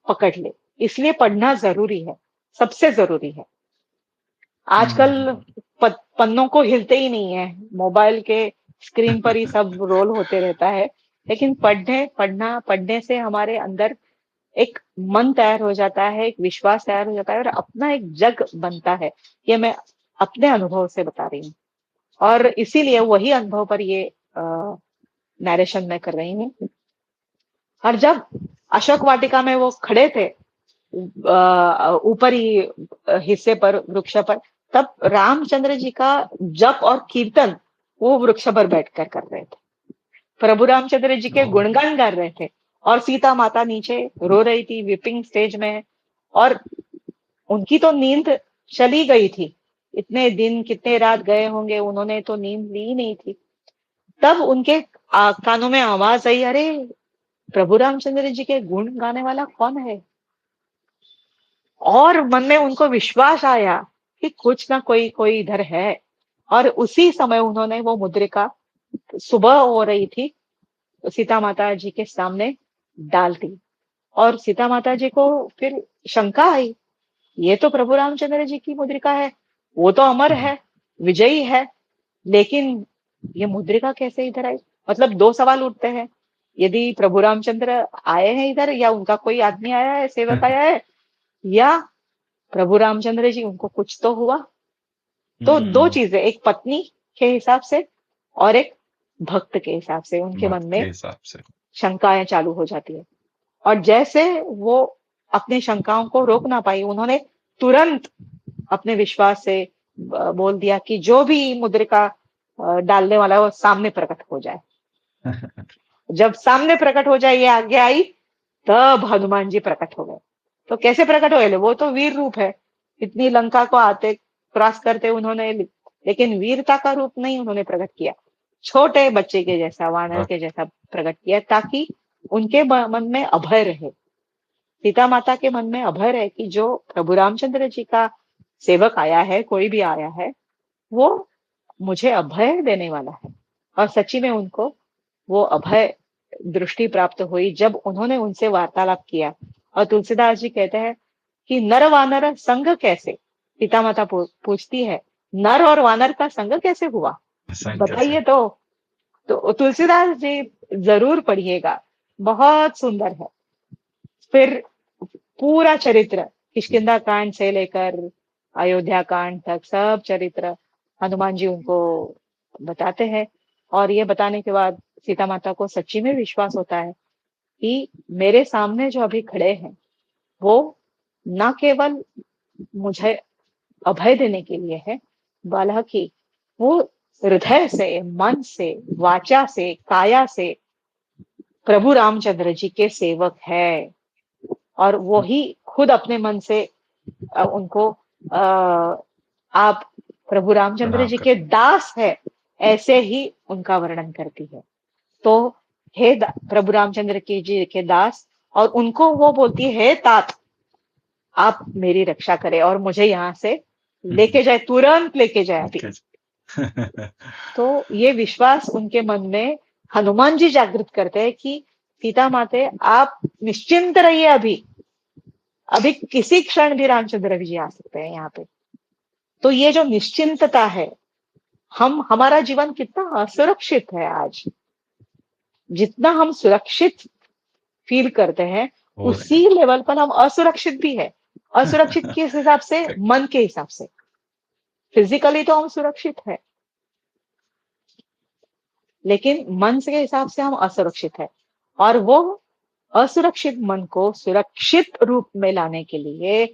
Speaker 1: पकड़ ले। इसलिए पढ़ना जरूरी है, सबसे जरूरी है। आजकल पन्नों को हिलते ही नहीं है, मोबाइल के स्क्रीन पर ही सब रोल होते रहता है। लेकिन पढ़ने से हमारे अंदर एक मन तैयार हो जाता है, एक विश्वास तैयार हो जाता है और अपना एक जग बनता है। ये मैं अपने अनुभव से बता रही हूँ और इसीलिए वही अनुभव पर ये नरेशन मैं कर रही हूँ। और जब अशोक वाटिका में वो खड़े थे ऊपरी हिस्से पर, वृक्ष पर, तब रामचंद्र जी का जप और कीर्तन वो वृक्ष पर बैठकर कर रहे थे। प्रभु रामचंद्र जी के
Speaker 2: ओह!
Speaker 1: गुणगान गा रहे थे और सीता माता नीचे रो रही थी विपिंग स्टेज में। और उनकी तो नींद चली गई थी, इतने दिन कितने रात गए होंगे, उन्होंने तो नींद ली नहीं थी। तब उनके कानों में आवाज आई, अरे प्रभु रामचंद्र जी के गुण गाने वाला कौन है। और मन में उनको विश्वास आया कि कुछ ना कोई कोई इधर है। और उसी समय उन्होंने वो मुद्रिका, सुबह हो रही थी, सीता माता जी के सामने डाल दी। और सीता माता जी को फिर शंका आई, ये तो प्रभु रामचंद्र जी की मुद्रिका है, वो तो अमर है, विजयी है, लेकिन ये मुद्रिका कैसे इधर आई। मतलब दो सवाल उठते हैं, यदि प्रभु रामचंद्र आए हैं इधर, या उनका कोई आदमी आया है, सेवक आया है, या प्रभु रामचंद्र जी, उनको कुछ तो हुआ। तो दो चीजें, एक पत्नी के हिसाब से और एक भक्त के हिसाब से उनके मन
Speaker 2: वक़्त के
Speaker 1: में
Speaker 2: हिसाब से।
Speaker 1: शंकाएं चालू हो जाती है। और जैसे वो अपनी शंकाओं को रोक ना पाई, उन्होंने तुरंत अपने विश्वास से बोल दिया कि जो भी मुद्रिका डालने वाला है वो सामने प्रकट हो जाए। जब सामने प्रकट हो जाए ये आज्ञा आई, तब हनुमान जी प्रकट हो गए। तो कैसे प्रकट हुए, वो तो वीर रूप है, इतनी लंका को आते क्रॉस करते उन्होंने, लेकिन वीरता का रूप नहीं उन्होंने प्रकट किया, छोटे बच्चे के जैसा, वानर के जैसा प्रकट किया, ताकि उनके मन में अभय रहे, सीता माता के मन में अभय रहे कि जो प्रभु रामचंद्र जी का सेवक आया है, कोई भी आया है, वो मुझे अभय देने वाला है। और सच्ची में उनको वो अभय दृष्टि प्राप्त हुई जब उन्होंने उनसे वार्तालाप किया। और तुलसीदास जी कहते हैं कि नर वानर संग कैसे, सीता माता पूछती है, नर और वानर का संग कैसे हुआ,
Speaker 2: संग कैसे?
Speaker 1: बताइए। तो तुलसीदास जी जरूर पढ़िएगा, बहुत सुंदर है। फिर पूरा चरित्र, किष्किंधा कांड से लेकर अयोध्या कांड तक सब चरित्र हनुमान जी उनको बताते हैं। और ये बताने के बाद सीता माता को सच्ची में विश्वास होता है कि मेरे सामने जो अभी खड़े हैं वो न केवल मुझे अभय देने के लिए है, बल्कि वो हृदय से, मन से, वाचा से, काया से प्रभु रामचंद्र जी के सेवक है। और वो ही खुद अपने मन से उनको आप प्रभु रामचंद्र जी के दास है ऐसे ही उनका वर्णन करती है। तो हे प्रभु रामचंद्र की जी के दास, और उनको वो बोलती है, तात आप मेरी रक्षा करें और मुझे यहाँ से लेके जाए, तुरंत लेके जाए अभी। तो ये विश्वास उनके मन में हनुमान जी जागृत करते हैं कि सीता माते आप निश्चिंत रहिए, अभी अभी किसी क्षण भी रामचंद्र जी आ सकते हैं यहाँ पे। तो ये जो निश्चिंतता है, हमारा जीवन कितना असुरक्षित है आज, जितना हम सुरक्षित फील करते हैं उसी लेवल पर हम असुरक्षित भी है। असुरक्षित किस हिसाब से, मन के हिसाब से। फिजिकली तो हम सुरक्षित है, लेकिन मन के हिसाब से हम असुरक्षित है। और वो असुरक्षित मन को सुरक्षित रूप में लाने के लिए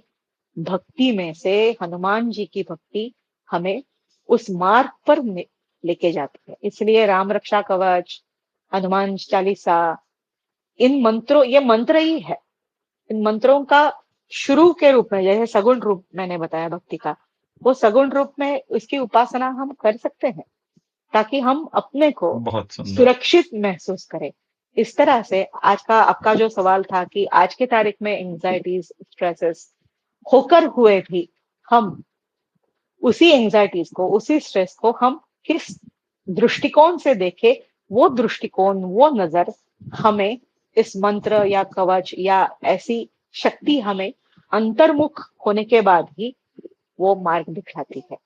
Speaker 1: भक्ति में से, हनुमान जी की भक्ति हमें उस मार्ग पर लेके जाती है। इसलिए राम रक्षा कवच, हनुमान चालीसा, इन मंत्रों, ये मंत्र ही है, इन मंत्रों का शुरू के रूप में, जैसे सगुण रूप मैंने बताया भक्ति का, वो सगुण रूप में इसकी उपासना हम कर सकते हैं ताकि हम अपने को सुरक्षित महसूस करें। इस तरह से आज का आपका जो सवाल था कि आज के तारीख में एंजाइटीज, स्ट्रेसेस होकर हुए भी हम उसी एंजाइटीज को, उसी स्ट्रेस को हम किस दृष्टिकोण से देखें, वो दृष्टिकोण, वो नजर हमें इस मंत्र या कवच या ऐसी शक्ति हमें अंतर्मुख होने के बाद ही वो मार्ग दिखलाती है।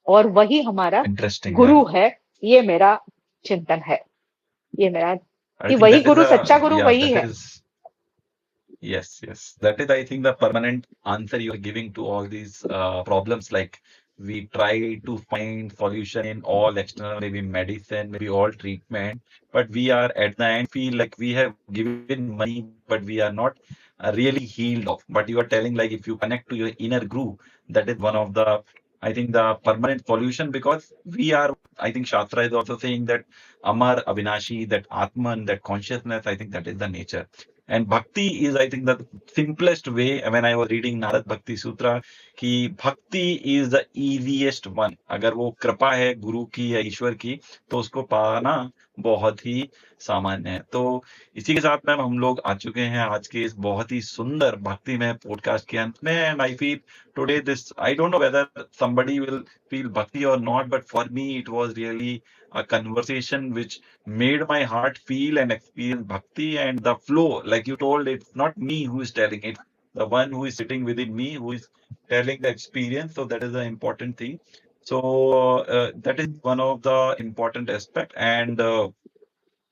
Speaker 1: और वही हमारा गुरु है। ये मेरा चिंतन है, ये मेरा कि वही गुरु, सच्चा गुरु वही है।
Speaker 2: Yes, yes. That is, I think, the permanent answer you are giving to all these problems. Like we try to find solution in all external, maybe medicine, maybe all treatment, but we are at the end feel like we have given money, but we are not really healed of. But you are telling like if you connect to your inner guru, that is one of the, I think, the permanent solution because we are. I think Shastra is also saying that Amar Avinashi, that Atman, that consciousness. I think that is the nature. And bhakti is, I think, the simplest way. When I was reading Narad Bhakti Sutra, कि भक्ति is the easiest one. अगर वो कृपा है गुरु की या ईश्वर की, तो उसको पाना बहुत ही सामान्य है। तो इसी के साथ मैम हम लोग आ चुके हैं आज के इस बहुत ही सुंदर भक्ति में पॉडकास्ट के अंत में। And I feel today this, I don't know whether somebody will feel bhakti or not, but for me it was really a conversation which made my heart feel and experience bhakti and the flow. Like you told, it's not me who is telling it, the one who is sitting within me who is telling the experience. So that is the important thing. So that is one of the important aspect. And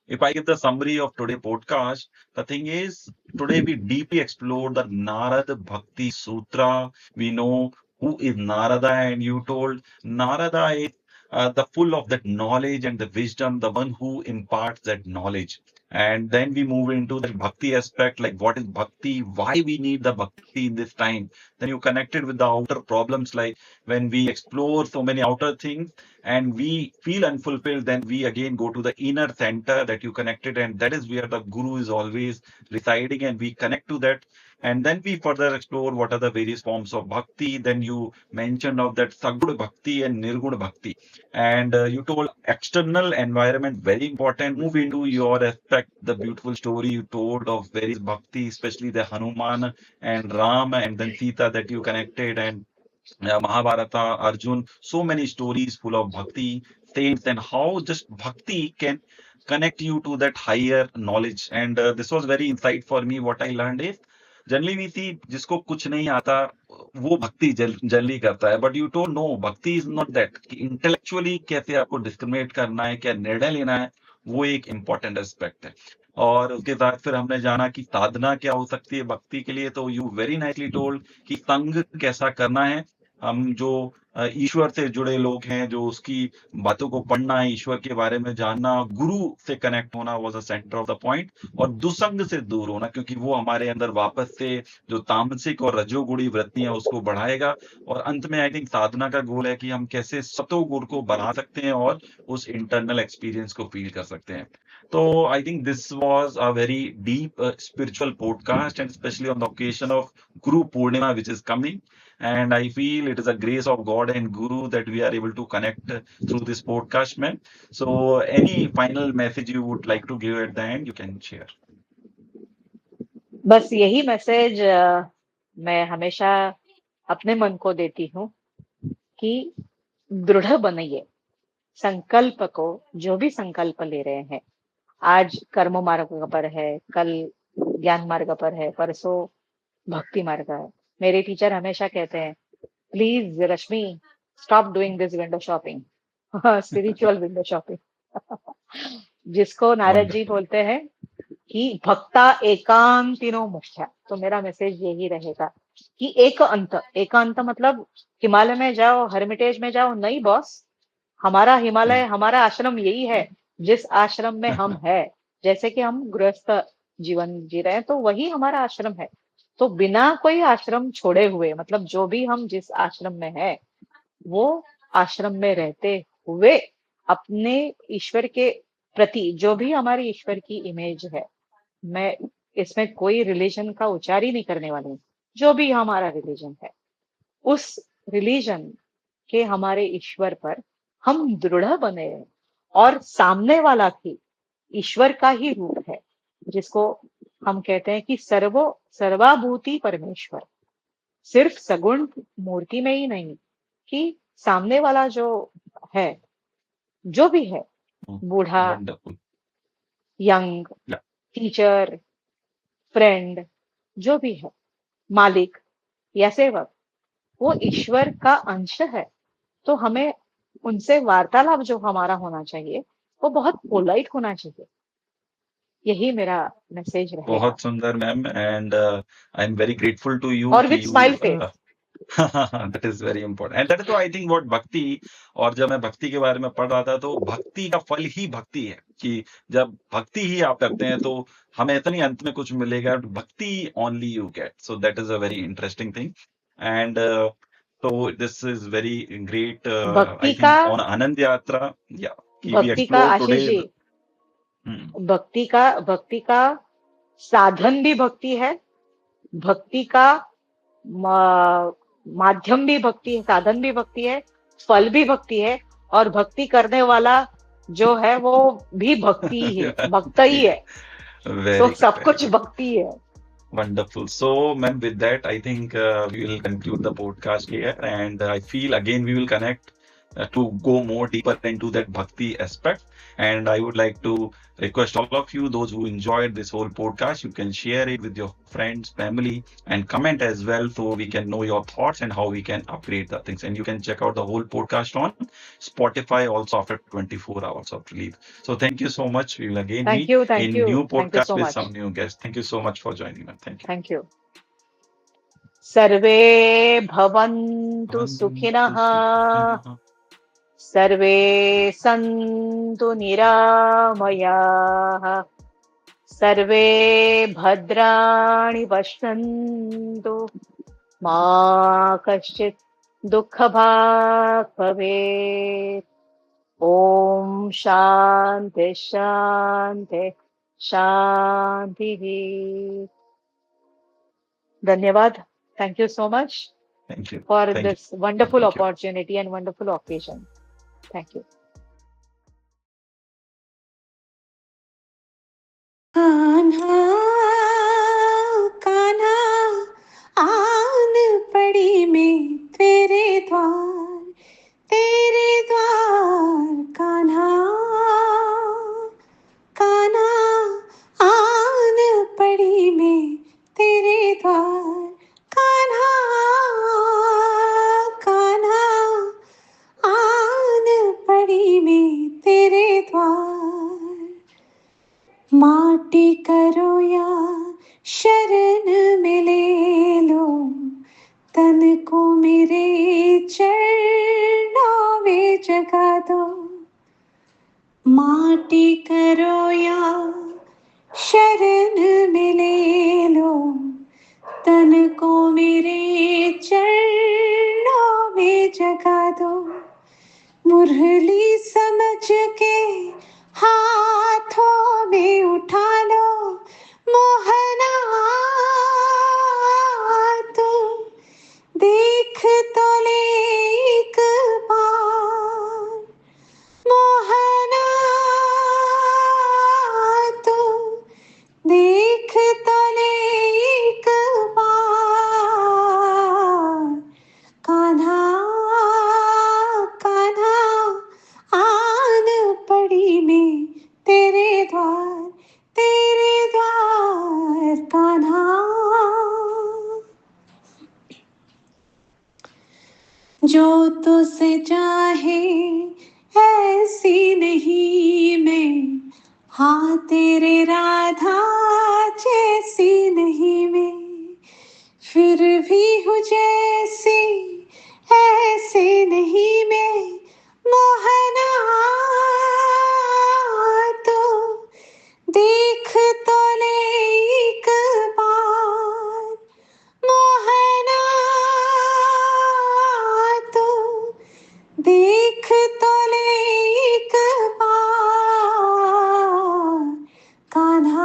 Speaker 2: if I give the summary of today podcast, the thing is today we deeply explored the Narada Bhakti Sutra. We know who is Narada, and you told Narada is the full of that knowledge and the wisdom, the one who imparts that knowledge. And then we move into the bhakti aspect, like what is bhakti, why we need the bhakti in this time. Then you connected with the outer problems, like when we explore so many outer things and we feel unfulfilled, then we again go to the inner center that you connected, and that is where the guru is always residing, and we connect to that. And then we further explore what are the various forms of bhakti. Then you mentioned of that sagud bhakti and nirguna bhakti, and you told external environment very important. Move into your aspect, the beautiful story you told of various bhakti, especially the Hanuman and Ram and then Sita that you connected, and Mahabharata, Arjun, so many stories full of bhakti, saints, and how just bhakti can connect you to that higher knowledge. And this was very insight for me. What I learned is generally we see जिसको कुछ नहीं आता वो भक्ति generally करता है, but you don't know भक्ति is not that कि इंटेलेक्चुअली कैसे आपको डिस्क्रिमिनेट करना है, क्या निर्णय लेना है, वो एक इम्पोर्टेंट एस्पेक्ट है। और उसके बाद फिर हमने जाना कि साधना क्या हो सकती है भक्ति के लिए, तो यू वेरी नाइसली टोल्ड कि संग कैसा करना है। हम जो ईश्वर से जुड़े लोग हैं, जो उसकी बातों को पढ़ना है, ईश्वर के बारे में जानना, गुरु से कनेक्ट होना was the centre of the point, और दुसंग से दूर होना, क्योंकि वो हमारे अंदर वापस से जो तामसिक और रजोगुणी वृत्तियां उसको बढ़ाएगा। और अंत में आई थिंक साधना का गोल है कि हम कैसे सतोगुण को बढ़ा सकते हैं और उस इंटरनल एक्सपीरियंस को फील कर सकते हैं। तो I think this was a very deep spiritual podcast, and specially on the occasion of Guru Purnima, which is coming. And I feel it is a grace of God and Guru that we are able to connect through this podcast, man. So, any final message you would like to give at the end, you can share.
Speaker 1: बस यही message मैं हमेशा अपने मन को देती हूँ कि दृढ़ बनिए संकल्प को, जो भी संकल्प ले रहे हैं। आज कर्म मार्ग पर है, कल ज्ञान मार्ग पर है, परसों भक्ति मार्ग है। मेरे टीचर हमेशा कहते हैं, please Rashmi stop doing this window shopping, spiritual window shopping. जिसको नारद जी
Speaker 2: Wonderful.
Speaker 1: बोलते हैं कि भक्ता एकांतिनो मुख्य। तो मेरा मैसेज यही रहेगा कि एकांत मतलब हिमालय में जाओ, हर्मिटेज में जाओ, नहीं बॉस। हमारा हिमालय, हमारा आश्रम यही है जिस आश्रम में हम है। जैसे कि हम गृहस्थ जीवन जी रहे हैं, तो वही हमारा आश्रम है। तो बिना कोई आश्रम छोड़े हुए, मतलब जो भी हम जिस आश्रम में है, वो आश्रम में रहते हुए अपने ईश्वर के प्रति, जो भी हमारी ईश्वर की इमेज है, मैं इसमें कोई रिलीजन का उच्चार ही नहीं करने वाली हूँ, जो भी हमारा रिलीजन है, उस रिलीजन के हमारे ईश्वर पर हम दृढ़ बने रहे। और सामने वाला भी ईश्वर का ही रूप है, जिसको हम कहते हैं कि सर्वाभूति परमेश्वर। सिर्फ सगुण मूर्ति में ही नहीं, कि सामने वाला जो है, जो भी है, बूढ़ा,
Speaker 2: Wonderful.
Speaker 1: Young,
Speaker 2: Yeah.
Speaker 1: Teacher, friend, जो भी है, मालिक या सेवक, वो ईश्वर का अंश है। तो हमें उनसे वार्तालाप जो हमारा होना चाहिए, वो बहुत पोलाइट होना चाहिए। यही मेरा मैसेज रहेगा।
Speaker 2: बहुत सुंदर ma'am, and I am very grateful to you
Speaker 1: और
Speaker 2: कि
Speaker 1: with
Speaker 2: you
Speaker 1: smile face.
Speaker 2: That is very important, and that is I think what bhakti, और जब मैं भक्ति के बारे में पढ़ रहा था तो भक्ति का फल ही भक्ति है, कि जब भक्ति ही आप करते हैं तो हमें इतनी अंत में कुछ मिलेगा, भक्ति only you get, so that is a very interesting thing, and so this is very great,
Speaker 1: भक्ति
Speaker 2: I
Speaker 1: का
Speaker 2: think on Anand Yatra, yeah, we
Speaker 1: भक्ति का
Speaker 2: explore
Speaker 1: आशीष
Speaker 2: today
Speaker 1: जी,
Speaker 2: hmm,
Speaker 1: भक्ति का साधन भी भक्ति है, भक्ति का माध्यम भी भक्ति है, साधन भी भक्ति है, फल भी भक्ति है, और भक्ति करने वाला जो है वो भी भक्ति ही है, भक्त ही है। तो सब कुछ भक्ति है।
Speaker 2: Wonderful. So, ma'am, with that, I think we will conclude the podcast here, and I feel again we will connect to go more deeper into that bhakti aspect. And I would like to request all of you, those who enjoyed this whole podcast, you can share it with your friends, family, and comment as well, so we can know your thoughts and how we can upgrade the things. And you can check out the whole podcast on Spotify also after 24 hours of release. So thank you so much. We will again
Speaker 1: Thank
Speaker 2: meet
Speaker 1: you, thank
Speaker 2: in
Speaker 1: you,
Speaker 2: new
Speaker 1: thank you
Speaker 2: podcast
Speaker 1: so
Speaker 2: with
Speaker 1: much.
Speaker 2: some new guests. Thank you so much for joining us. Thank you.
Speaker 1: Thank you. सर्वे भवन्तु सुखिनः, सर्वे सन्तु निरामयाः, सर्वे भद्राणि पश्यन्तु, मा कश्चित् दुःखभाग् भवेत्। ओम शांति शांति शांति। धन्यवाद। Thank you so much for this wonderful opportunity and wonderful occasion. Thank you.
Speaker 3: Kanha Kanha आन पड़ी मैं तेरे द्वार कान्हा कान्हा आन पड़ी मैं तेरे द्वार कान्हा कान्हा आन पड़ी मैं तेरे द्वार। माटी करो या शरण में ले लो, तन को मेरे चरणों में जगा दो। माटी करो या शरण में ले लो, तन को मेरे चरणों में जगा दो। मुरली समझ के हाथों में उठा लो, मोहना तू देख तो ले एक बार। मोहना तू देख तो ले एक बार। कान्हा कान्हा आन पड़ी मैं तेरे द्वार कान्हा। जो तुझसे चाहे ऐसी नहीं मैं, हाँ तेरे राधा जैसी नहीं मैं, फिर भी हूँ जैसी ऐसे नहीं मैं। मोहना तो देख तो ले एक बार। मोहना तो देख तो ले एक बार। कान्हा